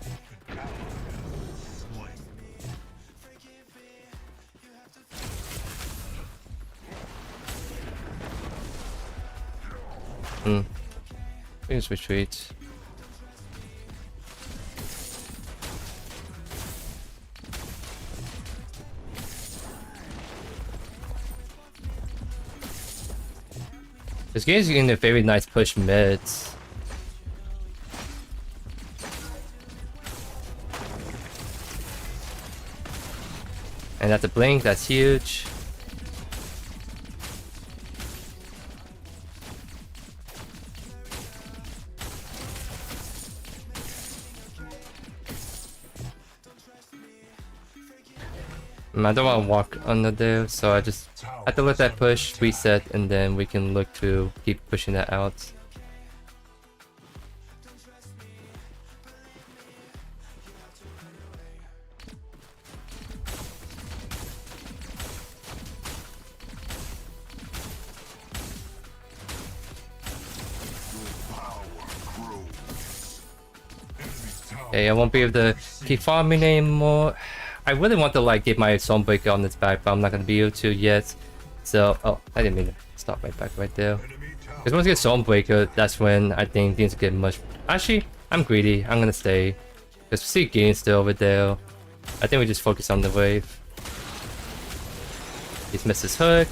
B: Please retreat. This game's getting a very nice push mid. And that's a blink, that's huge. I don't want to walk under there, so I just have to let that push reset, and then we can look to keep pushing that out. Okay, I won't be able to keep farming anymore. I really want to like get my Stormbreaker on this back, but I'm not gonna be able to yet. So, oh, I didn't mean to stop right back right there. Because once I get Stormbreaker, that's when I think things get much. Actually, I'm greedy. I'm gonna stay. Because we see Gain still over there. I think we just focus on the wave. He's missed his hook.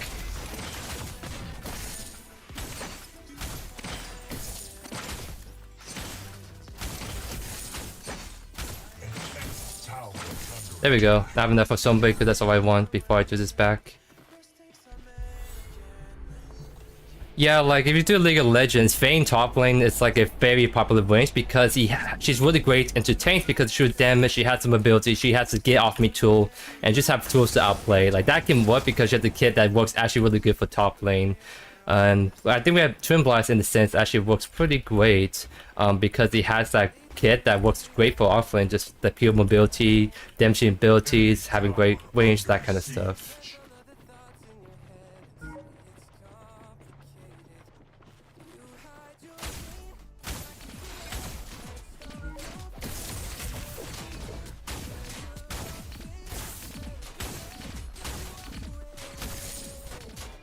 B: There we go. I have enough of Stormbreaker, that's all I want before I do this back. Yeah, like if you do League of Legends, Vayne top lane is like a very popular range because she's really great into tanks because she shoot damage, she has some ability, she has to get off me tool, and just have tools to outplay. Like that can work because you have the kit that works actually really good for top lane. And I think we have Twin Blast in the sense actually works pretty great because it has that kit that works great for offlane, just the pure mobility, damaging abilities, having great range, that kind of stuff.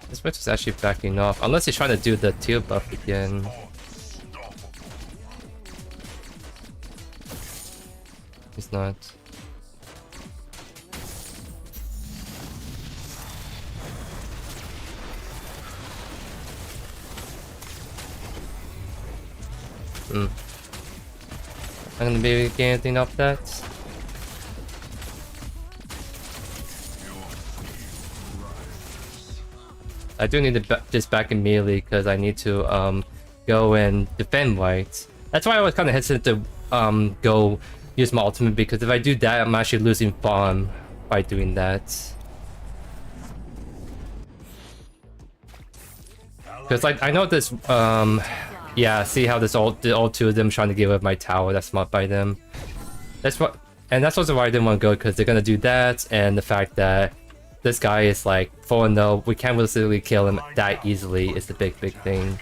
B: This match is actually backing off, unless he's trying to do the teal buff again. He's not. I'm gonna be able to get anything off that. I do need to just back immediately because I need to go and defend right. That's why I was kind of hesitant to go use my ultimate, because if I do that, I'm actually losing farm by doing that. Because like I know this yeah, see how this all two of them trying to give up my tower. That's smart by them. That's also why I didn't want to go, because they're gonna do that, and the fact that this guy is like 4-0, we can't realistically kill him that easily is the big thing.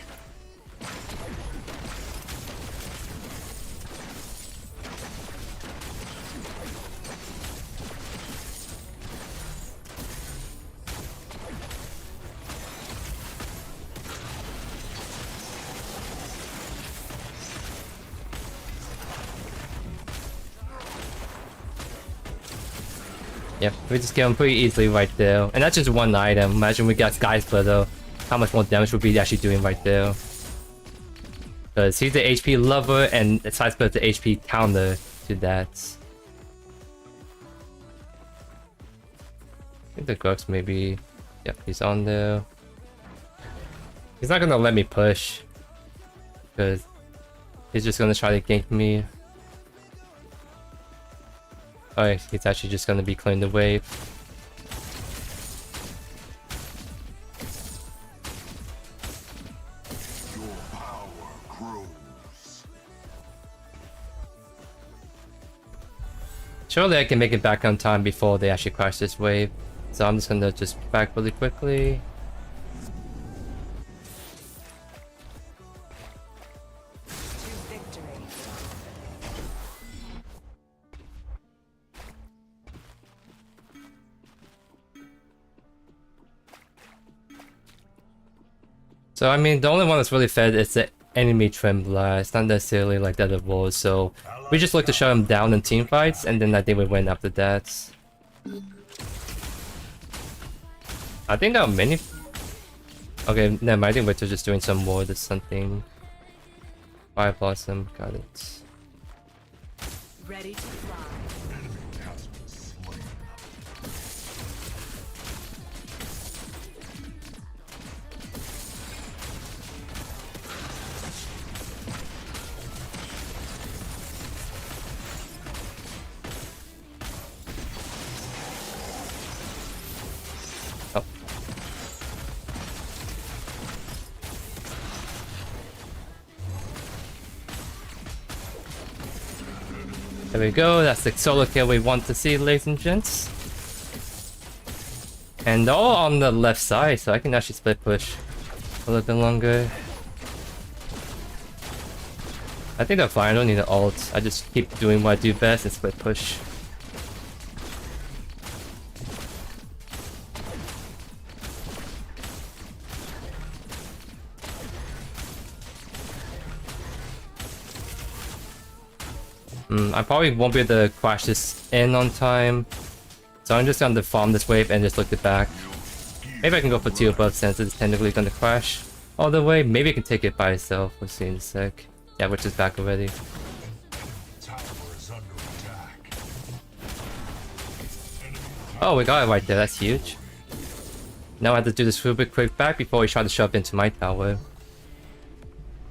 B: Yep, we just kill him pretty easily right there. And that's just one item. Imagine we got Sky Splitter, how much more damage we'll be actually doing right there. Because he's the HP lover and Sky Splitter the HP counter to that. I think the Grux maybe... Yep, he's on there. He's not gonna let me push. Because he's just gonna try to gank me. Alright, he's actually just gonna be clearing the wave.
C: Your power grows.
B: Surely I can make it back on time before they actually crash this wave. So I'm just gonna just back really quickly. So I mean, the only one that's really fed is the enemy Trembler. It's not necessarily like that it was. So we just look to shut him down in team fights, and then I think we win after that. I think there are many. Okay, never mind. I think we're just doing some more. There's something. Fire Blossom, got it.
E: Ready to fly.
C: Enemy has been slain.
B: Oh. There we go, that's the solo kill we want to see, ladies and gents. And they're all on the left side, so I can actually split push a little bit longer. I think they're fine, I don't need an ult. I just keep doing what I do best and split push. I probably won't be able to crash this in on time. So I'm just gonna farm this wave and just look it back. Maybe I can go for 2 above since it's technically gonna crash all the way. Maybe I can take it by itself. We'll see in a sec. Yeah, which is back already.
C: Tower is under attack.
B: Oh, we got it right there. That's huge. Now I have to do this real bit quick back before he tries to shove into my tower.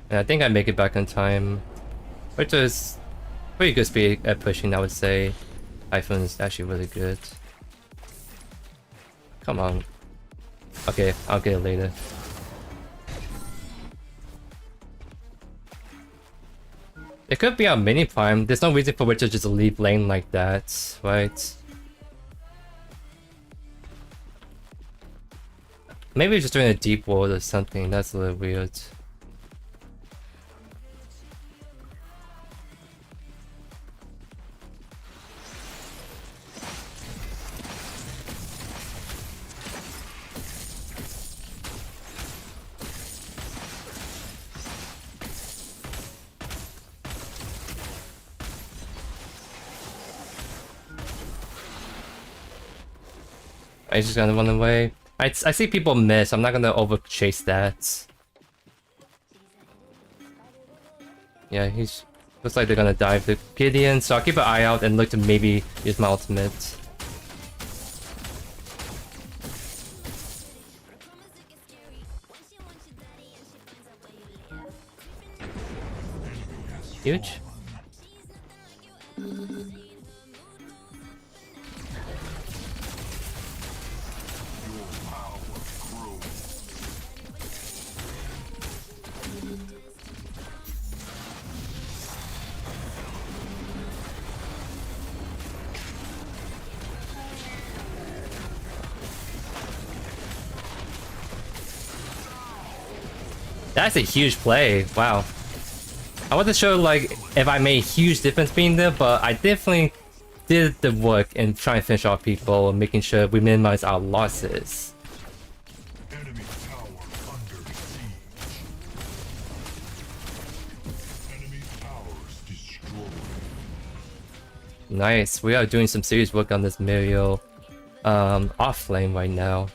B: And I think I make it back on time. Which is pretty good speed at pushing, I would say. iPhone is actually really good. Come on. Okay, I'll get it later. It could be our mini prime. There's no reason for which to just leave lane like that, right? Maybe we're just doing a deep ward or something. That's a little weird. He's just gonna run away. I see people miss. I'm not gonna over chase that. Yeah, he's looks like they're gonna dive the Gideon, so I'll keep an eye out and look to maybe use my ultimate. Huge. That's a huge play. Wow. I wasn't sure like if I made a huge difference being there, but I definitely did the work in trying to finish off people and making sure we minimize our losses.
C: Enemy tower under siege. Enemy towers destroyed.
B: Nice. We are doing some serious work on this Mario off lane right now.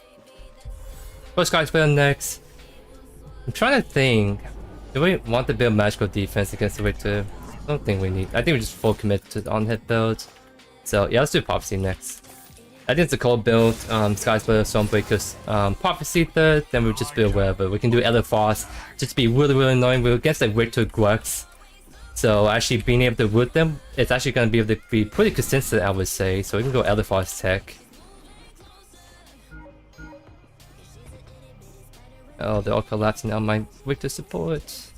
B: First guys play on next. I'm trying to think. Do we want to build magical defense against the Victor? I don't think we need. I think we just full commit to on hit build. So yeah, let's do Prophecy next. I think it's a cold build, Sky's Blade, Stormbreaker, Prophecy third, then we'll just build whatever. We can do Elephos, just be really annoying. We're against like Victor Grugs. So actually being able to root them, it's actually going to be able to be pretty consistent, I would say. So we can go Elephos tech. Oh, they're all collapsing on my Victor support.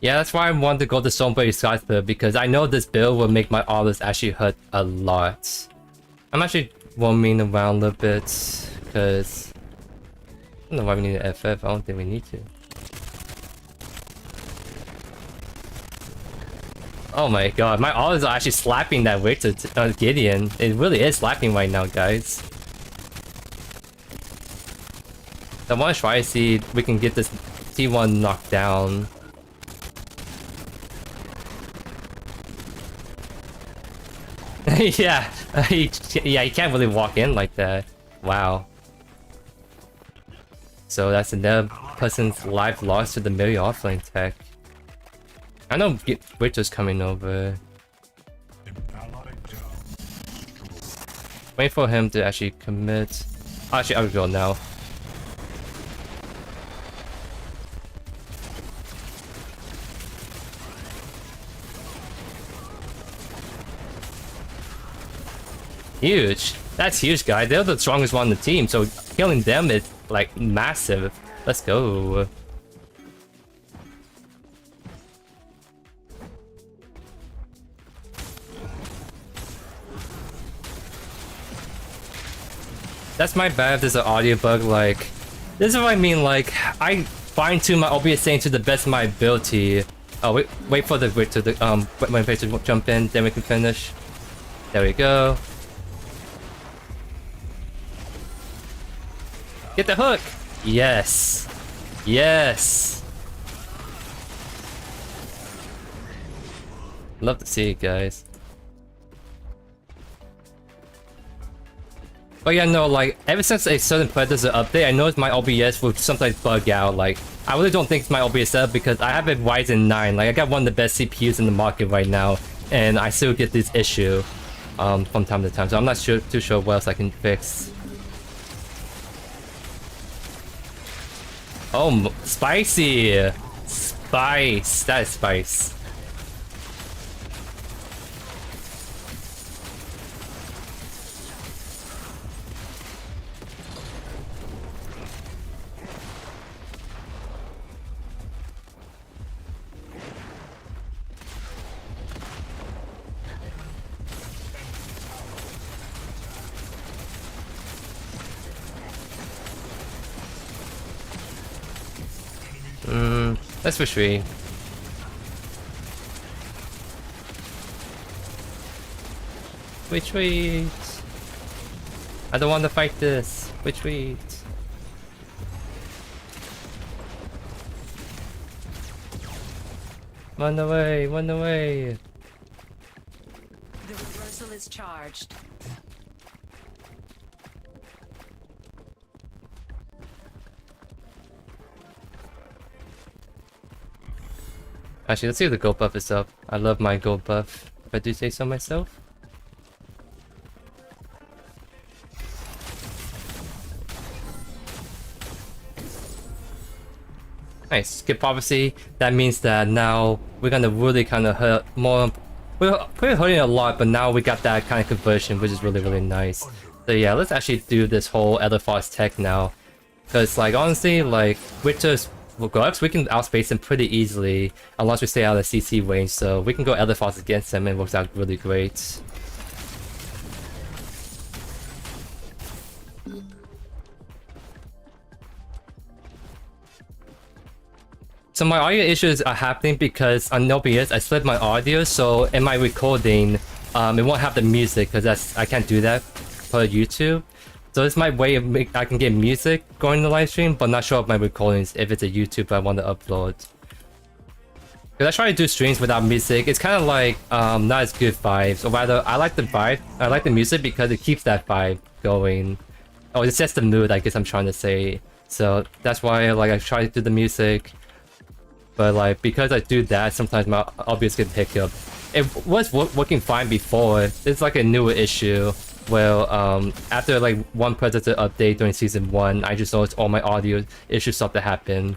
B: Yeah, that's why I wanted to go to Stormbreaker Skysphere, because I know this build will make my artists actually hurt a lot. I'm actually roaming around a little bit, because I don't know why we need an FF, I don't think we need to. Oh my god, my artists are actually slapping that Victor Gideon. It really is slapping right now, guys. I want to try to see if we can get this T1 knocked down. Yeah, he can't really walk in like that. Wow. So that's another person's life lost to the melee offlane tech. I know Victor's coming over. Wait for him to actually commit. Actually, I will go now. Huge. That's huge, guys. They're the strongest one on the team, so killing them is like massive. Let's go. That's my bad if there's an audio bug. Like, this is what I mean. Like, I fine tune my OBS saying to the best of my ability. Oh, wait for the Victor to when Victor jump in, then we can finish. There we go. Get the hook! Yes! Yes! Love to see it, guys. But yeah, no, like, ever since a certain Predecessor update, I noticed my OBS will sometimes bug out. Like, I really don't think it's my OBS setup because I have a Ryzen 9. Like, I got one of the best CPUs in the market right now, and I still get this issue from time to time. So I'm not too sure what else I can fix. Oh, spicy! Spice! That is spice. Let's retreat. Retreat. I don't want to fight this. Retreat. Run away, run away.
E: The reversal is charged.
B: Actually, let's see if the gold buff is up. I love my gold buff, if I do say so myself. Nice, skip prophecy. That means that now we're gonna really kind of hurt more. We're hurting a lot, but now we got that kind of conversion, which is really nice. So yeah, let's actually do this whole Elephos tech now. Because like honestly, like with just Grugs, we can outspace him pretty easily unless we stay out of CC range. So we can go Elephos against him and it works out really great. So my audio issues are happening because on OBS I split my audio, so in my recording, it won't have the music because I can't do that for YouTube. So it's my way of I can get music going in the live stream, but not show up my recordings if it's a YouTube I want to upload. Because I try to do streams without music. It's kind of like not as good vibes. Or rather, I like the vibe. I like the music because it keeps that vibe going. Oh, it sets the mood, I guess I'm trying to say. So that's why like I try to do the music. But like because I do that, sometimes my OBS get picked up. It was working fine before. It's like a newer issue. Well, after like one Predecessor update during season 1, I just noticed all my audio issues start to happen.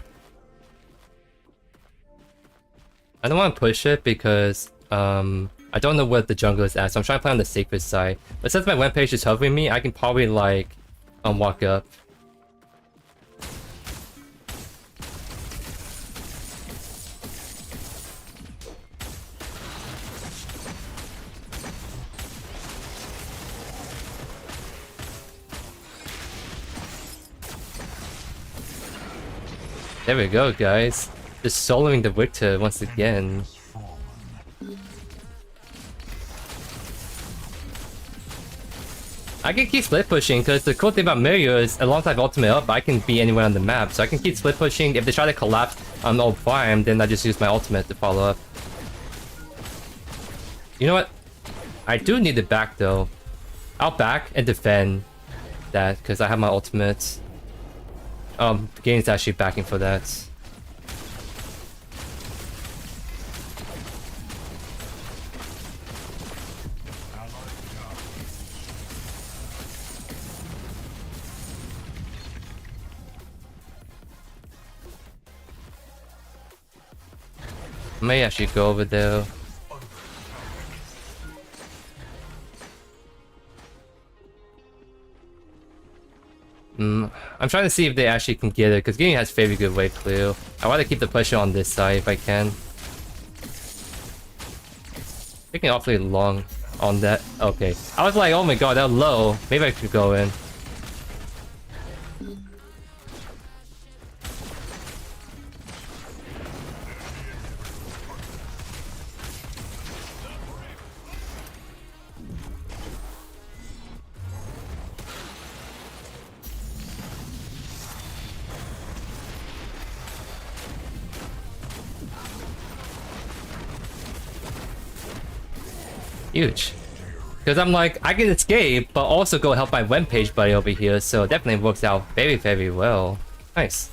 B: I don't want to push it because I don't know where the jungle is at, so I'm trying to play on the sacred side. But since my web page is hovering me, I can probably like walk up. There we go, guys. Just soloing the Victor once again. I can keep split pushing because the cool thing about Mario is alongside ultimate up, I can be anywhere on the map. So I can keep split pushing. If they try to collapse on old farm, then I just use my ultimate to follow up. You know what? I do need to back though. I'll back and defend that because I have my ultimate. The game's actually backing for that. I may actually go over there. I'm trying to see if they actually can get it, because Gideon has very good wave clear. I want to keep the pressure on this side if I can. Taking awfully long on that. Okay. I was like, oh my god, they're low. Maybe I could go in. Huge. Because I'm like, I can escape, but also go help my web page buddy over here, so it definitely works out very, very well. Nice.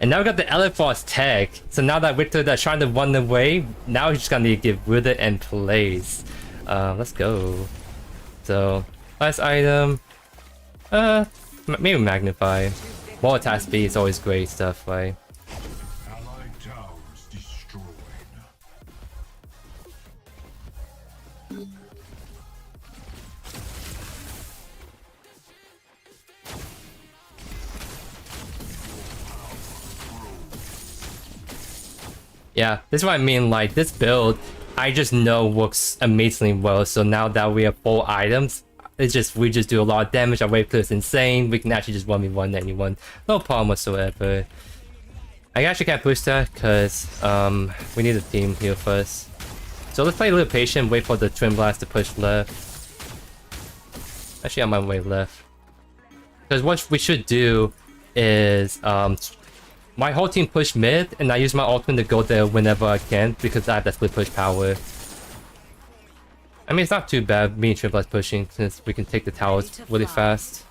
B: And now we got the Elephant's tag. So now that Victor that's trying to run away, now he's just gonna need to get rid of it and place. Let's go. So, last item. Maybe Magnify. More attack speed is always great stuff, right?
C: Allied towers destroyed.
B: Yeah, this is what I mean, like, this build, I just know works amazingly well, so now that we have 4 items, we just do a lot of damage, our wave clear is insane, we can actually just 1v1 anyone, no problem whatsoever. I actually can't push that, because, we need a team here first. So let's play a little patient, wait for the Twin Blast to push left. Actually, I'm on my way left. Because what we should do is, my whole team push mid, and I use my ultimate to go there whenever I can, because I have that split push power. I mean, it's not too bad, me and Triple S pushing, since we can take the towers really fast.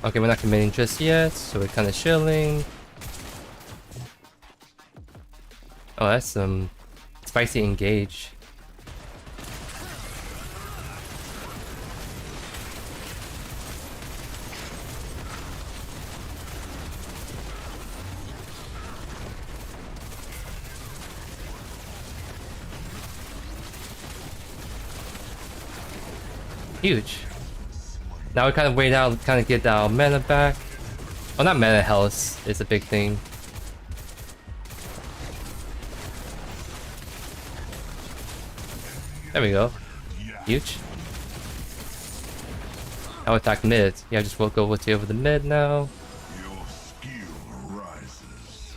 B: Okay, we're not committing just yet, so we're kind of chilling. Oh, that's some spicy engage. Huge. Now we kind of wait out, kind of get our mana back. Oh, not mana, health is a big thing. There we go. Huge. Now attack mid. Yeah, just walk over to the mid now.
C: Your skill rises.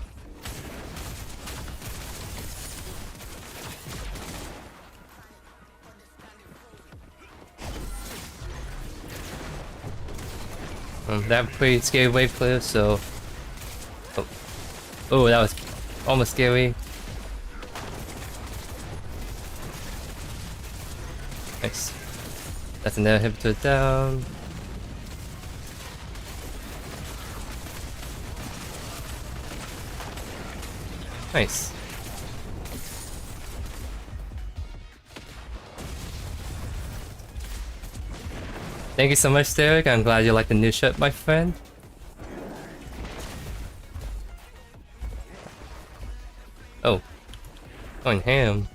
B: That pretty scary wave clear, so... Oh. Oh, that was almost scary. Nice. That's another inhibitor down. Nice. Thank you so much, Derek. I'm glad you like the new shirt, my friend. Oh. Going ham.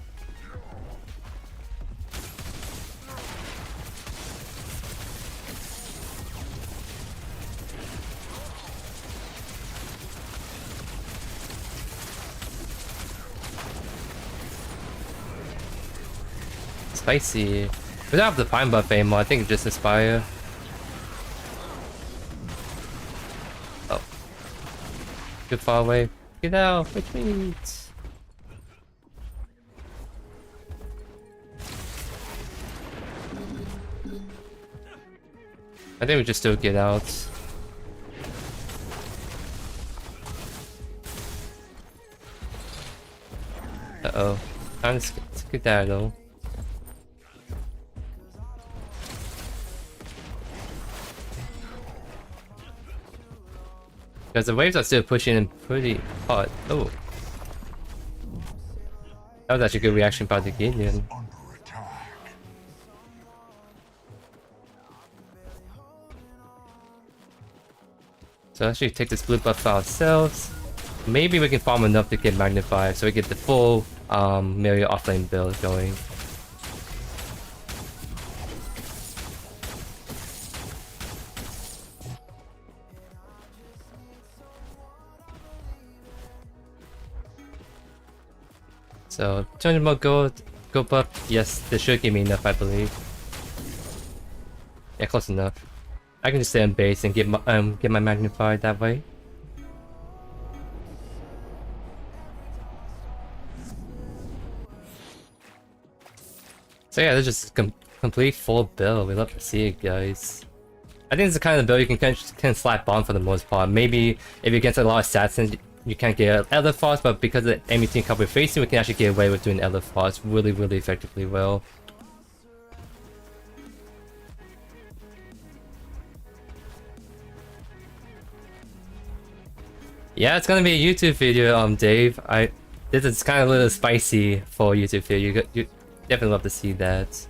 B: Spicy. We don't have the pine buff anymore, I think it's just Aspire. Oh. Too far away. Get out, retreat! I think we just still get out. Uh-oh. Time to skedaddle. Because the waves are still pushing in pretty hard. Oh. That was actually a good reaction by the Gideon.
C: Under attack.
B: So let's actually take this blue buff for ourselves. Maybe we can farm enough to get magnified so we get the full Myriad offlane build going. So 200 more gold buff. Yes, this should give me enough, I believe. Yeah, close enough. I can just stay on base and get my magnified that way. So yeah, this is just complete full build. We love to see it, guys. I think it's the kind of build you can slap on for the most part. Maybe if you get a lot of assassins, you can't get Elder Frost, but because of the enemy team cover facing, we can actually get away with doing Elder Frost really, really effectively well. Yeah, it's gonna be a YouTube video, Dave. This is kind of a little spicy for a YouTube video. You definitely love to see that.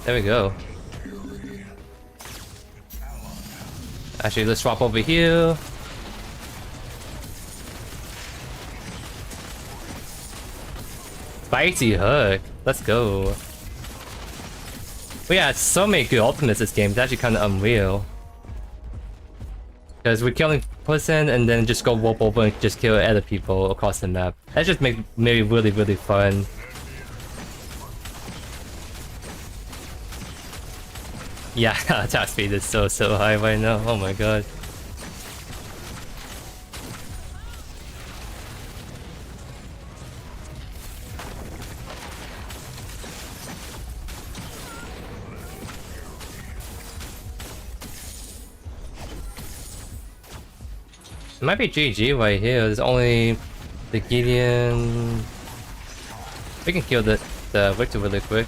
B: There we go. Actually, let's swap over here. Spicy hook. Let's go. We had so many good ultimates this game. It's actually kind of unreal. Because we're killing person and then just go warp over and just kill other people across the map. That just makes maybe really, really fun. Yeah, attack speed is so high right now. Oh my god. It might be GG right here. There's only the Gideon. We can kill the Victor really quick.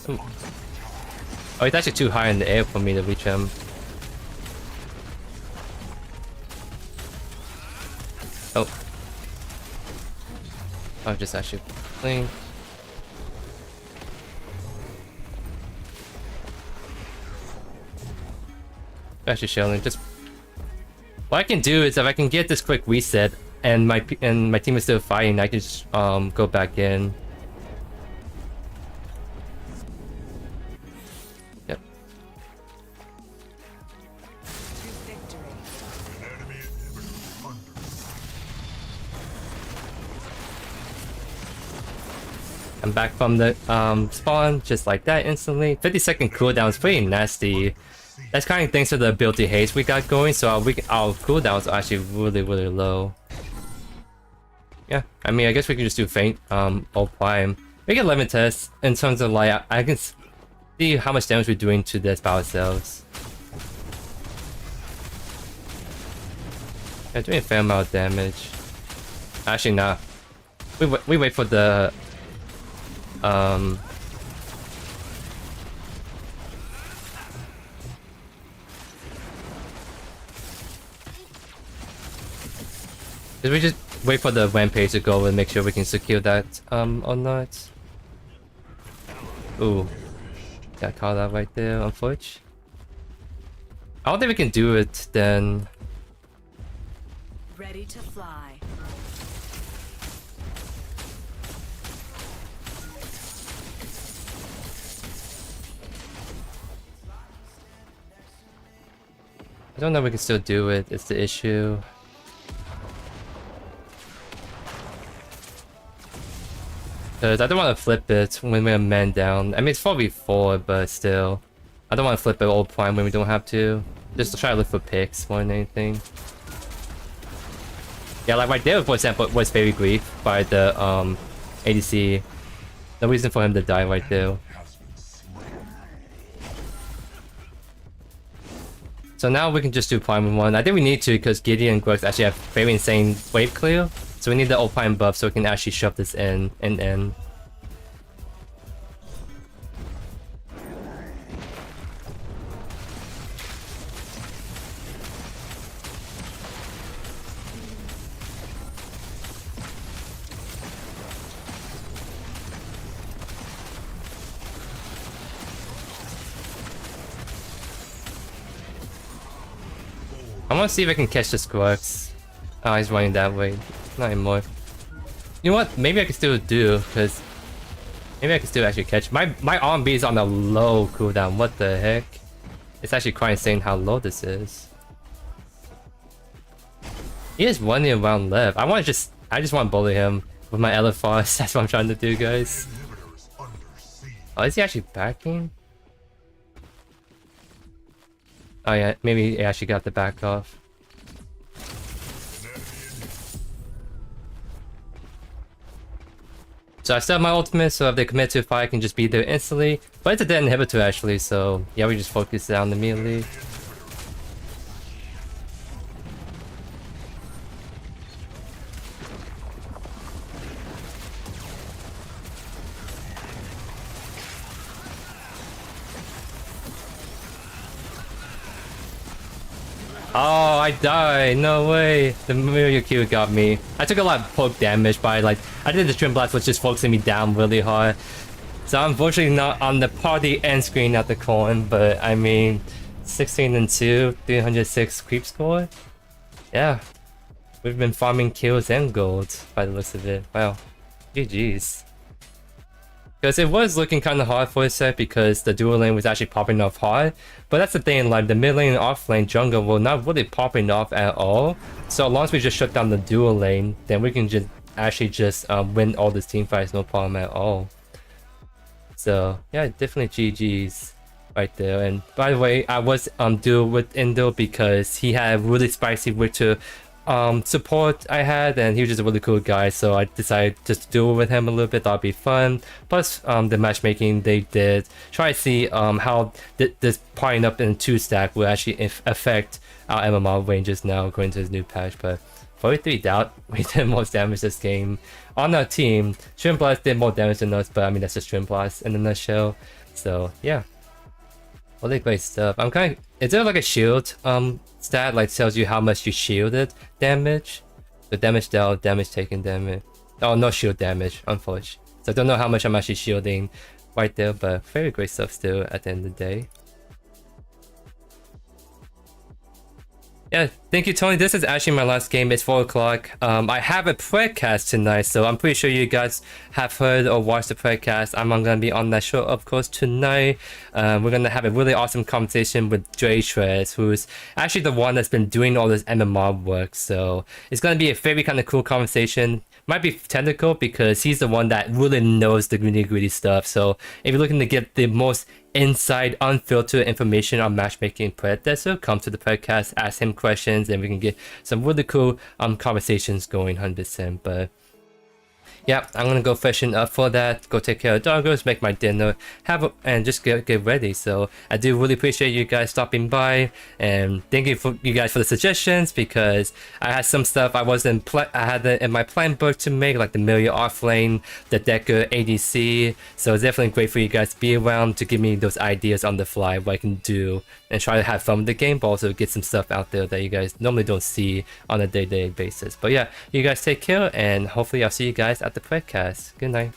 B: Ooh. Oh, he's actually too high in the air for me to reach him. Oh. I'll just actually clean. Actually, Sheldon, just what I can do is if I can get this quick reset and my team is still fighting, I can just go back in. Yep. I'm back from the spawn just like that instantly. 50-second cooldown is pretty nasty. That's kind of thanks to the ability haste we got going, so our cooldowns are actually really low. Yeah, I mean, I guess we can just do faint or prime. We can limit test in terms of like I can see how much damage we're doing to this by ourselves. Yeah, doing a fair amount of damage. Actually, nah. We wait for the Did we just wait for the rampage to go and make sure we can secure that or not? Ooh. Got caught out right there, unfortunately. I don't think we can do it then.
E: Ready to fly.
B: I don't know if we can still do it, it's the issue. Because I don't want to flip it when we're man down. I mean, it's 4v4, but still. I don't want to flip it all prime when we don't have to. Just to try to look for picks more than anything. Yeah, like right there, for example, was very grief by the ADC. No reason for him to die right there. So now we can just do prime 1. I think we need to because Gideon and Grux actually have very insane wave clear. So we need the old prime buff so we can actually shove this in and in. I want to see if I can catch the Grux. Oh, he's running that way. Not anymore. You know what? Maybe I can still do, because maybe I can still actually catch. My RB is on a low cooldown. What the heck? It's actually quite insane how low this is. He has 1 round left. I just want to bully him with my LFRs. That's what I'm trying to do, guys. Oh, is he actually backing? Oh yeah, maybe he actually got the back off. So I still have my ultimate, so if they commit to a fight, I can just be there instantly. But it's a dead inhibitor actually, so yeah, we just focus down immediately. Oh, I died. No way. The Mirio Q got me. I took a lot of poke damage by like I did the Trim Blast, which just focusing me down really hard. So I'm unfortunately not on the party end screen at the coin, but I mean 16 and 2, 306 creep score. Yeah. We've been farming kills and gold by the looks of it. Wow. GG's. Because it was looking kind of hard for a set because the dual lane was actually popping off hard. But that's the thing, like the mid lane and off lane jungle were not really popping off at all. So as long as we just shut down the dual lane, then we can just actually win all these team fights, no problem at all. So yeah, definitely GG's right there. And by the way, I was dual with Indo because he had a really spicy Witcher support I had, and he was just a really cool guy, so I decided just to do it with him a little bit. That'd be fun. Plus the matchmaking they did, try to see how this partying up in 2-stack will actually affect our MMR ranges now according to his new patch. But 43 doubt we did most damage this game on our team. Trim Blast did more damage than us, but I mean that's just Trim Blast in a nutshell. So yeah, really great stuff. I'm kind of, is there like a shield stat like tells you how much you shielded damage? The damage dealt, damage taken, damage. Oh, no shield damage, unfortunately. So I don't know how much I'm actually shielding right there, but very great stuff still at the end of the day. Yeah, thank you, Tony. This is actually my last game. It's 4 o'clock. I have a podcast tonight, so I'm pretty sure you guys have heard or watched the podcast. I'm gonna be on that show, of course, tonight. We're gonna have a really awesome conversation with JoeYoursTruly, who's actually the one that's been doing all this MMR work. So it's gonna be a very kind of cool conversation. might be technical because he's the one that really knows the nitty-gritty stuff. So if you're looking to get the most inside, unfiltered information on matchmaking Predecessor, come to the podcast, ask him questions, and we can get some really cool conversations going 100%. But yeah, I'm gonna go freshen up for that, go take care of doggos, make my dinner, and just get ready. So I do really appreciate you guys stopping by, and thank you for you guys for the suggestions, because I had some stuff I had it in my plan book to make, like the Million Offlane, the Decker ADC. So it's definitely great for you guys to be around to give me those ideas on the fly, what I can do, and try to have fun with the game, but also get some stuff out there that you guys normally don't see on a day-to-day basis. But yeah, you guys take care, and hopefully I'll see you guys at the podcast. Good night.